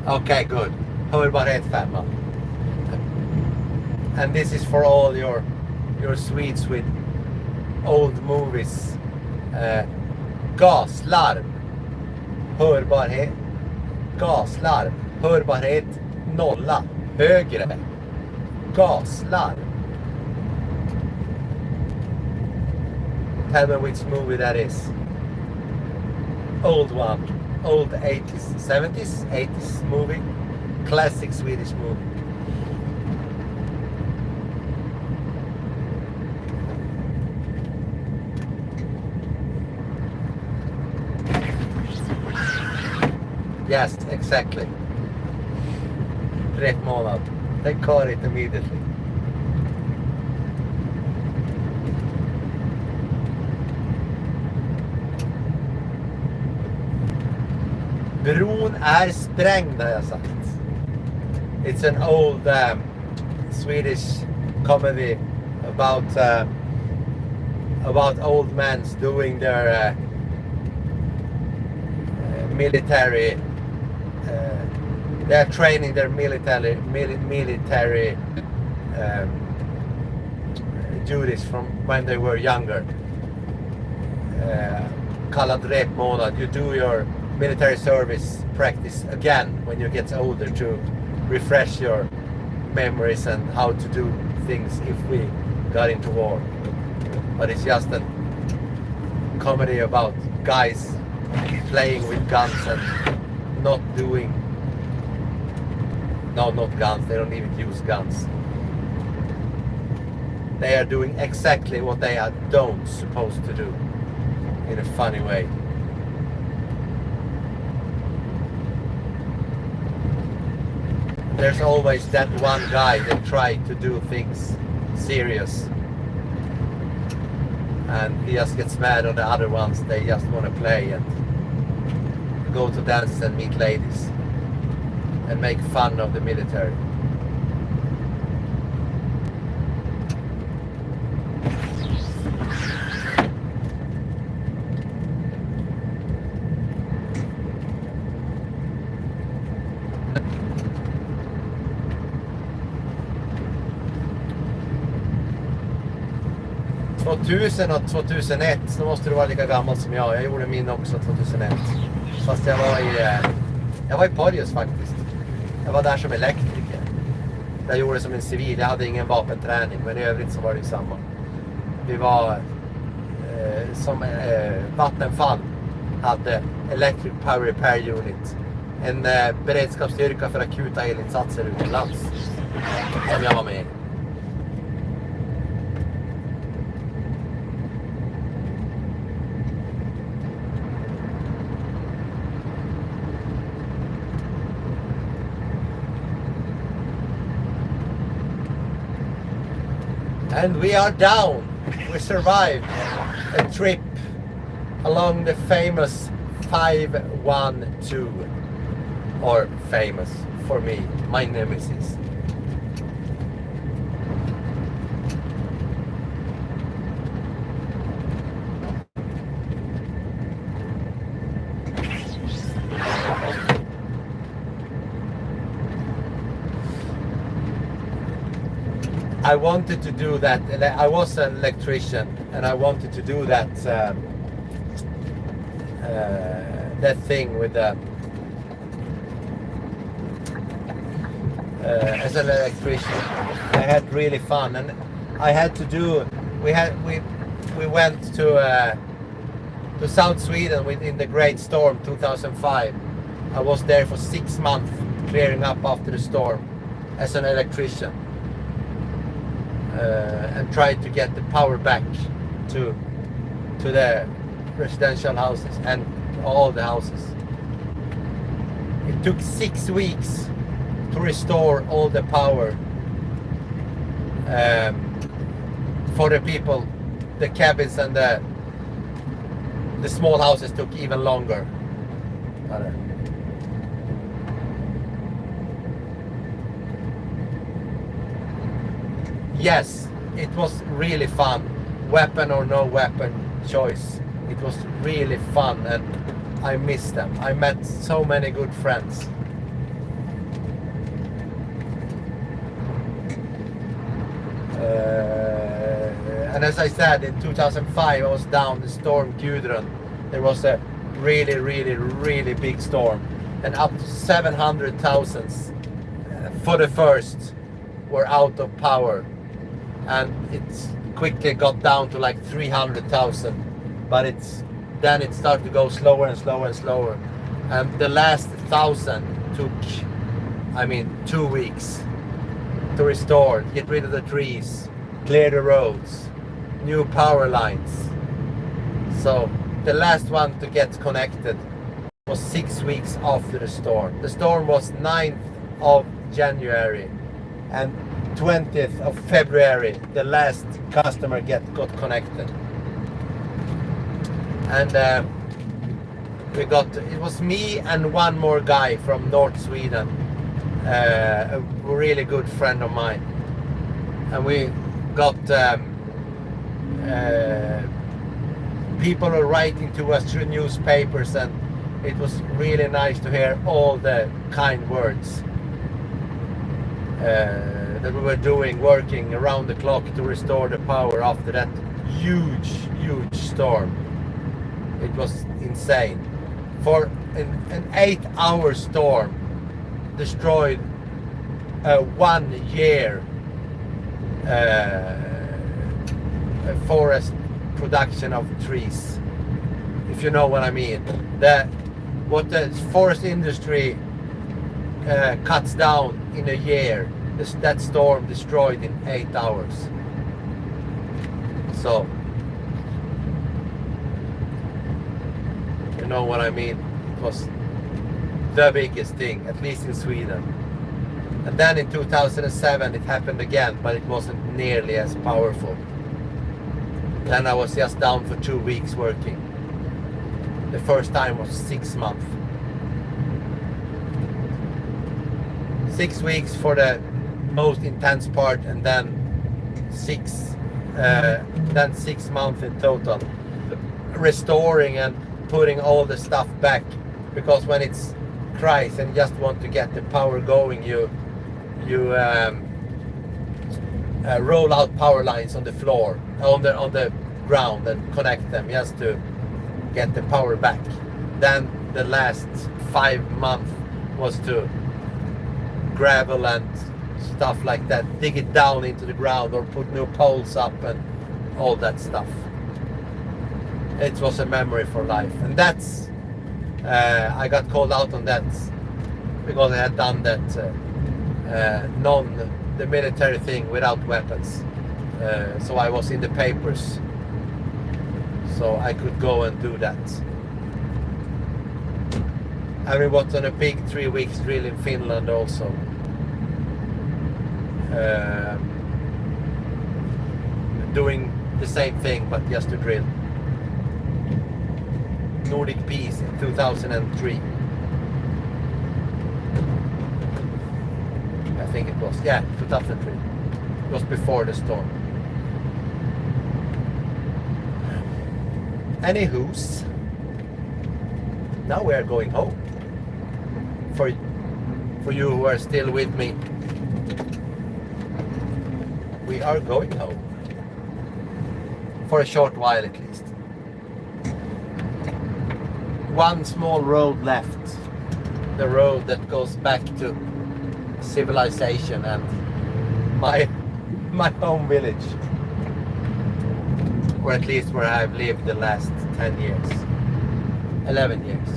A: Okay, good. Hållbarhet femma. And this is for all your Swedes with old movies. Gaslarm. Hörbarhet. Gaslarm. Hörbarhet nolla. Högre. Gaslarm. Tell me which movie that is. Old one. Old 80s, 70s, 80s movie. Classic Swedish movie. Yes, exactly. Rätt månad. They caught it immediately. Bron är sprängd har jag sagt. It's an old Swedish comedy about old men doing their military. They're training their military duties from when they were younger. Kallad repmånad. You do your military service practice again when you get older to refresh your memories and how to do things if we got into war. But it's just a comedy about guys playing with guns and not doing. No, not guns. They don't even use guns. They are doing exactly what they are don't supposed to do in a funny way. There's always that one guy that try to do things serious, and he just gets mad on the other ones. They just want to play and go to dances and meet ladies and make fun of the military. År 2000 och 2001 så måste du vara lika gammal som jag. Jag gjorde min också 2001. Fast jag var i Porjus faktiskt. Jag var där som elektriker. Jag gjorde som en civil. Jag hade ingen vapenträning, men i övrigt så var det samma. Vi var som Vattenfall hade Electric Power Repair Unit. En beredskapsstyrka för akuta elinsatser utomlands. Som jag var med i. And we are down. We survived a trip along the famous 512. Or famous for me, my nemesis. I wanted to do that. I was an electrician, and I wanted to do that that thing with the as an electrician. I had really fun, and I had to do. We went to South Sweden in the Great Storm 2005. I was there for 6 months clearing up after the storm as an electrician, and tried to get the power back to the residential houses and all the houses. It took 6 weeks to restore all the power for the people. The cabins and the small houses took even longer. Yes, it was really fun. Weapon or no weapon choice. It was really fun, and I miss them. I met so many good friends. And as I said, in 2005 I was down the storm Gudrun. There was a really big storm, and up to 700,000 for the first were out of power, and it quickly got down to like 300,000, but then it started to go slower and slower, and the last 1,000 took 2 weeks to restore, get rid of the trees, clear the roads, new power lines. So the last one to get connected was 6 weeks after the storm. The storm was 9th of January, and 20th of February the last customer got connected. And it was me and one more guy from North Sweden, a really good friend of mine, and we got people are writing to us through newspapers, and it was really nice to hear all the kind words that we were working around the clock to restore the power after that huge storm. It was insane. For an 8-hour storm destroyed 1 year forest production of trees, if you know what I mean. What the forest industry cuts down in a year, that storm destroyed in 8 hours. So you know what I mean. It was the biggest thing, at least in Sweden. And then in 2007 it happened again, but it wasn't nearly as powerful. Then I was just down for 2 weeks working. The first time was 6 months. 6 weeks for the most intense part, and then 6 months in total, restoring and putting all the stuff back. Because when it's cries and you just want to get the power going, you roll out power lines on the floor, on the ground, and connect them just to get the power back. Then the last 5 months was to gravel and stuff like that, dig it down into the ground or put new poles up and all that stuff. It was a memory for life, and that's I got called out on that because I had done that the military thing without weapons. So I was in the papers, so I could go and do that. I was on a big 3 weeks drill in Finland also. Doing the same thing, but just to drill. Nordic Peace in 2003. I think it was, 2003. It was before the storm. Anywho's, now we are going home. For you who are still with me, we are going home. For a short while at least. One small road left. The road that goes back to civilization and my home village, or at least where I've lived the last 10 years, 11 years.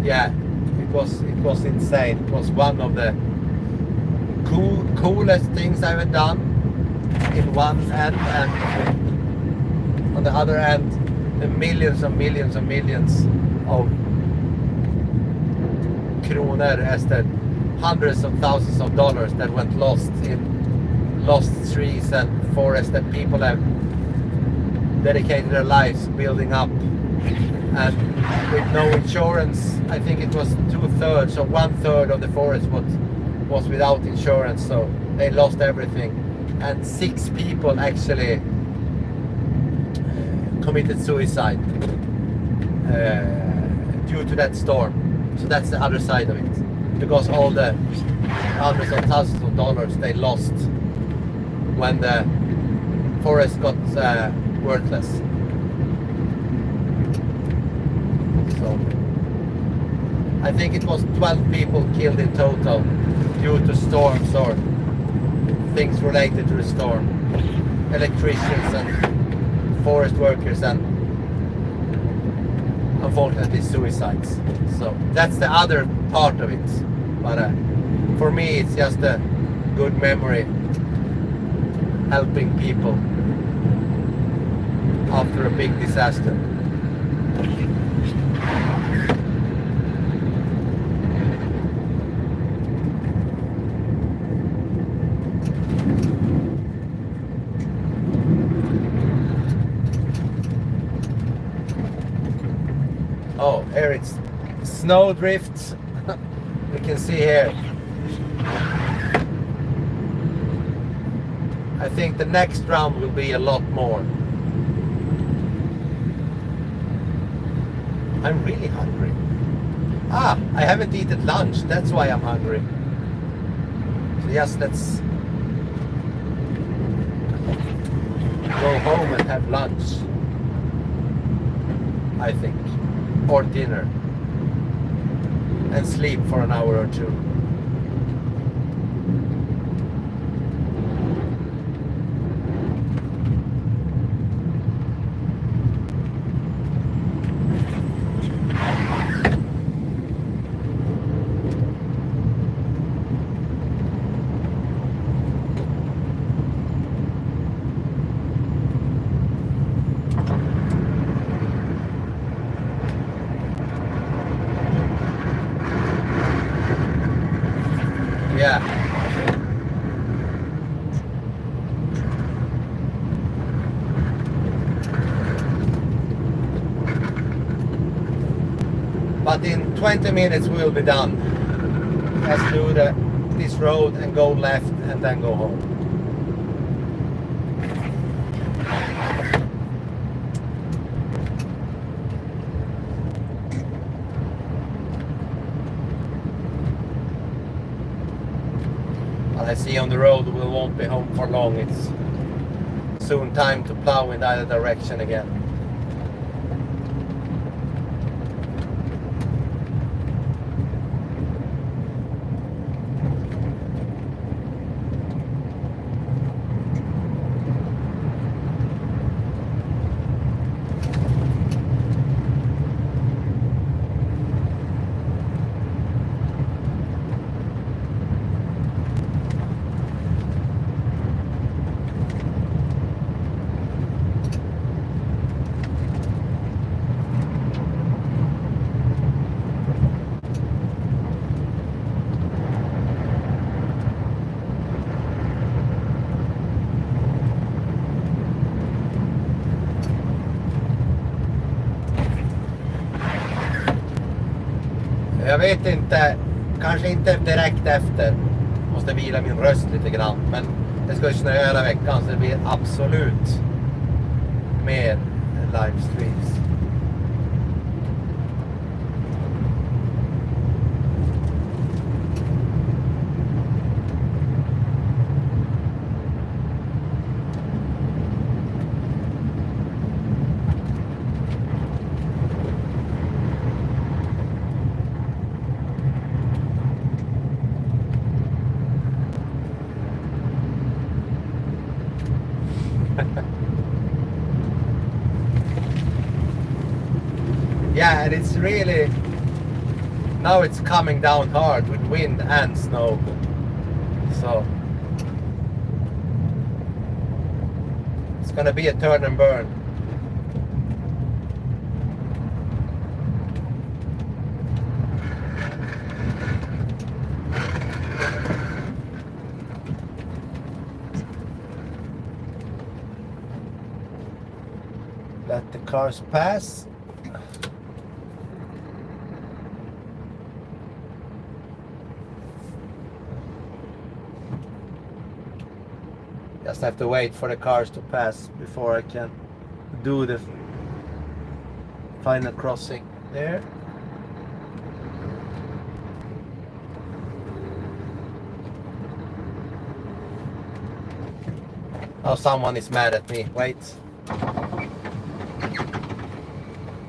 A: Yeah, it was insane. It was one of the coolest things I've ever done in one end, and on the other end, the millions and millions and millions of kronor, as the hundreds of thousands of dollars that went lost in lost trees and forests that people have dedicated their lives building up. And with no insurance, I think it was 2/3 or 1/3 of the forest was without insurance, so they lost everything. And 6 people actually committed suicide due to that storm. So that's the other side of it, because all the hundreds of thousands of dollars they lost when the forest got worthless. So I think it was 12 people killed in total due to storms or things related to the storm. Electricians and forest workers, and unfortunately suicides. So that's the other part of it. But for me it's just a good memory, helping people after a big disaster. Oh, here it's snow drifts. You can see here. I think the next round will be a lot more. I'm really hungry. I haven't eaten lunch. That's why I'm hungry. So yes, let's go home and have lunch, I think. Or dinner, and sleep for an hour or two. Yeah. But in 20 minutes we'll be done. Let's do this road and go left and then go home. I see on the road we won't be home for long. It's soon time to plow in the other direction again. Jag vet inte, Kanske inte direkt efter. Måste vila min röst lite grann. Men det ska ju snöa hela veckan så det blir absolut mer livestreams. Yeah, and it's really, now it's coming down hard with wind and snow. So it's gonna be a turn and burn. Let the cars pass. Just have to wait for the cars to pass before I can do the final crossing there. Oh, someone is mad at me. Wait.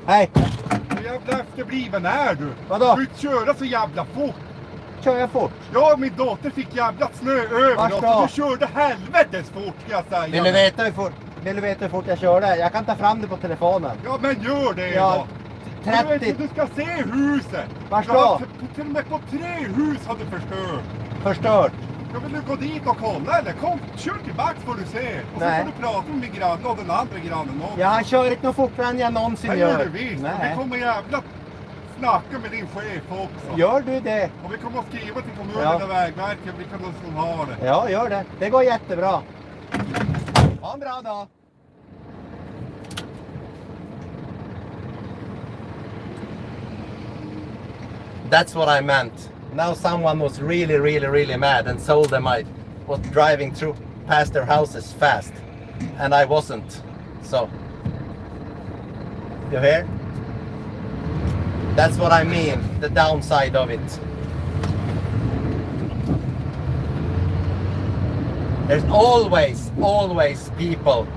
A: Hej!
G: Hur jävla efterbliven är du?
A: Vadå?
G: Du inte köra så jävla fort.
A: Kör jag fort?
G: Jag och min dotter fick jävla snö över
A: Vars
G: oss
A: då?
G: och du körde helvetes fort ska jag säga.
A: Vill du veta hur fort jag körde? Jag kan ta fram det på telefonen.
G: Ja men gör det
A: Ja,
G: då. Du,
A: 30.
G: du ska se huset.
A: Vars
G: Jag har
A: då?
G: till och med på 3 hus har du förstört.
A: Förstört.
G: Jag vill du gå dit och kolla eller? Kom, kör tillbaks får du se. Och så
A: Nej.
G: får du prata med min granne och den andra grannen också.
A: Jag kör inte något fortare än jag någonsin
G: Det
A: gör.
G: gör du visst. Och vi
A: Nej.
G: kommer jävla snacka med din chef också.
A: Gör du det?
G: Och vi kommer att skriva till kommunen
A: Ja.
G: och Vägverket vilka de som har det.
A: Ja, gör det. Det går jättebra. Ha en bra dag. That's what I meant. Now someone was really mad and told them I was driving through past their houses fast. And I wasn't. So, you hear? That's what I mean, the downside of it. There's always people,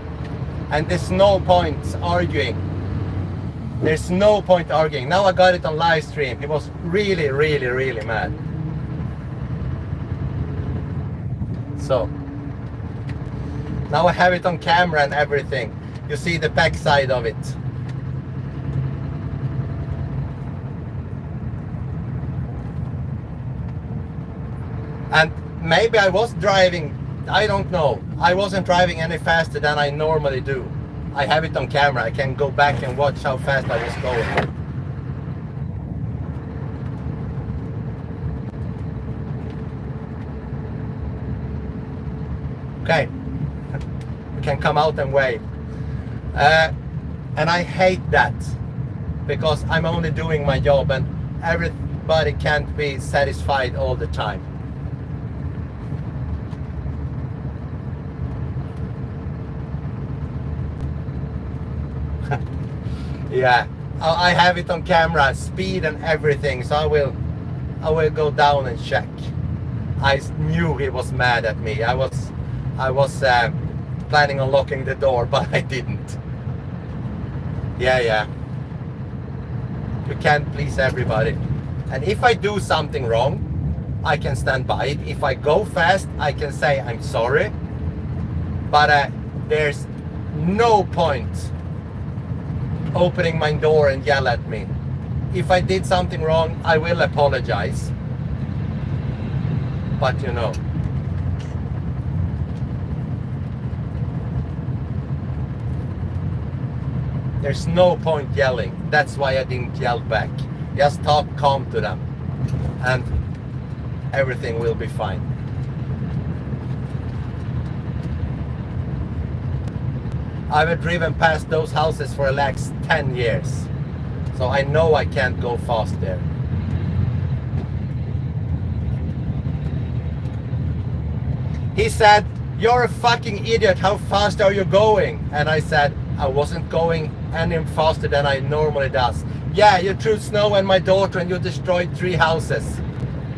A: and there's no point arguing. There's no point arguing. Now I got it on live stream. He was really mad. So, now I have it on camera and everything. You see the back side of it. And maybe I was driving, I don't know. I wasn't driving any faster than I normally do. I have it on camera. I can go back and watch how fast I was going. Okay, we can come out and wave. And I hate that because I'm only doing my job and everybody can't be satisfied all the time. Yeah, I have it on camera, speed and everything, so I will go down and check. I knew he was mad at me. I was planning on locking the door, but I didn't. Yeah. You can't please everybody. And if I do something wrong, I can stand by it. If I go fast, I can say I'm sorry. But there's no point opening my door and yell at me. If I did something wrong, I will apologize. But you know. There's no point yelling. That's why I didn't yell back. Just talk calm to them. And everything will be fine. I've driven past those houses for the last 10 years. So I know I can't go fast there. He said, "You're a fucking idiot. How fast are you going?" And I said, "I wasn't going any faster than I normally does." "Yeah, you threw snow on my daughter and you destroyed 3 houses."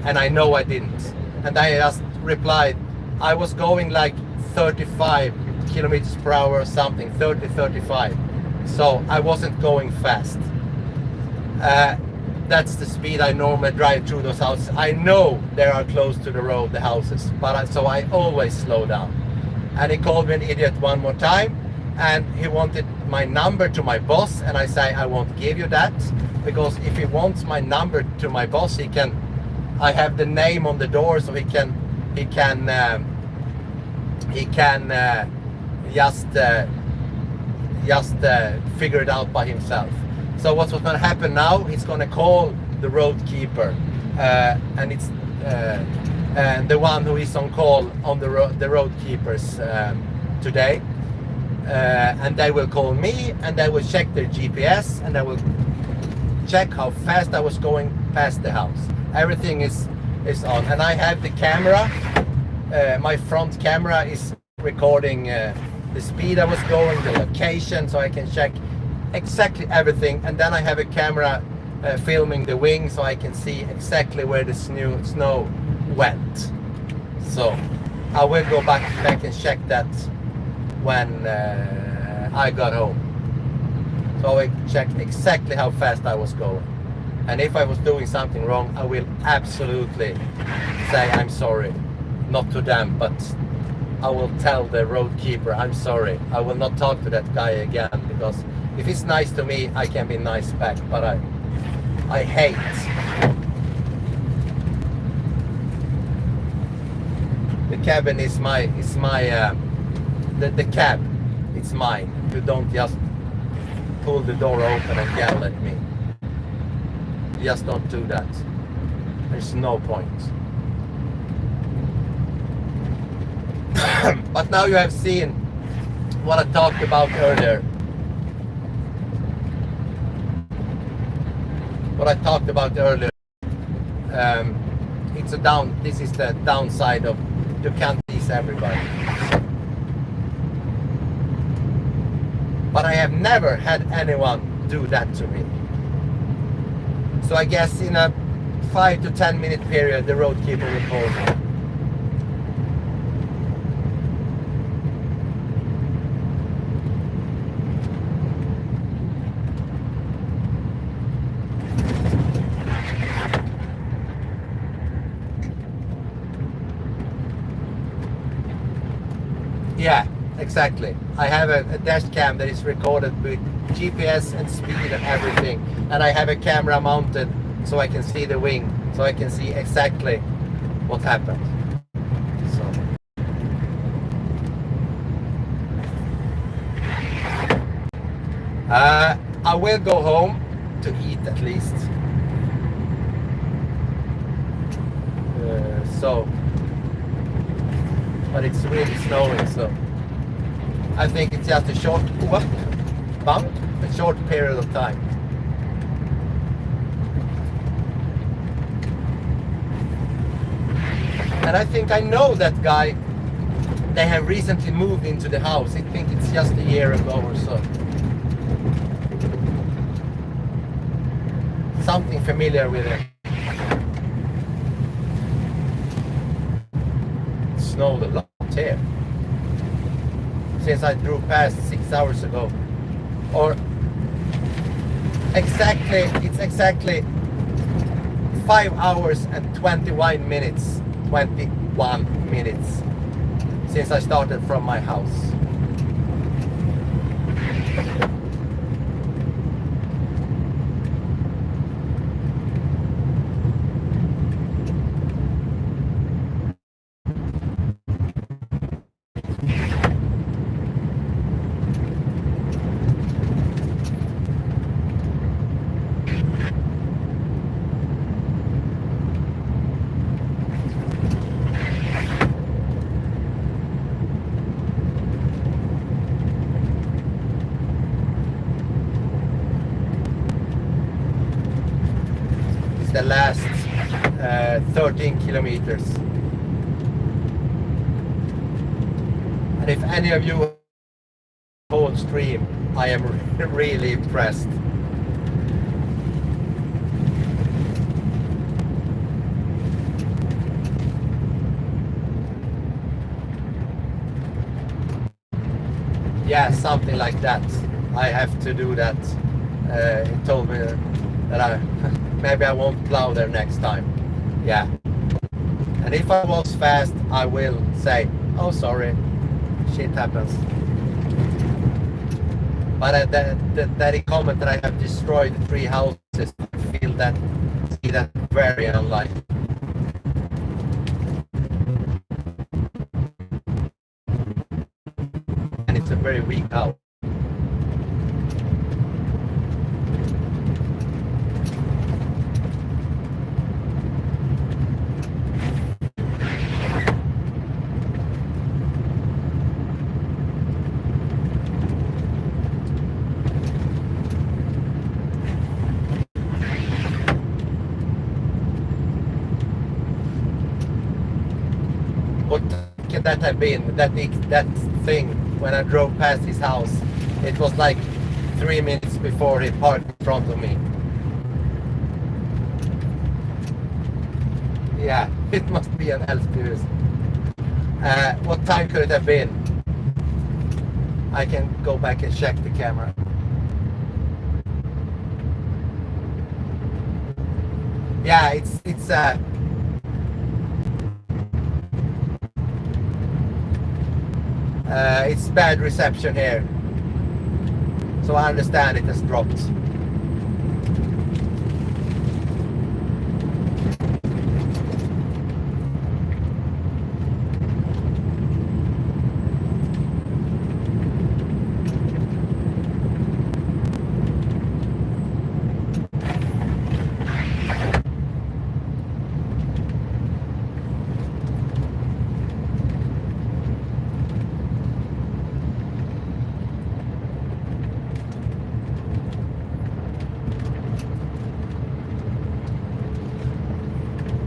A: And I know I didn't. And I just replied, "I was going like 35 kilometers per hour or something, 30, 35. So I wasn't going fast." That's the speed I normally drive through those houses. I know they are close to the road, the houses, but so I always slow down. And he called me an idiot one more time, and he wanted my number to my boss, and I say I won't give you that, because if he wants my number to my boss, he can. I have the name on the door, so he can just figure it out by himself. So what's going to happen now? He's going to call the road keeper, and it's the one who is on call on the road keepers today, and they will call me, and they will check their GPS, and they will check how fast I was going past the house. Everything is on, and I have the camera. My front camera is recording the speed I was going, the location, so I can check exactly everything. And then I have a camera filming the wing, so I can see exactly where the snow went. So I will go back and check that when I got home. So I checked exactly how fast I was going. And if I was doing something wrong, I will absolutely say I'm sorry. Not to them, but I will tell the road keeper I'm sorry. I will not talk to that guy again, because if he's nice to me, I can be nice back. But I hate the cabin is my the cab. It's mine. You don't just pull the door open and yell at me. Just don't do that. There's no point. But now you have seen what I talked about earlier. This is the downside of you can't please everybody. But I have never had anyone do that to me. So I guess in a 5 to 10 minute period, the road keeper will call me. Yeah, exactly. I have a dash cam that is recorded with GPS and speed and everything. And I have a camera mounted so I can see the wing, so I can see exactly what happened. So. I will go home to eat at least. But it's really snowing, so I think it's just a short bump, a short period of time. And I think I know that guy. They have recently moved into the house. I think it's just a year ago or so. Something familiar with it. It snowed a lot here since I drove past 6 hours ago. Or it's exactly 5 hours and 21 minutes since I started from my house. The last 13 kilometers. And if any of you whole stream, I am really impressed. Yeah, something like that. I have to do that. He told me that maybe I won't plow there next time. Yeah. And if I was fast, I will say, oh sorry, shit happens. But that he commented I have destroyed 3 houses. I feel that, see that very unlikely. And it's a very weak house. What could that have been? That thing when I drove past his house, it was like 3 minutes before he parked in front of me. Yeah, it must be an Elspethus. What time could it have been? I can go back and check the camera. Yeah, it's bad reception here, so I understand it has dropped.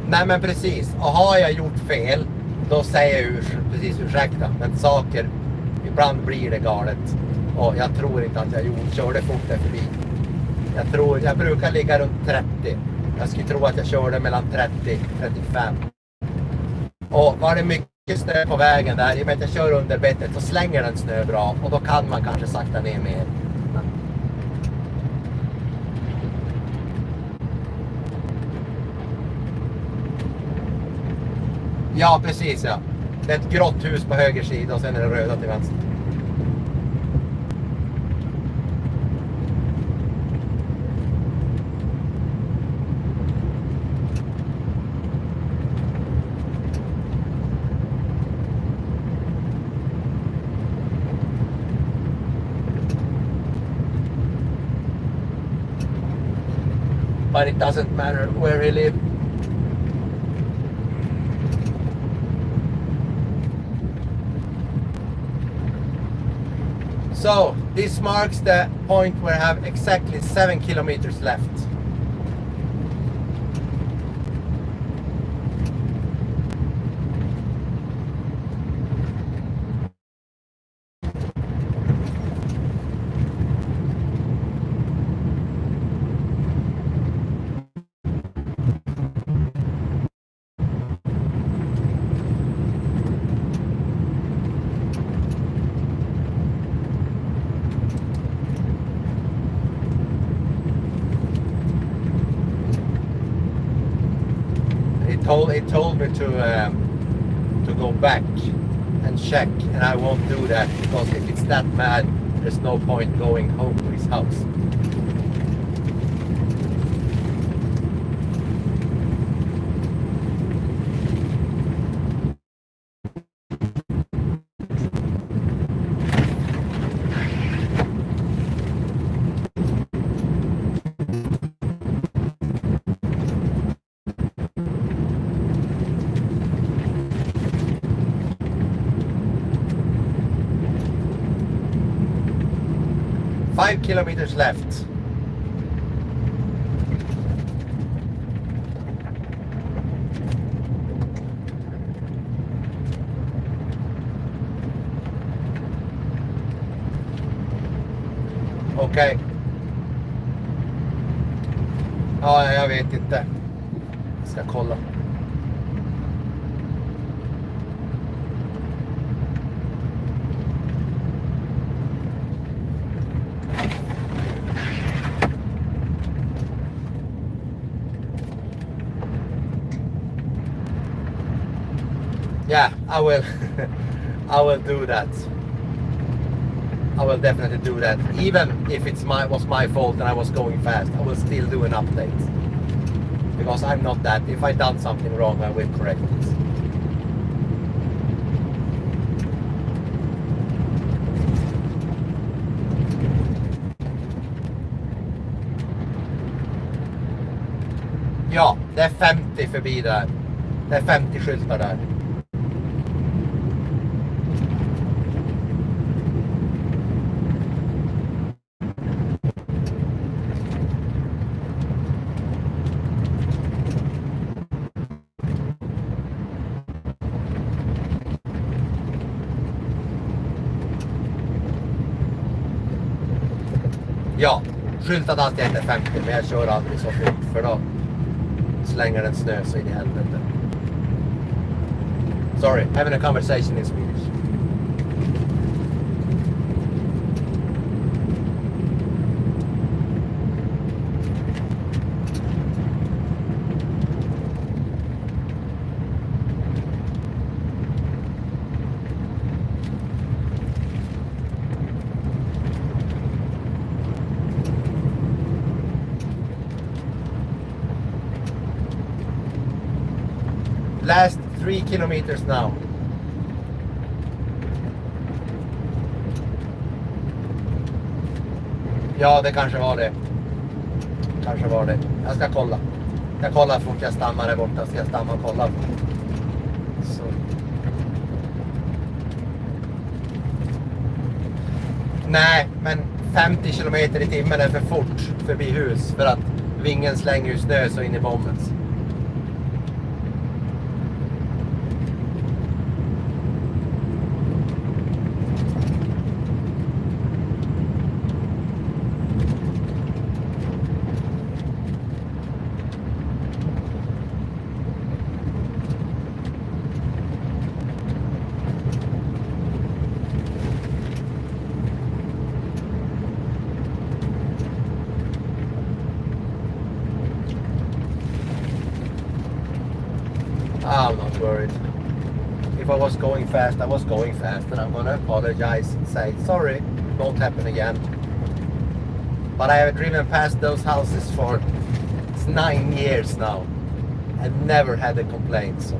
A: Nej men precis, och har jag gjort fel då säger jag precis ursäkta, men saker ibland blir det galet och jag tror inte att jag körde fort där förbi. Jag brukar ligga runt 30. Jag skulle tro att jag körde mellan 30-35. Och var det mycket snö på vägen där, i och med att jag kör under bettet så slänger den snö bra och då kan man kanske sakta ner mer. Ja, precis ja. Det är ett grått hus på höger sida och sen är det röda till vänster. But it doesn't matter where he lives. So this marks the point where I have exactly 7 kilometers left. It told me to go back and check, and I won't do that because if it's that bad, there's no point going home to his house. Five kilometers left. Okej. Ja, jag vet inte. Jag ska kolla. Yeah, I will. I will do that. I will definitely do that. Even if was my fault and I was going fast, I will still do an update. Because I'm not that. If I done something wrong, I will correct it. Ja, det är 50 förbi där. Det är 50 skyltar där. Ja, skyltat alltid efter 50, men jag kör aldrig så fort för då slänger den snö så in i helvete. Sorry, having a conversation in Swedish. Last 3 kilometers now. Ja, det kanske var det. Kanske var det. Jag ska kolla. Jag kollar fort jag stammar där borta. Ska jag stanna och kolla. Så. Nej, men 50 kilometer i timmen är för fort förbi hus. För att vingen slänger ju snö så in i bomben. I'm not worried. If I was going fast, I was going fast, and I'm gonna apologize and say sorry, won't happen again. But I have driven past those houses for 9 years now and never had a complaint. So.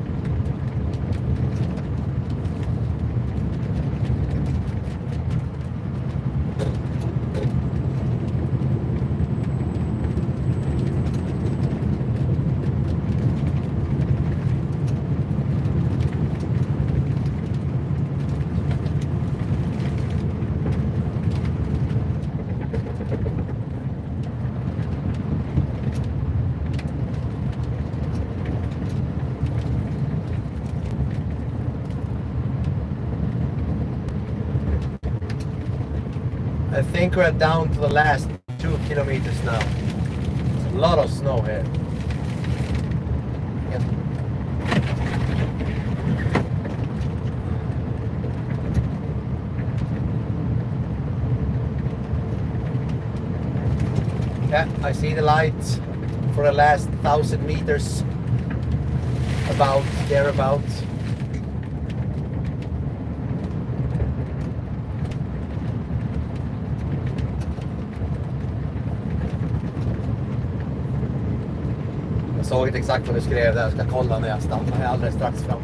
A: I think we're down to the last 2 kilometers now. There's a lot of snow here. Yeah, I see the light for the last 1,000 meters. About, thereabouts. Jag såg inte exakt vad du skrev där, jag ska kolla när jag stannar, jag är alldeles strax fram.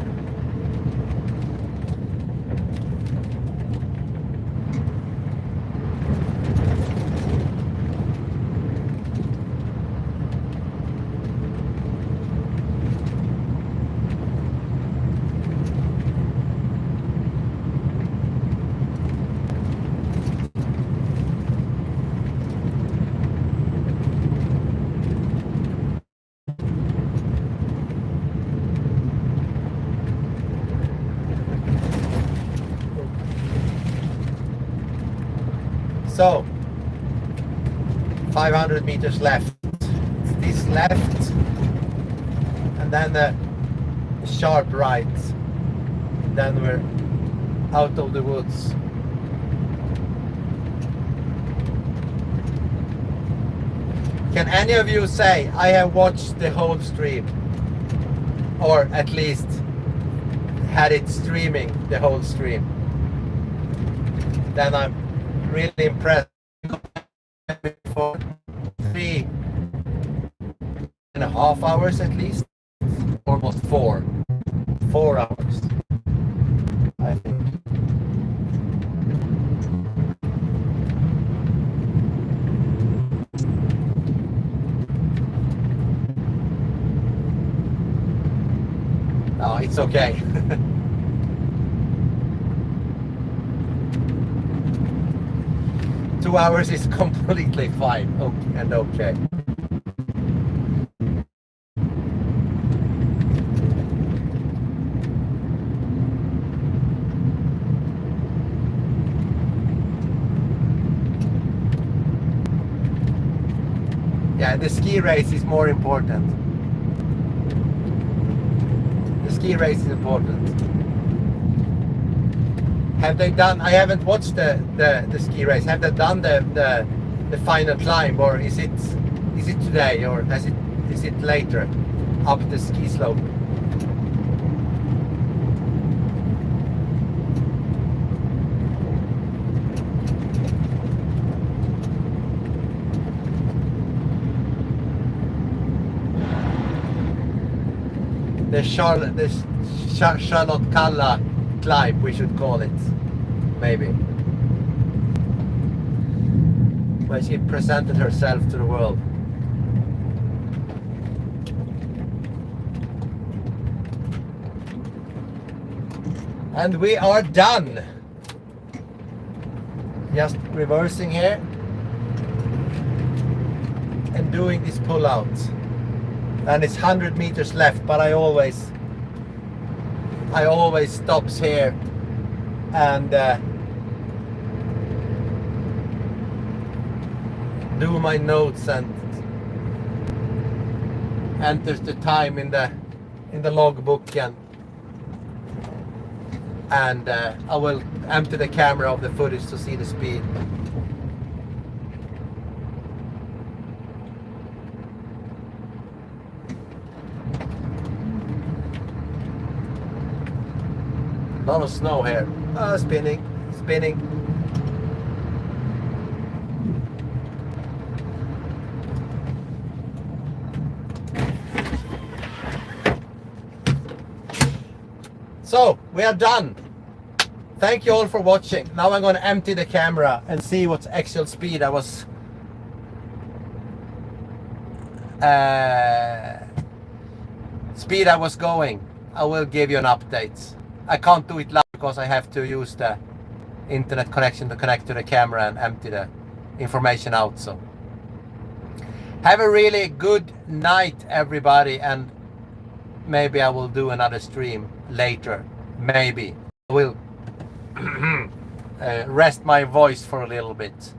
A: So, 500 meters left. This left, and then a sharp right. Then we're out of the woods. Can any of you say I have watched the whole stream, or at least had it streaming the whole stream? Then I'm really impressed. For 3.5 hours at least, almost 4 hours, I think. No, it's okay. 2 hours is completely fine and okay. Yeah, the ski race is more important. The ski race is important. Have they done? I haven't watched the ski race. Have they done the final climb, or is it today, or is it later up the ski slope? The Charlotte Kalla climb, we should call it, maybe, where she presented herself to the world. And we are done. Just reversing here and doing this pull out. And it's 100 meters left, but I always stops here and do my notes and enters the time in the logbook, and I will empty the camera of the footage to see the speed. A lot of snow here. Spinning. So, we are done. Thank you all for watching. Now I'm going to empty the camera and see what actual speed I was going. I will give you an update. I can't do it live because I have to use the internet connection to connect to the camera and empty the information out. So have a really good night, everybody, and maybe I will do another stream later. Maybe I will rest my voice for a little bit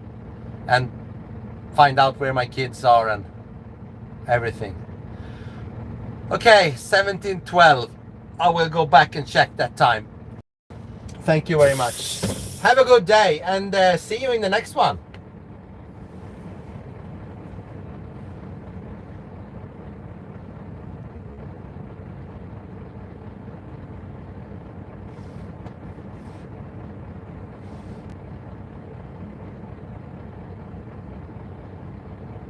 A: and find out where my kids are and everything. Okay, 17:12. I will go back and check that time. Thank you very much. Have a good day, and see you in the next one.